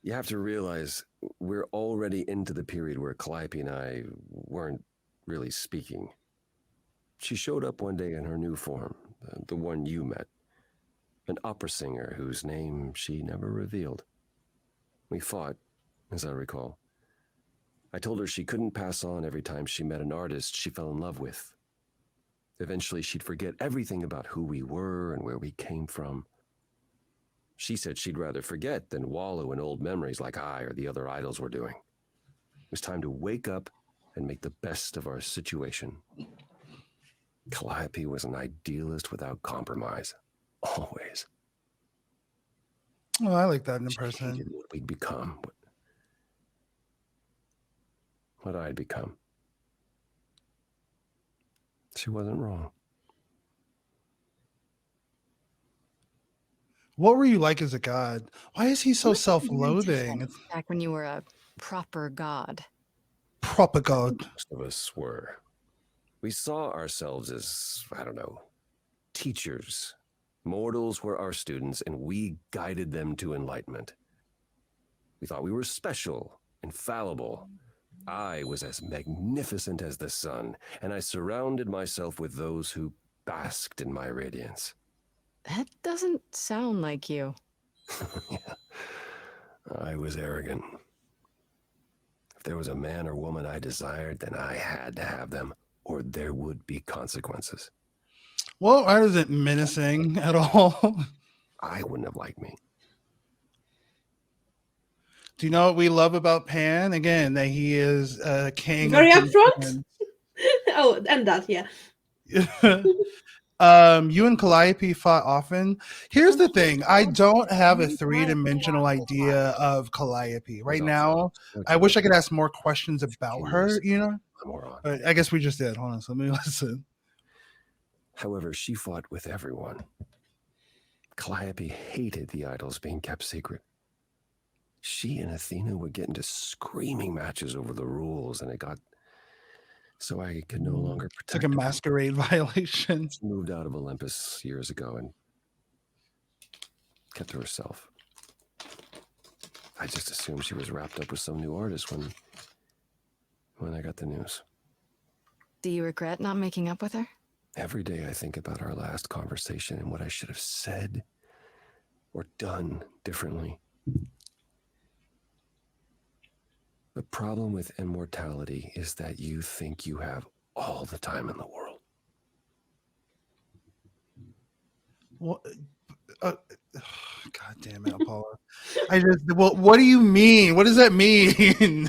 You have to realize we're already into the period where Calliope and I weren't really speaking. She showed up one day in her new form, the one you met. An opera singer whose name she never revealed. We fought, as I recall. I told her she couldn't pass on every time she met an artist she fell in love with. Eventually, she'd forget everything about who we were and where we came from. She said she'd rather forget than wallow in old memories like I or the other idols were doing. It was time to wake up and make the best of our situation. Calliope was an idealist without compromise. Always. Oh, I like that in She person. hated what we'd become. What I'd become. She wasn't wrong. What were you like as a god? Why is he so What were you self-loathing? doing back when you were a proper god? Proper god. Most of us were. We saw ourselves as, I don't know, teachers. Mortals were our students, and we guided them to enlightenment. We thought we were special, infallible. I was as magnificent as the sun, and I surrounded myself with those who basked in my radiance. That doesn't sound like you. Yeah. I was arrogant. If there was a man or woman I desired, then I had to have them, or there would be consequences. Well, art isn't menacing at all. I wouldn't have liked me. Do you know what we love about Pan? Again, that he is a king. Very upfront. Oh, and that, yeah. You and Calliope fought often. Here's the thing. I don't have a three-dimensional idea of Calliope right now. I wish I could ask more questions about her, but I guess we just did. Hold on, so let me listen. However, she fought with everyone. Calliope hated the idols being kept secret. She and Athena would get into screaming matches over the rules, and it got so I could no longer protect It's like a masquerade violation. She moved out of Olympus years ago and kept to herself. I just assumed she was wrapped up with some new artist when I got the news. Do you regret not making up with her? Every day I think about our last conversation and what I should have said or done differently. The problem with immortality is that you think you have all the time in the world. What? God damn it, Apollo. What do you mean? What does that mean?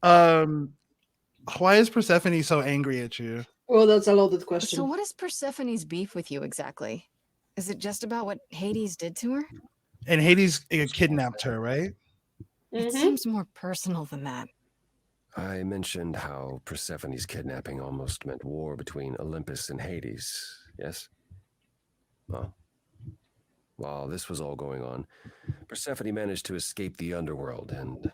Why is Persephone so angry at you? Well, that's a loaded question. So what is Persephone's beef with you exactly? Is it just about what Hades did to her? And Hades kidnapped her, right? It seems more personal than that. I mentioned how Persephone's kidnapping almost meant war between Olympus and Hades, yes? Well, while this was all going on, Persephone managed to escape the underworld, and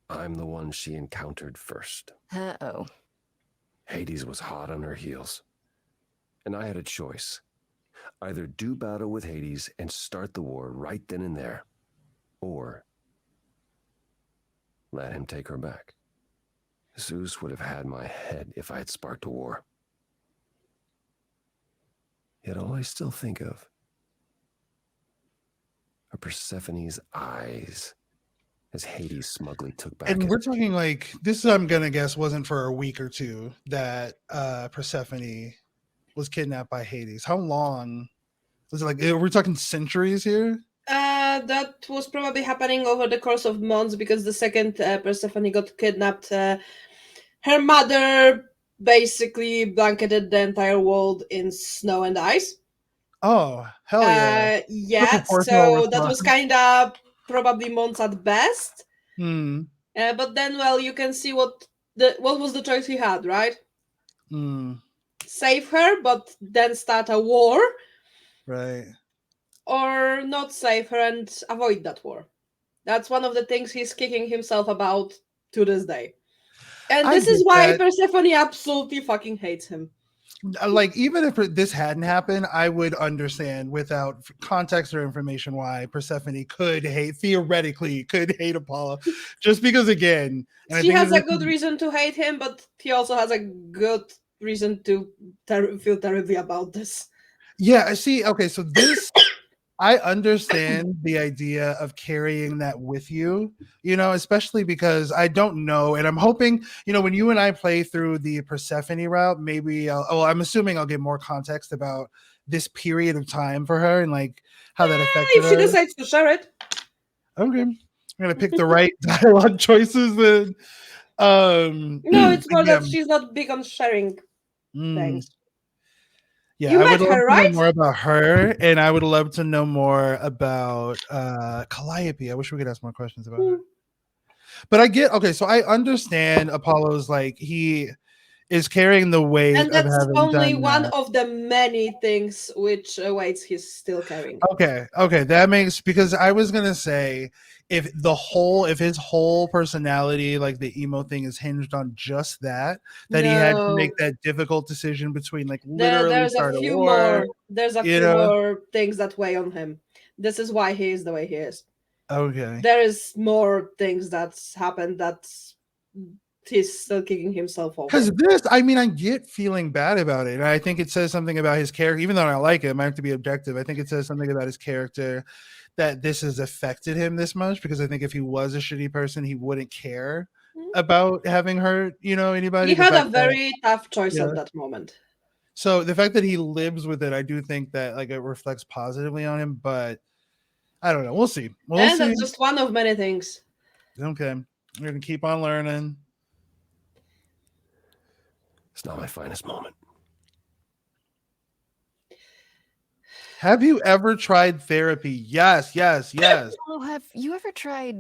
I'm the one she encountered first. Uh-oh. Hades was hot on her heels, and I had a choice. Either do battle with Hades and start the war right then and there, or let him take her back. Zeus would have had my head if I had sparked a war. Yet all I still think of are Persephone's eyes as Hades smugly took back. And we're talking like this, I'm gonna guess, wasn't for a week or two that Persephone was kidnapped by Hades. How long was it? Like, we're talking centuries here? That was probably happening over the course of months, because the second Persephone got kidnapped, her mother basically blanketed the entire world in snow and ice. Oh, hell yeah. Yeah, Proportional so that was response. kind of probably months at best. Hmm. But then, well, you can see what was the choice he had, right? Save her, but then start a war, Right. or not save her and avoid that war. That's one of the things he's kicking himself about to this day. And I this is get why that. Persephone absolutely fucking hates him. Like, even if this hadn't happened, I would understand without context or information why Persephone theoretically could hate Apollo, just because, again, and I She think has a this good is- reason to hate him, but he also has a good reason to feel terribly about this. yeah, I see. Okay, so this, I understand the idea of carrying that with you, especially because I don't know. And I'm hoping, when you and I play through the Persephone route, maybe I'm assuming I'll get more context about this period of time for her and like how that affected If she her. decides to share it. Okay. I'm going to pick the right dialogue choices then. No, it's more yeah. that she's not big on sharing things. Yeah, You I would met love her, to know right? more about her, and I would love to know more about Calliope. I wish we could ask more questions about her. But I get, okay, so I understand Apollo's, like, he is carrying the weight And of that's having only done one that. of the many things which weights he's still carrying. Okay, that makes, because I was gonna say if his whole personality, like the emo thing, is hinged on just that he had to make that difficult decision between like literally There's start a a few war. more. There's a you few know? more things that weigh on him. This is why he is the way he is. Okay. There is more things that's happened that he's still kicking himself over. Because this, I mean, I get feeling bad about it. And I think it says something about his character, even though I like him, I have to be objective. I think it says something about his character that this has affected him this much, because I think if he was a shitty person, he wouldn't care about having hurt, anybody. He had a very tough choice at that moment. So the fact that he lives with it, I do think that like it reflects positively on him, but I don't know. We'll see. And that's just one of many things. Okay. We're going to keep on learning. It's not my finest moment. Have you ever tried therapy? Yes. Oh, have you ever tried,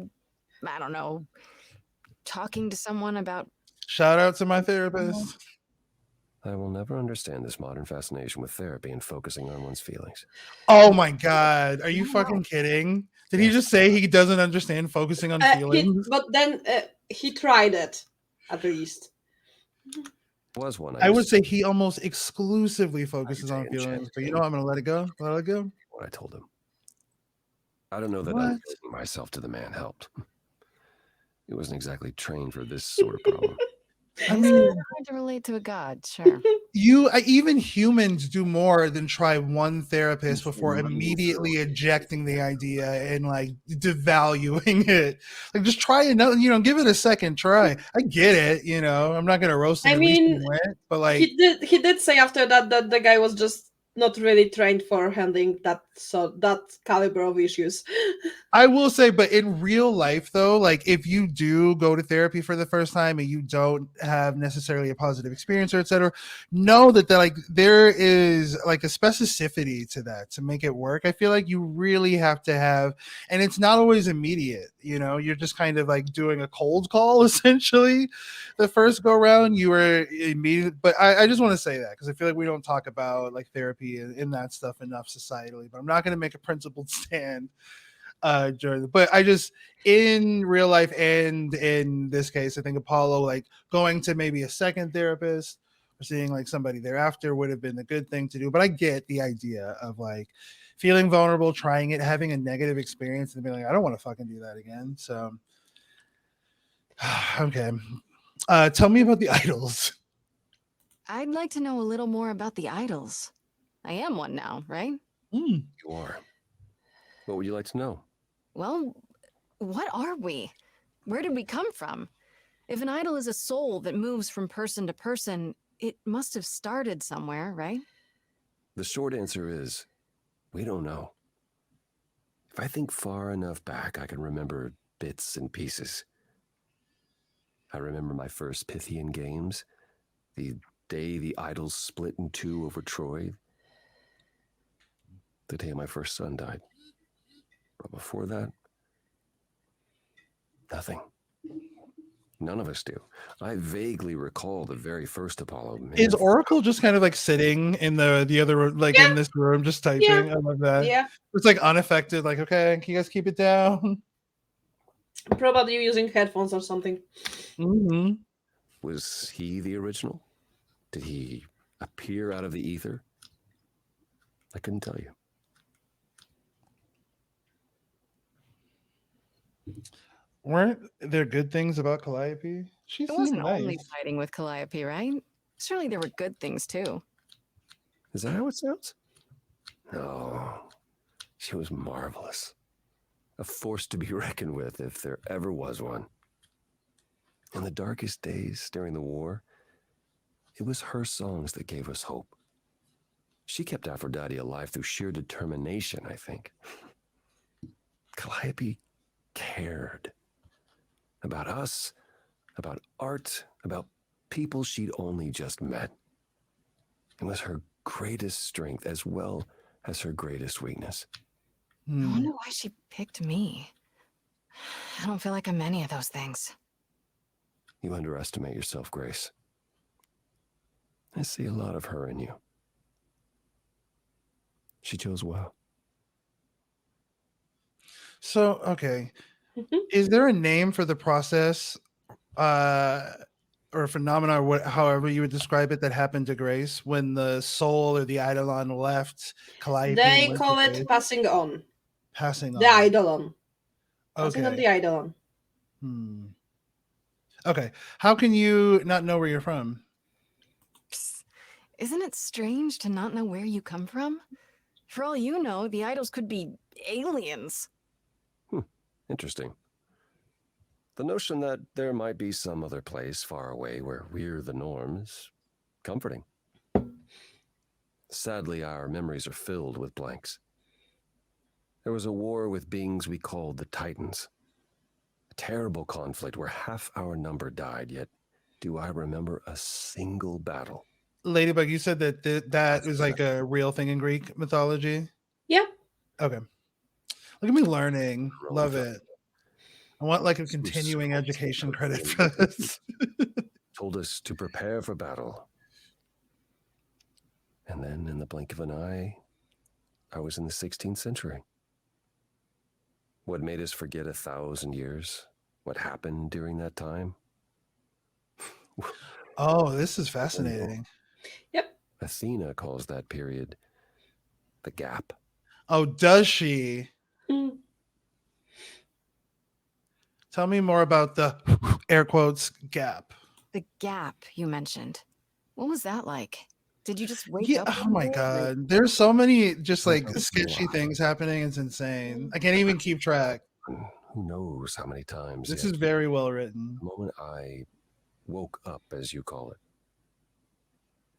I don't know, talking to someone about... Shout out to my therapist. I will never understand this modern fascination with therapy and focusing on one's feelings. Oh my God. Are you fucking kidding? Did he just say he doesn't understand focusing on feelings? But then he tried it, at least. Was one. I would say he almost exclusively focuses on feelings, but I'm going to let it go. Let it go. What I told him. I don't know that What? unlinking myself to the man helped. He wasn't exactly trained for this sort of problem. I mean, hard to relate to a god, sure. Even humans do more than try one therapist before immediately ejecting the idea and like devaluing it. Like, just try another, give it a second try. I get it, I'm not gonna roast it. I mean, but like he did say after that the guy was just not really trained for handling that caliber of issues. I will say, but in real life though, like if you do go to therapy for the first time and you don't have necessarily a positive experience or etc., know that there is like a specificity to that to make it work. I feel like you really have to have, and it's not always immediate, you're just kind of like doing a cold call essentially. The first go round you were immediate, but I just want to say that because I feel like we don't talk about like therapy and that stuff enough societally, but I'm not going to make a principled stand but I just, in real life and in this case, I think Apollo like going to maybe a second therapist or seeing like somebody thereafter would have been the good thing to do. But I get the idea of like feeling vulnerable, trying it, having a negative experience, and being like, I don't want to fucking do that again. So okay, tell me about the idols. I'd like to know a little more about the idols. I am one now, right? You are. What would you like to know? Well, what are we? Where did we come from? If an idol is a soul that moves from person to person, it must have started somewhere, right? The short answer is, we don't know. If I think far enough back, I can remember bits and pieces. I remember my first Pythian games, the day the idols split in two over Troy, the day my first son died. But before that, nothing. None of us do. I vaguely recall the very first Apollo. Is Oracle just kind of like sitting in the other room, like in this room, just typing? Yeah. I love that. Yeah. It's like unaffected. Like, okay, can you guys keep it down? Probably using headphones or something. Mm-hmm. Was he the original? Did he appear out of the ether? I couldn't tell you. Weren't there good things about Calliope? She It seemed wasn't nice. only fighting with Calliope, right? Surely there were good things too. Is that how it sounds? No. She was marvelous. A force to be reckoned with if there ever was one. In the darkest days during the war, it was her songs that gave us hope. She kept Aphrodite alive through sheer determination, I think. Calliope cared about us, about art, about people she'd only just met. It was her greatest strength as well as her greatest weakness. I wonder why she picked me. I don't feel like I'm any of those things. You underestimate yourself, Grace. I see a lot of her in you. She chose well. So, okay. Is there a name for the process or phenomena, or however you would describe it, that happened to Grace when the soul or the eidolon left Calliope? They call it passing on. Passing on. The eidolon. Passing on Okay. the eidolon. Okay. How can you not know where you're from? Isn't it strange to not know where you come from? For all you know, the idols could be aliens. Interesting. The notion that there might be some other place far away where we're the norm is comforting. Sadly, our memories are filled with blanks. There was a war with beings we called the Titans. A terrible conflict where half our number died, yet do I remember a single battle. Ladybug, you said that that is like a real thing in Greek mythology? Yeah. Okay. Look at me learning. Love it. I want like a continuing education credit for this. Told us to prepare for battle. And then in the blink of an eye, I was in the 16th century. What made us forget 1,000 years? What happened during that time? Oh, this is fascinating. Yep. Athena calls that period the gap. Oh, does she? Tell me more about the air quotes gap. The gap you mentioned. What was that like? Did you just wake up? Oh my god. There's so many just like sketchy things happening. It's insane. I can't even keep track. Who knows how many times. This is very well written. The moment I woke up, as you call it,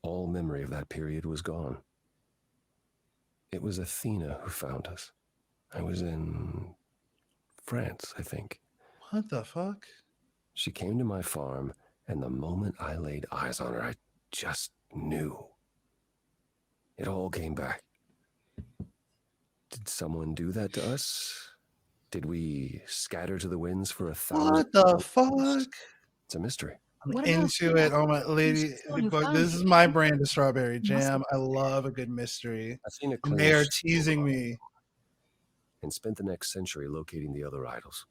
all memory of that period was gone. It was Athena who found us. I was in France, I think. What the fuck? She came to my farm, and the moment I laid eyes on her, I just knew. It all came back. Did someone do that to us? Did we scatter to the winds for 1,000? What the fuck? It's a mystery. I'm into it. Oh my lady, this is my brand of strawberry jam. I love a good mystery. Athena And they are claims she teasing me. and spent the next century locating the other idols.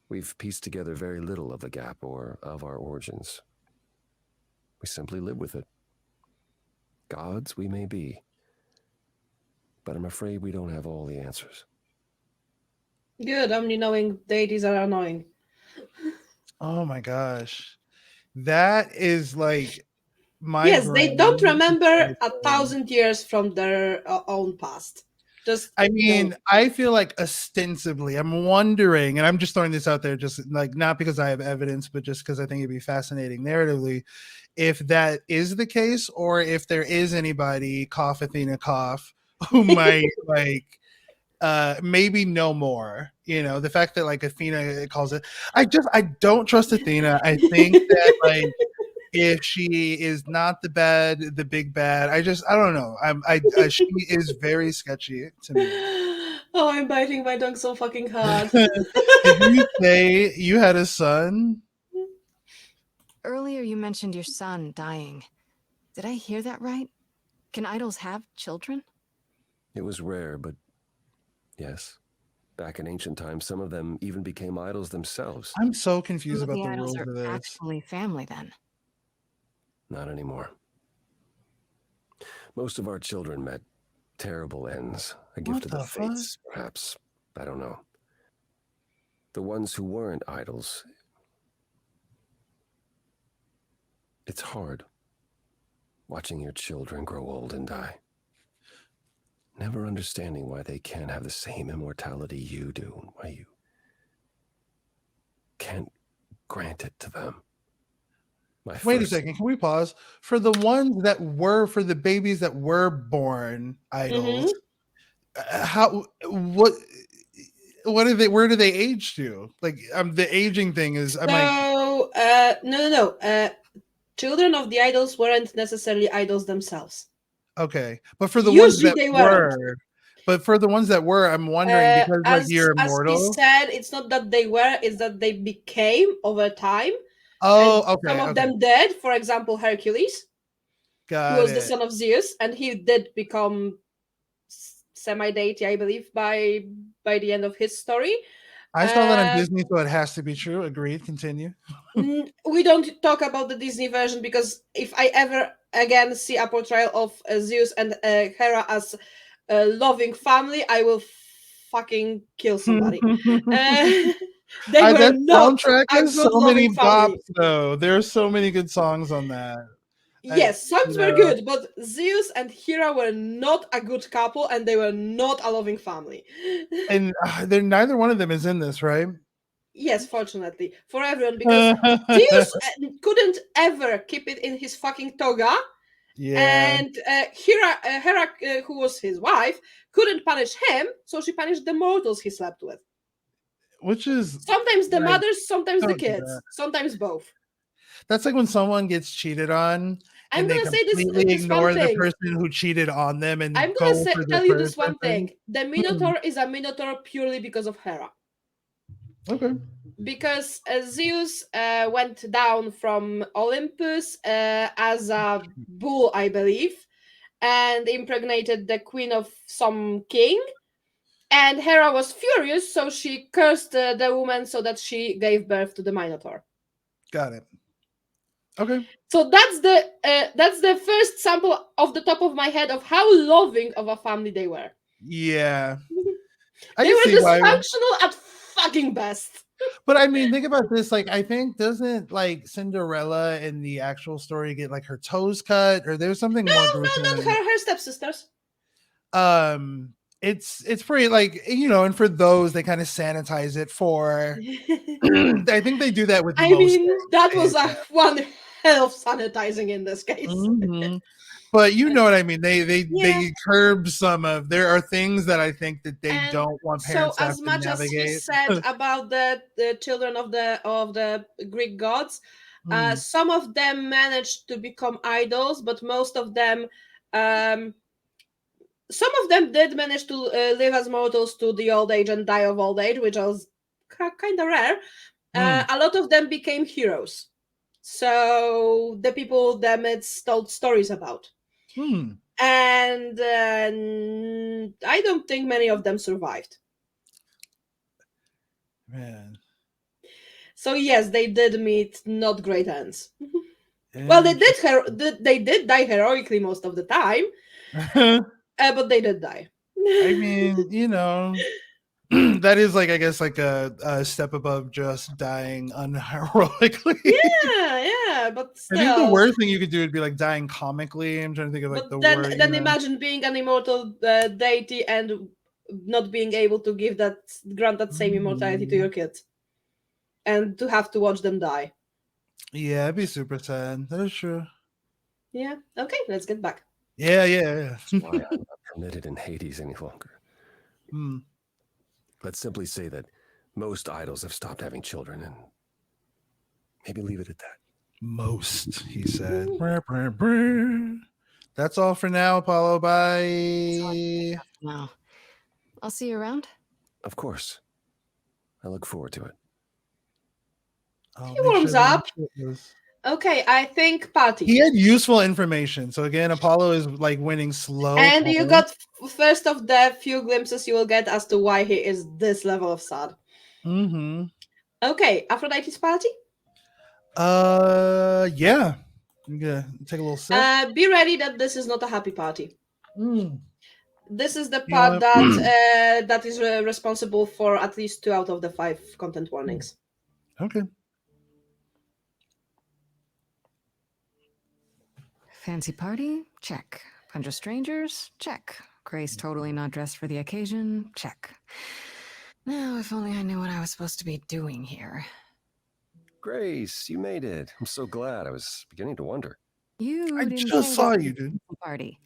We've pieced together very little of the gap or of our origins. We simply live with it. Gods we may be, but I'm afraid we don't have all the answers. Good. Only knowing deities are annoying. Oh my gosh. That is like my Yes, they brain. don't remember 1,000 years from their own past. Just I mean, I feel like ostensibly, I'm wondering, and I'm just throwing this out there, just like not because I have evidence, but just because I think it'd be fascinating narratively, if that is the case, or if there is anybody, cough Athena cough, who might like maybe no more. You know, the fact that like Athena calls it, I don't trust Athena. I think that like if she is not the big bad, I don't know. She is very sketchy to me. Oh, I'm biting my tongue so fucking hard. Did you say you had a son? Earlier, you mentioned your son dying. Did I hear that right? Can idols have children? It was rare, but yes. Back in ancient times, some of them even became idols themselves. I'm so Some confused of about the the idols rules are of this. actually family then. Not anymore. Most of our children met terrible ends. A gift What of the the fuck? fates, perhaps. I don't know. The ones who weren't idols. It's hard watching your children grow old and die. Never understanding why they can't have the same immortality you do, and why you can't grant it to them. Wait a second, can we pause? For the ones that were, for the babies that were born idols, how, what are they, where do they age to? Like, the aging thing is, I'm like, So, no. Children of the idols weren't necessarily idols themselves. okay. But for the ones Usually that they weren't. I'm wondering because like you're As he immortal. said, it's not that they were, it's that they became over time. Oh, And some okay, of okay. them did. For example, Hercules, who Got was the it. son of Zeus, and he did become semi-deity, I believe, by the end of his story. I saw that on Disney, so it has to be true. Agreed. Continue. We don't talk about the Disney version because if I ever again see a portrayal of Zeus and Hera as a loving family, I will fucking kill somebody. They were That not soundtrack a has so good many loving bops, family. though. There are so many good songs on that. Yes, songs were good, but Zeus and Hera were not a good couple, and they were not a loving family. And then neither one of them is in this, right? Yes, fortunately for everyone, because Zeus couldn't ever keep it in his fucking toga, Yeah. and Hera, who was his wife, couldn't punish him, so she punished the mortals he slept with. Which is Sometimes the like, mothers, sometimes the don't do kids, that. sometimes both. That's like when someone gets cheated on I'm and they gonna say completely this one ignore the thing. person who cheated on them and I'm go gonna for the tell you first this one person. thing. The Minotaur is a Minotaur purely because of Hera. Okay. Because Zeus went down from Olympus as a bull, I believe, and impregnated the queen of some king. And Hera was furious, so she cursed the woman so that she gave birth to the Minotaur. Got it. Okay. So that's the first sample off the top of my head of how loving of a family they were. Yeah. They were dysfunctional at fucking best. But I mean, think about this. Like, I think doesn't like Cinderella in the actual story get like her toes cut, or there's something more gruesome? No, not her stepsisters. It's pretty like, you know, and for those they kind of sanitize it for. I think they do that with I most mean, things. that was a one hell of sanitizing in this case. Mhm. But you know what I mean. They curb some of. There are things that I think that they And don't want so parents to have as to much as he navigate. said about the children of the Greek gods, some of them managed to become idols, but most of them some of them did manage to live as mortals to the old age and die of old age, which was kind of rare. A lot of them became heroes, so the people them it's told stories about. And I don't think many of them survived. Man. So yes, they did meet not great ends. Well, they did die heroically most of the time, but they did die. I mean, you know, that is like, I guess, like a step above just dying unheroically. Yeah, but still. I think the worst thing you could do would be like dying comically. I'm trying to think of like But then worst. imagine being an immortal deity and not being able to grant that same immortality to your kids, and to have to watch them die. Yeah, it'd be super sad. That is true. Yeah. Okay, let's get back. Yeah. That's why I'm not permitted in Hades any longer. Hmm. Let's simply say that most idols have stopped having children, and maybe leave it at that. Most, he said. That's all for now, Apollo. Bye. No. I'll see you around. Of course. I look forward to it. I'll He make warms sure up. that Okay, I think party. he had useful information. So again, Apollo is like winning slow. And you points. got first of the few glimpses you will get as to why he is this level of sad. Mm-hmm. Okay, Aphrodite's party. Yeah. I'm gonna take a little sip. Be ready that this is not a happy party. This is the You know part what? that is responsible for at least 2 out of the 5 content warnings. Okay. Fancy party? Check. Bunch of strangers? Check. Grace totally not dressed for the occasion? Check. Now, if only I knew what I was supposed to be doing here. Grace, you made it. I'm so glad. I was beginning to wonder. You I didn't just say saw that you, was a dude. fancy party.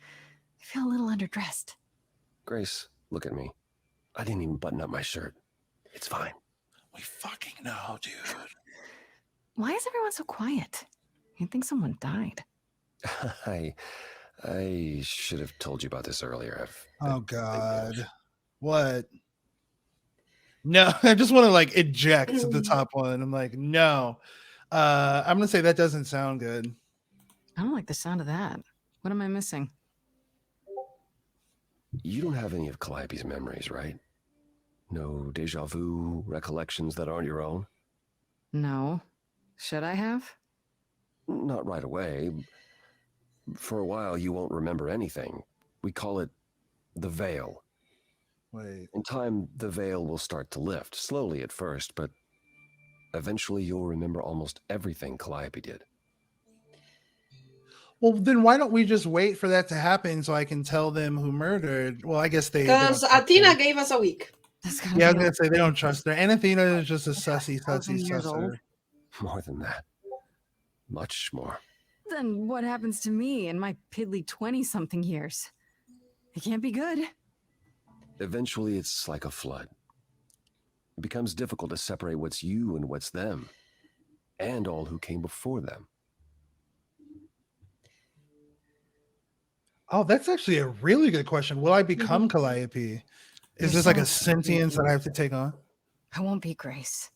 I feel a little underdressed. Grace, look at me. I didn't even button up my shirt. It's fine. We fucking know, dude. Why is everyone so quiet? You'd think someone died. I should have told you about this earlier. Oh God. What? No, I just want to like eject the top one. I'm like, no. I'm gonna say that doesn't sound good. I don't like the sound of that. What am I missing? You don't have any of Calliope's memories, right? No deja vu recollections that aren't your own? No. Should I have? Not right away. For a while, you won't remember anything. We call it the veil. Wait. In time, the veil will start to lift, slowly at first, but eventually you'll remember almost everything Calliope did. Well, then why don't we just wait for that to happen so I can tell them who murdered? Well, I guess they don't Because trust Athena her. gave us a week. Yeah, I was gonna say they don't trust her. And Athena is just a sussy 1,000 years old. susser. More than that. Much more. Then what happens to me in my piddly 20-something years? It can't be good. Eventually, it's like a flood. It becomes difficult to separate what's you and what's them, and all who came before them. Oh, that's actually a really good question. Will I become Calliope? Is this like a sentience that I have to take on? I won't be Grace.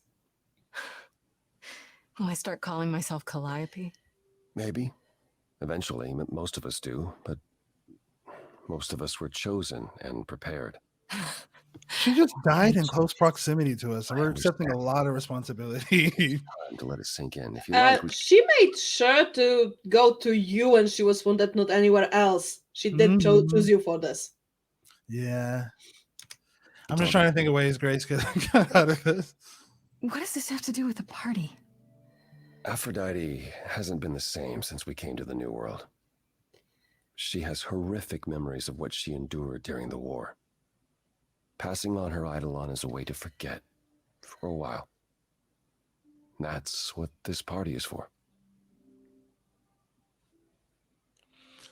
Will I start calling myself Calliope? Maybe. Eventually, most of us do, but most of us were chosen and prepared. She just died in close proximity to us, and we're accepting a lot of responsibility. Time to let it sink in. If you like, She made sure to go to you when she was wounded, not anywhere else. She did choose you for this. Yeah. I'm just trying to think of ways Grace could get out of this. What does this have to do with the party? Aphrodite hasn't been the same since we came to the New World. She has horrific memories of what she endured during the war. Passing on her eidolon is a way to forget for a while. That's what this party is for.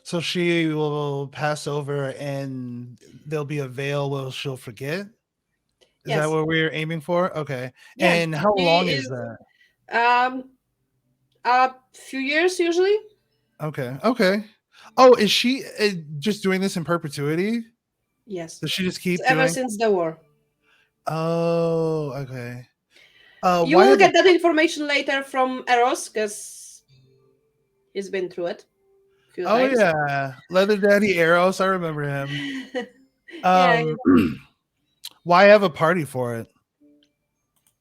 So she will pass over and there'll be a veil where she'll forget? Is that what we're aiming for? Okay. Yeah, and how long is that? A few years usually. Okay. Oh, is she just doing this in perpetuity? Yes. Does she just keep ever doing? since the war? Oh, okay. You will get that information later from Eros because he's been through it. Oh yeah, Leather Daddy Eros. I remember him. Why have a party for it?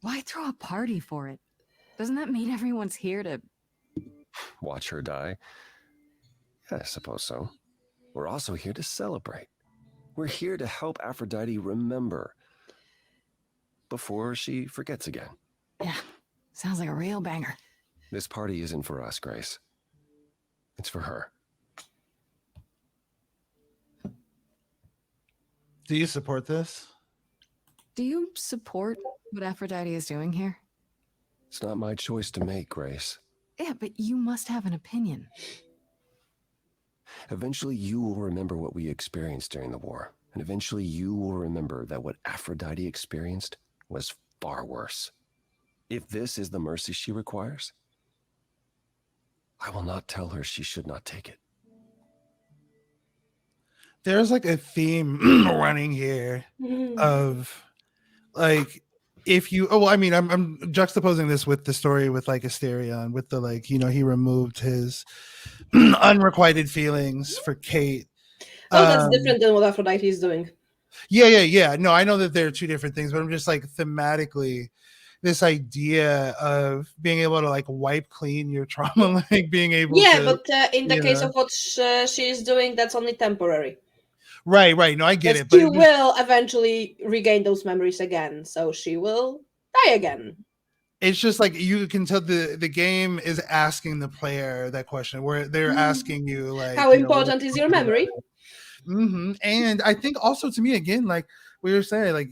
Why throw a party for it? Doesn't that mean everyone's here to watch her die? Yeah, I suppose so. We're also here to celebrate. We're here to help Aphrodite remember before she forgets again. Yeah, sounds like a real banger. This party isn't for us, Grace. It's for her. Do you support this? Do you support what Aphrodite is doing here? It's not my choice to make, Grace. Yeah, but you must have an opinion. Eventually, you will remember what we experienced during the war. And eventually, you will remember that what Aphrodite experienced was far worse. If this is the mercy she requires, I will not tell her she should not take it. There's like a theme running here of like, if you, oh, I mean, I'm juxtaposing this with the story with like Asterion, with the like, you know, he removed his unrequited feelings for Kate. Oh, that's different than what Aphrodite is doing. Yeah. No, I know that there are two different things, but I'm just like thematically, this idea of being able to like wipe clean your trauma, like being able yeah, to. But in the case of what she is doing, that's only temporary. Right. No, I get it. But But she will eventually regain those memories again, so she will die again. It's just like you can tell the game is asking the player that question, where they're asking you like, how important is your memory? And I think also, to me, again, like we were saying, like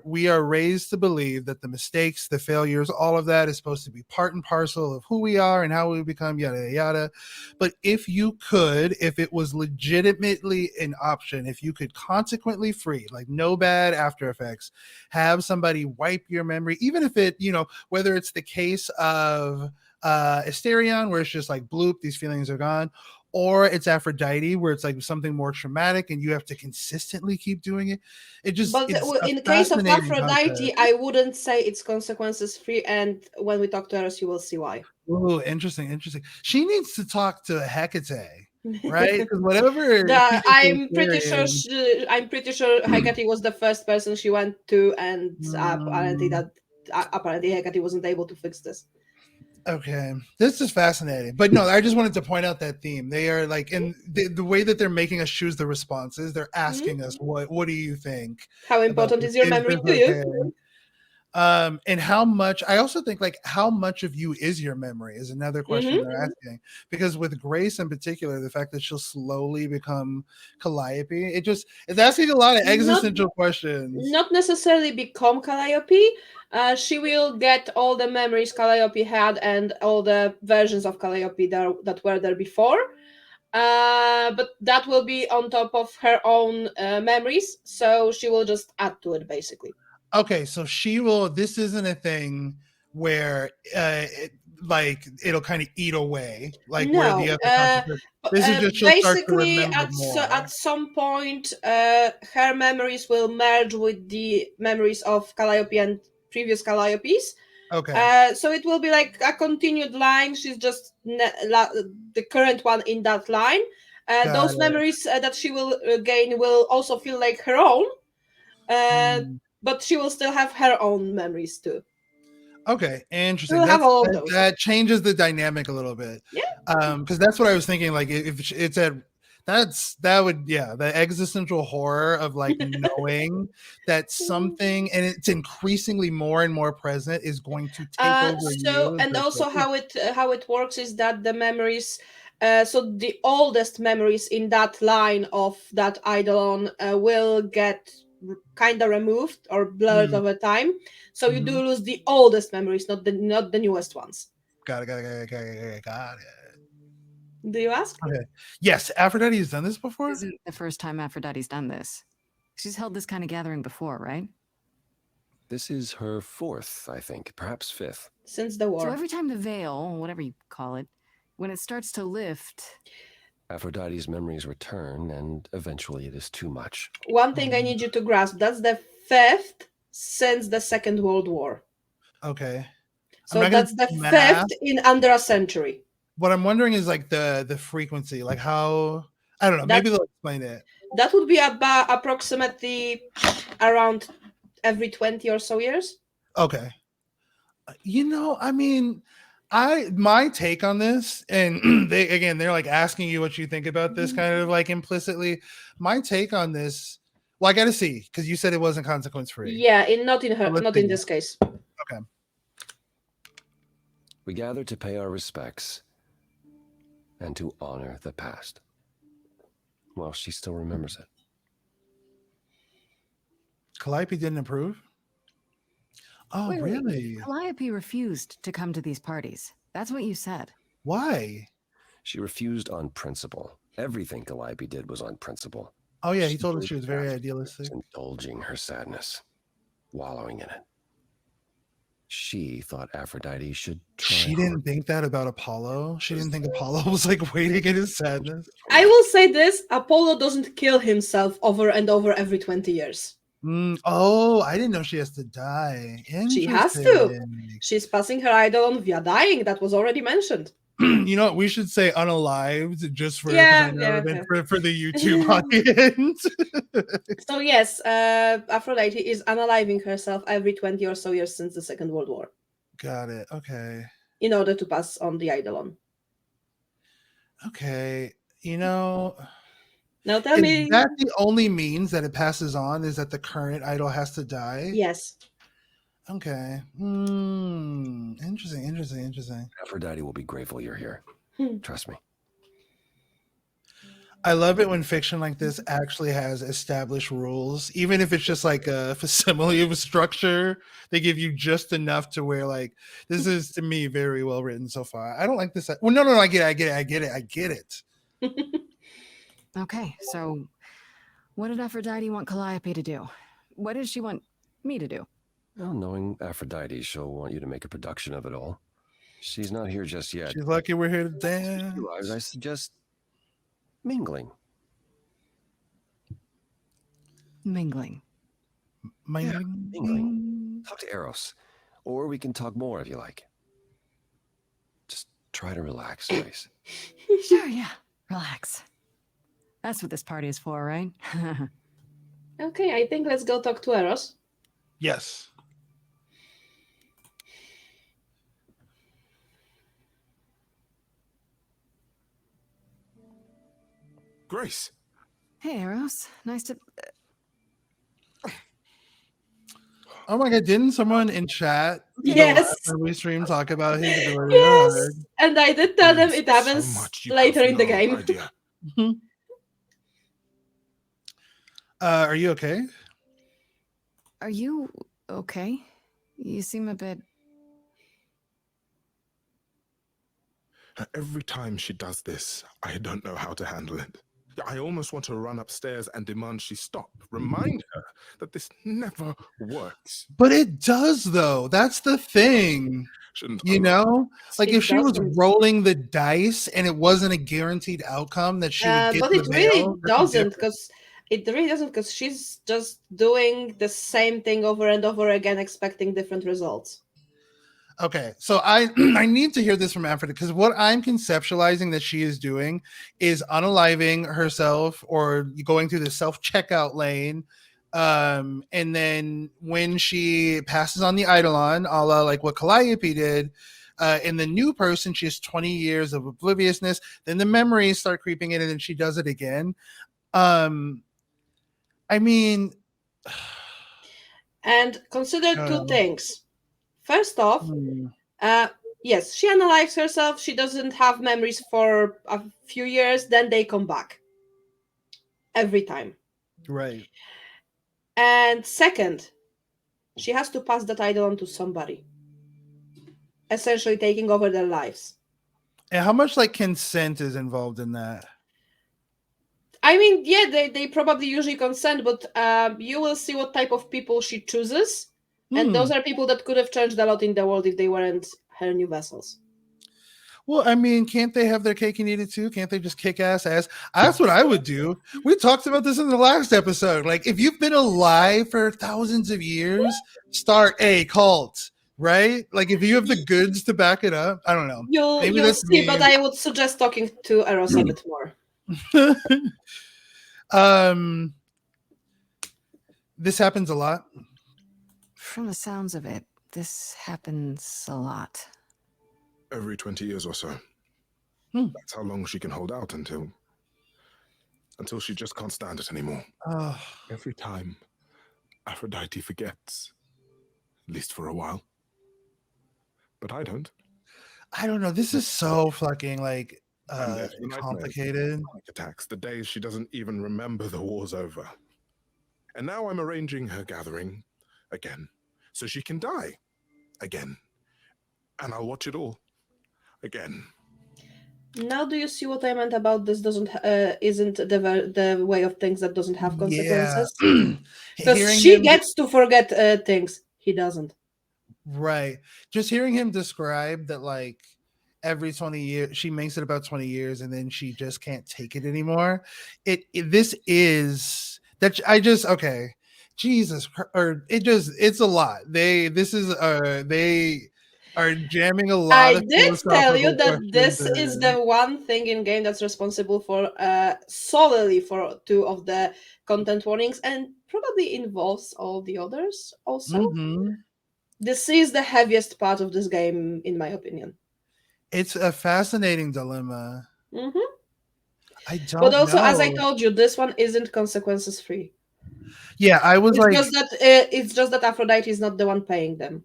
we are raised to believe that the mistakes, the failures, all of that is supposed to be part and parcel of who we are and how we become, yada yada. But if it was legitimately an option, if you could consequently free, like no bad after effects, have somebody wipe your memory, even if it, you know, whether it's the case of Asterion, where it's just like bloop, these feelings are gone, or it's Aphrodite, where it's like something more traumatic and you have to consistently keep doing it. But it's in the case of Aphrodite, I wouldn't say it's consequences free, and when we talk to her, you will see why. Oh, interesting. She needs to talk to Hecate, right? Because whatever I'm pretty sure Hecate was the first person she went to, and apparently Hecate wasn't able to fix this. Okay, this is fascinating. But no, I just wanted to point out that theme. They are like, and the way that they're making us choose the responses, they're asking us, what do you think? How important is your memory to you? And how much, I also think, like, how much of you is your memory is another question they're asking. Because with Grace in particular, the fact that she'll slowly become Calliope, it's asking a lot of existential questions. Not necessarily become Calliope. She will get all the memories Calliope had and all the versions of Calliope that were there before. But that will be on top of her own memories, so she will just add to it, basically. Okay, so this isn't a thing where it'll kind of eat away, like where the other consequences. This is just she'll start to remember more. At some point, her memories will merge with the memories of Calliope and previous Calliopes. Okay. So it will be like a continued line. She's just the current one in that line. Those memories that she will gain will also feel like her own. But she will still have her own memories too. Okay, interesting. We'll have all of those. That changes the dynamic a little bit. Yeah. Because that's what I was thinking. Like, if it's the existential horror of like knowing that something, and it's increasingly more and more present, is going to take over you. And also how it works is that the memories. So the oldest memories in that line of that Eidolon will get kind of removed or blurred over time, so you do lose the oldest memories, not the newest ones. Got it. Do you ask? Okay. Yes, Aphrodite has done this before. This isn't the first time Aphrodite's done this. She's held this kind of gathering before, right? This is her fourth, I think, perhaps fifth. Since the war. So every time the veil, whatever you call it, when it starts to lift, Aphrodite's memories return, and eventually it is too much. One thing I need you to grasp, that's the fifth since the Second World War. Okay. So that's the fifth in under a century. What I'm wondering is like the frequency, like how, I don't know, maybe they'll explain it. That would be about approximately around every 20 or so years. Okay. You know, I mean, my take on this, and they're like asking you what you think about this kind of like implicitly. My take on this, well, I got to see, because you said it wasn't consequence free. Yeah, not in this case. Okay. We gather to pay our respects and to honor the past. Well, she still remembers it. Calliope didn't approve? Oh, Wait. really? Calliope refused to come to these parties. That's what you said. Why? She refused on principle. Everything Calliope did was on principle. Oh, yeah, he She told us was she was very idealistic. indulging her sadness, wallowing in it. She thought Aphrodite should try. She didn't think that about Apollo. She didn't think Apollo was like waiting in his sadness. I will say this: Apollo doesn't kill himself over and over every 20 years. Oh, I didn't know she has to die. She has to. She's passing her idol on via dying. That was already mentioned. You know what? We should say unalived just for Yeah, for the YouTube audience. So yes, Aphrodite is unaliving herself every 20 or so years since the Second World War. Got it. Okay. In order to pass on the idol on. Okay. You know, now tell me, is that the only means that it passes on? Is that the current idol has to die? Yes. Okay. Interesting. Aphrodite will be grateful you're here. Trust me. I love it when fiction like this actually has established rules, even if it's just like a facsimile of a structure. They give you just enough to where, like, this is to me very well written so far. I don't like this. Well, no, I get it. Okay, so what did Aphrodite want Calliope to do? What does she want me to do? Well, knowing Aphrodite, she'll want you to make a production of it all. She's not here just yet. She's lucky we're here to dance. I suggest mingling. Mingling. Yeah, mingling. Talk to Eros. Or we can talk more if you like. Just try to relax, Grace. Sure, yeah. Relax. That's what this party is for, right? Okay, I think let's go talk to Eros. Yes. Grace. Hey, Eros. Nice to... Oh my god, didn't someone in chat Yes when we stream talk about his ability Yes, to hard? and I did tell them it happens later in the game. Are you okay? Are you okay? You seem a bit... Every time she does this, I don't know how to handle it. I almost want to run upstairs and demand she stop. Remind her that this never works. But it does, though. That's the thing. You know? Like, if she was rolling the dice and it wasn't a guaranteed outcome that she would get But the it really veil, doesn't, because she's just doing the same thing over and over again, expecting different results. Okay, so I I need to hear this from Aphrodite, because what I'm conceptualizing that she is doing is unaliving herself or going through the self-checkout lane. And then when she passes on the Eidolon, a la like what Calliope did, in the new person, she has 20 years of obliviousness, then the memories start creeping in, and then she does it again. I mean, and consider two things. First off, yes, she unalives herself. She doesn't have memories for a few years, then they come back. Every time. Right. And second, she has to pass that idol on to somebody. Essentially taking over their lives. And how much like consent is involved in that? I mean, yeah, they probably usually consent, but you will see what type of people she chooses. And those are people that could have changed a lot in the world if they weren't her new vessels. Well, I mean, can't they have their cake and eat it too? Can't they just kick ass? That's what I would do. We talked about this in the last episode. Like, if you've been alive for thousands of years, start a cult, right? Like, if you have the goods to back it up, I don't know. You'll see, but I would suggest talking to Eros a bit more. This happens a lot. From the sounds of it, this happens a lot. Every 20 years or so. That's how long she can hold out until she just can't stand it anymore. Every time, Aphrodite forgets. At least for a while. But I don't. I don't know. This is so fucking like complicated. Panic attacks, the days she doesn't even remember the war's over. And now I'm arranging her gathering again, so she can die again. And I'll watch it all again. Now do you see what I meant about this isn't the way of things that doesn't have consequences? Yeah. Because Hearing she him gets to forget things. He doesn't. right. Just hearing him describe that, like, every 20 years she makes it about 20 years and then she just can't take it anymore. This is that I just okay. Jesus, or it's a lot. They are jamming a lot I of did tell you philosophical that questions this is the in. one thing in game that's responsible for solely for 2 of the content warnings and probably involves all the others also. Mhm. This is the heaviest part of this game, in my opinion. It's a fascinating dilemma. Hmm. I But don't also, as I know. told you, this one isn't consequences free. Yeah, I was like, It's just that Aphrodite is not the one paying them.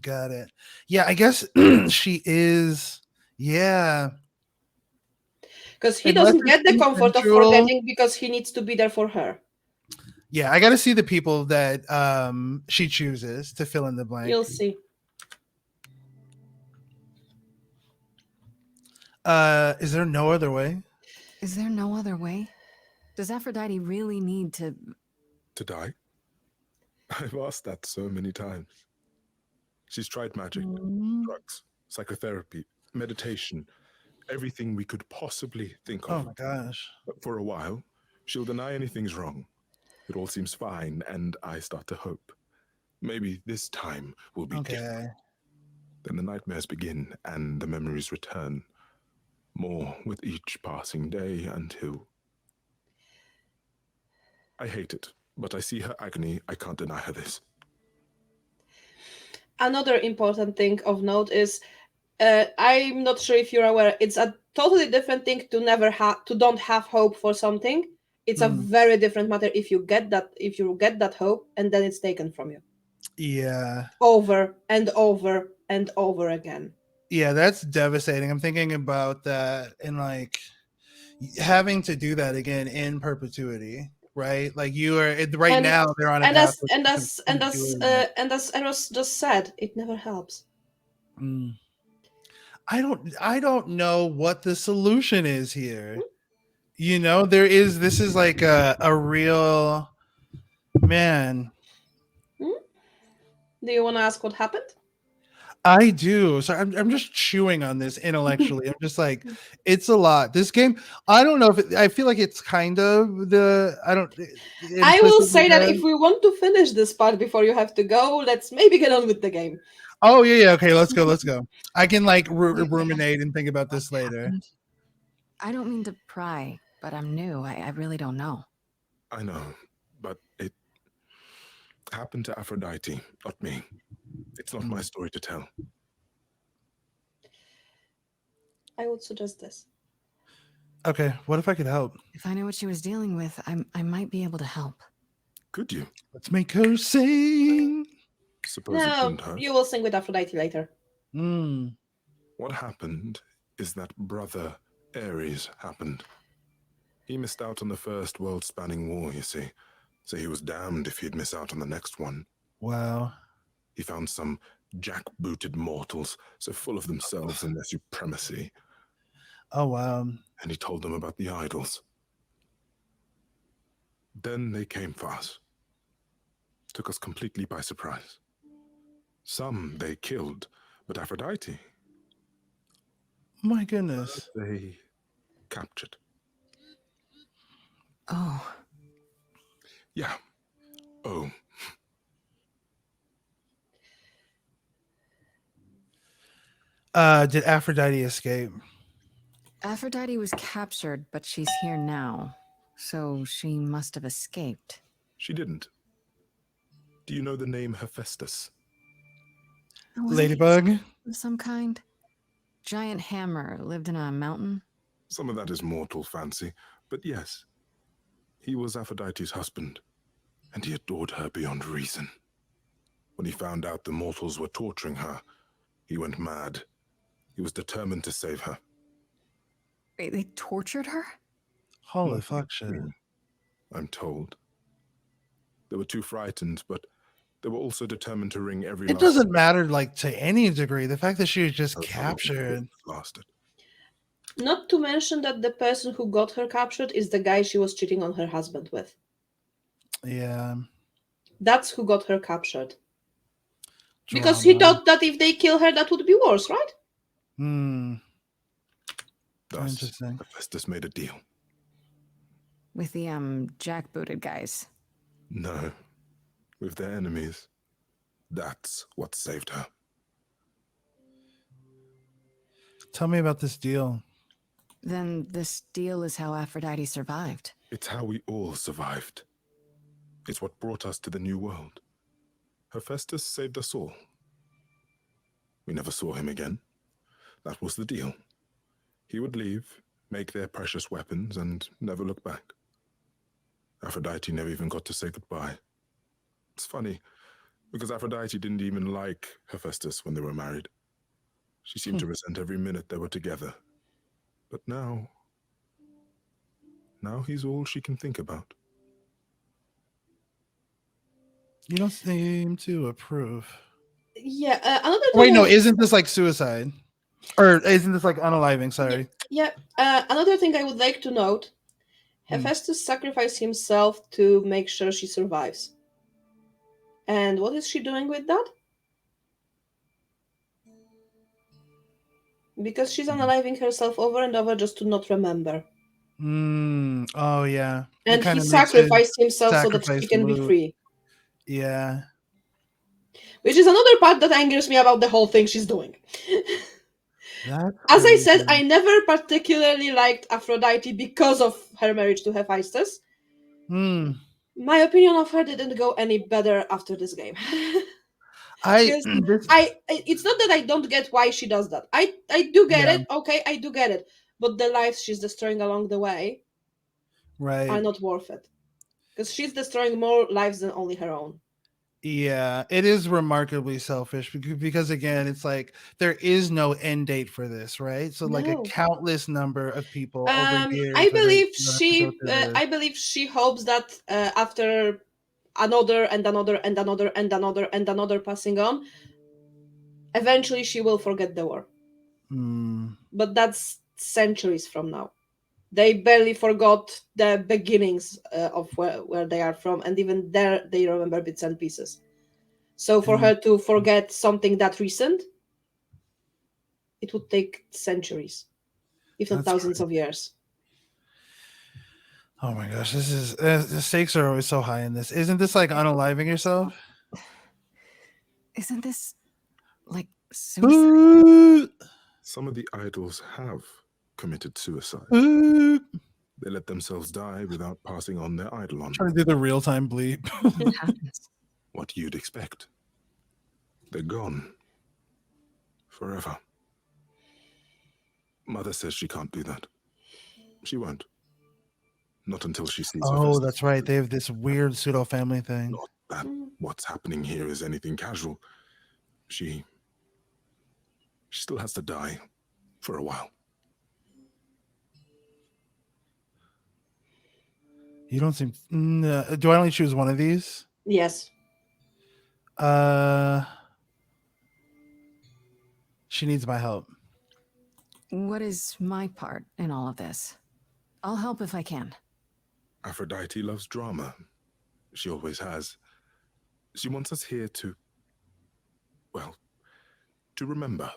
got it. Yeah, I guess she is. Yeah. Because he Unless doesn't it's get the comfort of consensual. forgetting because he needs to be there for her. Yeah, I got to see the people that she chooses to fill in the blank. You'll see. Is there no other way? Is there no other way? Does Aphrodite really need to... To die? I've asked that so many times. She's tried magic, drugs, psychotherapy, meditation, everything we could possibly think of. Oh my gosh. But for a while, she'll deny anything's wrong. It all seems fine, and I start to hope. Maybe this time will be different. Then the nightmares begin, and the memories return. More with each passing day until... I hate it, but I see her agony. I can't deny her this. Another important thing of note is, I'm not sure if you're aware, it's a totally different thing to don't have hope for something. It's a very different matter if you get that hope and then it's taken from you. Yeah. Over and over and over again. Yeah, that's devastating. I'm thinking about that and like having to do that again in perpetuity, right? Like you are right And now they're on a and path. as Eros just said, it never helps. I don't know what the solution is here. You know, this is like a real man. Do you want to ask what happened? I do. So I'm just chewing on this intellectually. I'm just like, it's a lot. This game, I don't know if I feel like it's kind of I will say that there. if we want to finish this part before you have to go, let's maybe get on with the game. Oh yeah. Okay, let's go. I can like ruminate and think about this later. I don't mean to pry, but I'm new. I really don't know. I know, but it happened to Aphrodite, not me. It's not my story to tell. I would suggest this. Okay, what if I could help? If I knew what she was dealing with, I might be able to help. Could you? Let's make her sing. Suppose it wouldn't hurt. You will sing with Aphrodite later. What happened is that brother Ares happened. He missed out on the first world-spanning war, you see. So he was damned if he'd miss out on the next one. Wow. He found some jackbooted mortals, so full of themselves and their supremacy. Oh, wow. And he told them about the idols. Then they came for us. Took us completely by surprise. Some they killed, but Aphrodite... My goodness. They captured. Oh. Yeah. Oh. Did Aphrodite escape? Aphrodite was captured, but she's here now. So she must have escaped. She didn't. Do you know the name Hephaestus? Ladybug? Of some kind? Giant hammer lived in a mountain? Some of that is mortal fancy, but yes. He was Aphrodite's husband, and he adored her beyond reason. When he found out the mortals were torturing her, he went mad. He was determined to save her. Wait, they tortured her? Holy fuck shit. I'm told. They were too frightened, but they were also determined to wring every It last doesn't matter, like, to any degree. The fact that she was just of how long captured. it lasted. Not to mention that the person who got her captured is the guy she was cheating on her husband with. Yeah. That's who got her captured. Because he thought that if they kill her, that would be worse, right? Hmm. Thus, Interesting. Hephaestus made a deal. With the jackbooted guys. No, with their enemies. That's what saved her. Tell me about this deal. Then this deal is how Aphrodite survived. It's how we all survived. It's what brought us to the new world. Hephaestus saved us all. We never saw him again. That was the deal. He would leave, make their precious weapons, and never look back. Aphrodite never even got to say goodbye. It's funny, because Aphrodite didn't even like Hephaestus when they were married. She seemed to resent every minute they were together. But now he's all she can think about. You don't seem to approve. Yeah, another thing. Wait, no, isn't this like suicide? Or isn't this like unaliving? Sorry. Yeah, another thing I would like to note: Hephaestus sacrificed himself to make sure she survives. And what is she doing with that? Because she's unaliving herself over and over just to not remember. Oh, yeah. And he sacrificed himself so that she can be mood. free. Yeah. Which is another part that angers me about the whole thing she's doing. That's As I said, crazy. I never particularly liked Aphrodite because of her marriage to Hephaestus. My opinion of her didn't go any better after this game. It's not that I don't get why she does that. I do get it. Okay, I do get it. But the lives she's destroying along the way are not worth it. Because she's destroying more lives than only her own. Yeah, it is remarkably selfish because again, it's like there is no end date for this, right? So like a countless number of people over years. I believe she hopes that after another and another and another and another and another passing on, eventually she will forget the war. But that's centuries from now. They barely forgot the beginnings of where they are from, and even there they remember bits and pieces. So for her to forget something that recent, it would take centuries, if not thousands of years. Oh my gosh, this is the stakes are always so high in this. Isn't this like unaliving yourself? Isn't this like suicide? Some of the idols have committed suicide. They let themselves die without passing on their eidolon. Trying to do the real-time bleep. What you'd expect. They're gone. Forever. Mother says she can't do that. She won't. Not until she sees her. Oh, that's right. They have this weird pseudo-family thing. Not that what's happening here is anything casual. She still has to die for a while. You don't seem... do I only choose one of these? Yes. She needs my help. What is my part in all of this? I'll help if I can. Aphrodite loves drama. She always has. She wants us here to, well, to remember,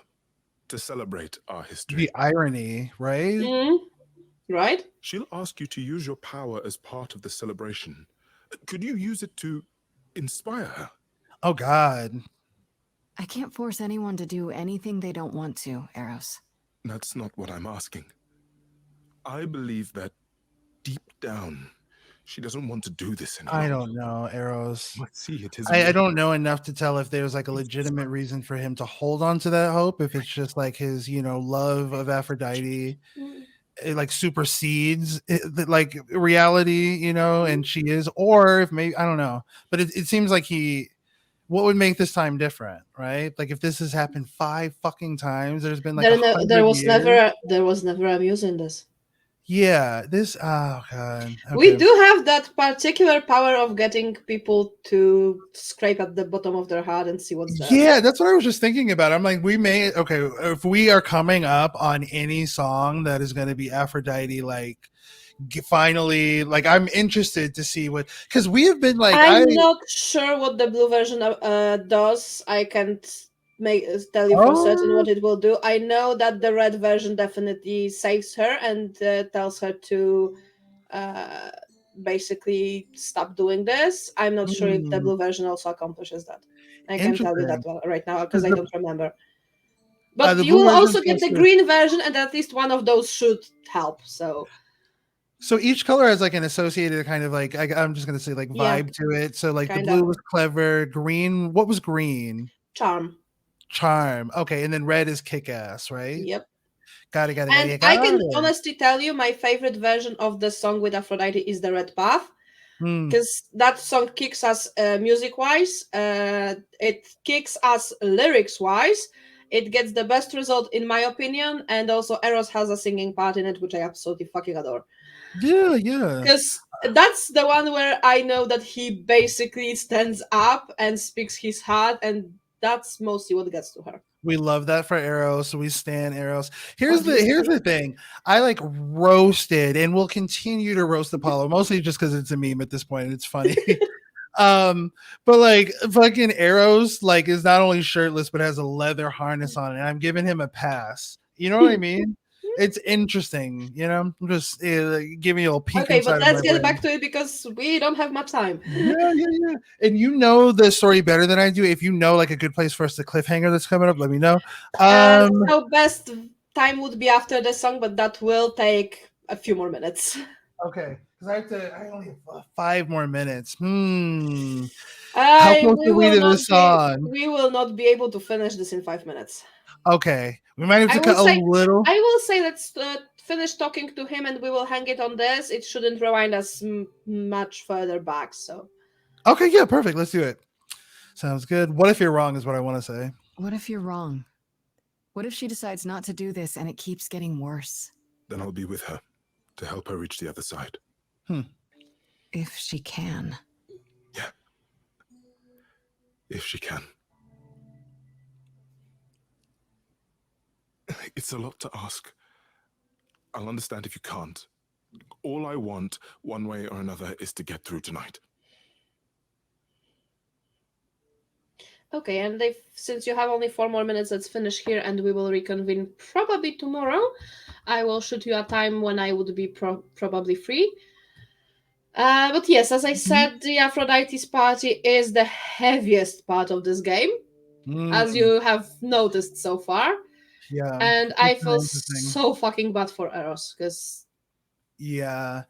to celebrate our history. The irony, right? Right? She'll ask you to use your power as part of the celebration. Could you use it to inspire her? Oh, God. I can't force anyone to do anything they don't want to, Eros. That's not what I'm asking. I believe that deep down, she doesn't want to do this anymore. I don't know, Eros. Let's see it is. I don't know enough to tell if there's like a legitimate reason for him to hold on to that hope. If it's just like his, love of Aphrodite, it like supersedes like reality, and she is, or if maybe, I don't know. But it seems like what would make this time different, right? Like if this has happened 5 fucking times, there's been like there was years. never a muse in this. Yeah, this. Oh god. We Okay. do have that particular power of getting people to scrape at the bottom of their heart and see what's there. Yeah, that's what I was just thinking about. I'm like, we may okay if we are coming up on any song that is going to be Aphrodite, like finally, like I'm interested to see what because we have been like I'm not sure what the blue version does. I can't tell you for certain Oh. what it will do. I know that the red version definitely saves her and tells her to uh, basically stop doing this. I'm not sure if the Hmm, blue version also accomplishes that. I can tell you that interesting right now because because I the don't remember. But the you blue will version also get feels the good. green version, and at least one of those should help. So So each color has like an associated kind of like I'm just gonna say like yeah, vibe to it. So like the kind blue of was clever, green. What was green? charm. Charm. Okay, and then red is kick ass, right? Yep. Got it. Got it. Got And it. I Got can it. honestly tell you my favorite version of the song with Aphrodite is the Red Path Hmm. because that song kicks us music wise, it kicks us lyrics wise. It gets the best result in my opinion, and also Eros has a singing part in it, which I absolutely fucking adore. Yeah. Yeah. Because that's the one where I know that he basically stands up and speaks his heart, and that's mostly what gets to her. We love that for Arrows. So we stand Arrows. Here's Obviously. the thing. I like roasted and will continue to roast Apollo, mostly just because it's a meme at this point. It's funny. But like fucking Arrows, like is not only shirtless but has a leather harness on, and I'm giving him a pass. You know what I mean? It's interesting, you know. I'm just giving you a peek Okay, but inside of let's my get brain. back to it because we don't have much time. Yeah, yeah, yeah. And you know the story better than I do. If you know like a good place for us to cliffhanger that's coming up, let me know. So best time would be after the song, but that will take a few more minutes. Okay, because I only have 5 more minutes. How I close we are we will to not this be song? we will not be able to finish this in 5 minutes. Okay, we might have I to will cut a say little. let's finish talking to him and we will hang it on this. It shouldn't rewind us much further back. So Okay, yeah, perfect. Let's do it. Sounds good. What if you're wrong? Is what I want to say. What if you're wrong? What if she decides not to do this and it keeps getting worse? Then I'll be with her to help her reach the other side. If she can. Yeah. If she can. It's a lot to ask. I'll understand if you can't. All I want, one way or another, is to get through tonight. okay, and since you have only 4 more minutes, let's finish here and we will reconvene probably tomorrow. I will shoot you a time when I would be probably free. But yes, as I said, the Aphrodite's party is the heaviest part of this game, as you have noticed so far. Yeah, And I it's feel interesting. so fucking bad for Eros because Yeah,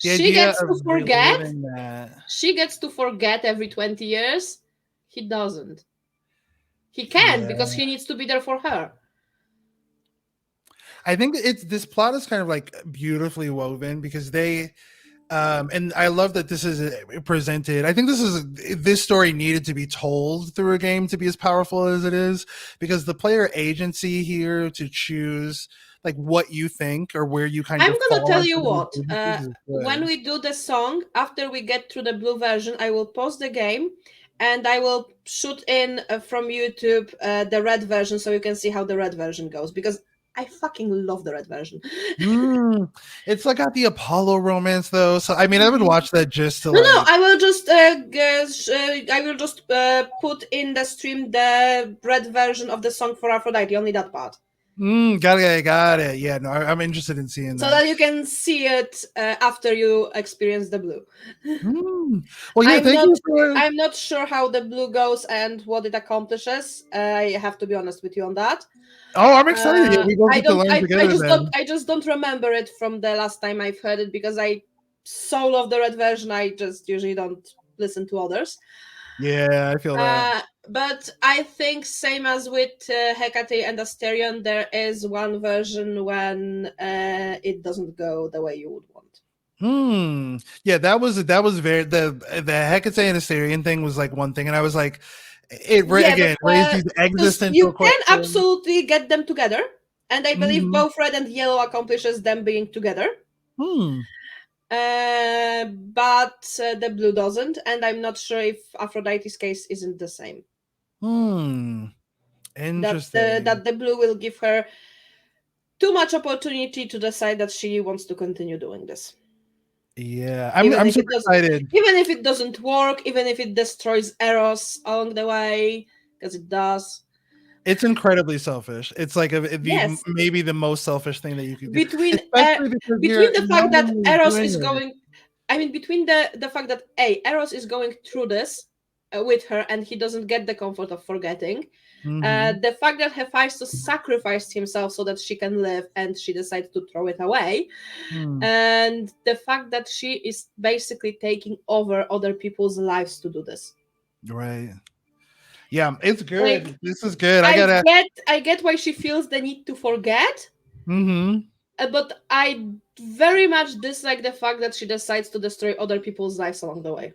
the she idea gets of to forget. reliving that. She gets to forget every 20 years. He doesn't. He can Yeah, because he needs to be there for her. I think it's this plot is kind of like beautifully woven because they and I love that this is presented. I think this story needed to be told through a game to be as powerful as it is because the player agency here to choose like what you think or where you kind I'm of gonna fall tell into you these what. agencies is When good. we do the song, after we get through the blue version, I will pause the game and I will shoot in from YouTube the red version so you can see how the red version goes because I fucking love the red version. It's like got the Apollo romance though, so I mean I would watch that just to No, like. I will just put in the stream the red version of the song for Aphrodite, only that part, Got it. Yeah, no, I'm interested in seeing so that. that you can see it after you experience the blue. Well, yeah, I'm thank not you for. I'm not sure how the blue goes and what it accomplishes. I have to be honest with you on that. Oh, I'm excited. Yeah, we both I get to don't. learn together then. I just don't remember it from the last time I've heard it because I so love the red version. I just usually don't listen to others. Yeah, I feel that. But I think same as with Hecate and Asterion, there is one version when it doesn't go the way you would want. Yeah, that was very the Hecate and Asterion thing was like one thing, and I was like, again raised these existential you can questions. absolutely get them together, and I believe both red and yellow accomplishes them being together. Hmm. But the blue doesn't, and I'm not sure if Aphrodite's case isn't the same. Hmm. Interesting. That the blue will give her too much opportunity to decide that she wants to continue doing this. Yeah, I'm super excited. Even if it doesn't work, even if it destroys Eros along the way, because it does. It's incredibly selfish. It's like Yes. maybe the most selfish thing that you could do. Between Especially because between the you're fact not that only Eros doing is it- going, I mean, between the fact that Eros is going through this with her and he doesn't get the comfort of forgetting, Mhm. the fact that Hephaestus sacrificed himself so that she can live and she decides to throw it away, Hmm. and the fact that she is basically taking over other people's lives to do this. Right. Yeah, it's good. Like, This is good. I get why she feels the need to forget, Mm-hmm. but I very much dislike the fact that she decides to destroy other people's lives along the way.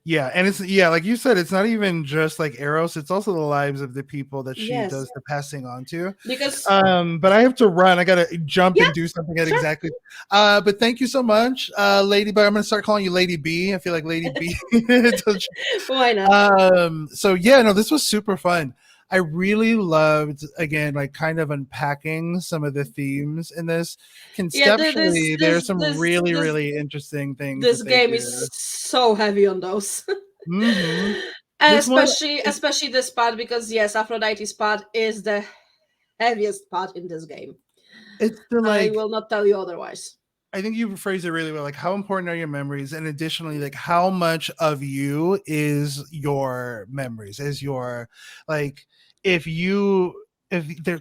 Yeah, and it's like you said, it's not even just like Eros, it's also the lives of the people that she Yes. does the passing on to. Because but I have to run. I gotta jump Yeah, and do something at sure. exactly. But thank you so much, Lady B. I'm gonna start calling you Lady B. I feel like Lady B. Why not? So yeah, no, this was super fun. I really loved, again, like kind of unpacking some of the themes in this. Conceptually, there's some really interesting things This that they game do. is so heavy on those. Mm-hmm. This one, especially this part, because yes, Aphrodite's part is the heaviest part in this game. it's the I like will not tell you otherwise. I think you phrased it really well. Like, how important are your memories? And additionally, like, how much of you is your memories? Is your, like, if they're,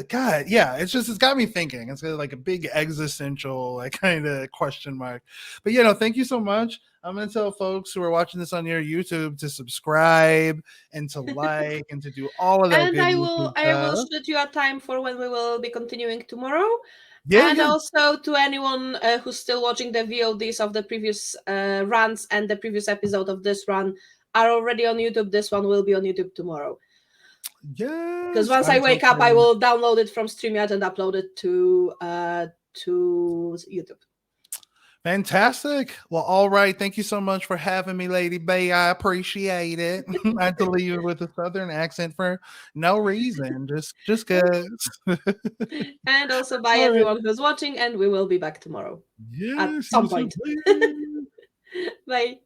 God, yeah, it's got me thinking. It's like a big existential, like, kind of question mark. But, thank you so much. I'm going to tell folks who are watching this on your YouTube to subscribe and to like and to do all of that And good I YouTube will stuff. shoot you a time for when we will be continuing tomorrow. Yeah, And yeah. also to anyone who's still watching the VODs of the previous runs and the previous episode of this run are already on YouTube. This one will be on YouTube tomorrow. Yes. Because once I wake up, I will download it from StreamYard and upload it to YouTube. Fantastic. Well, all right. Thank you so much for having me, Lady B. I appreciate it. I had to leave it with a southern accent for no reason. Just good. And also bye All right. everyone who's watching, and we will be back tomorrow Yes, at some point. Bye.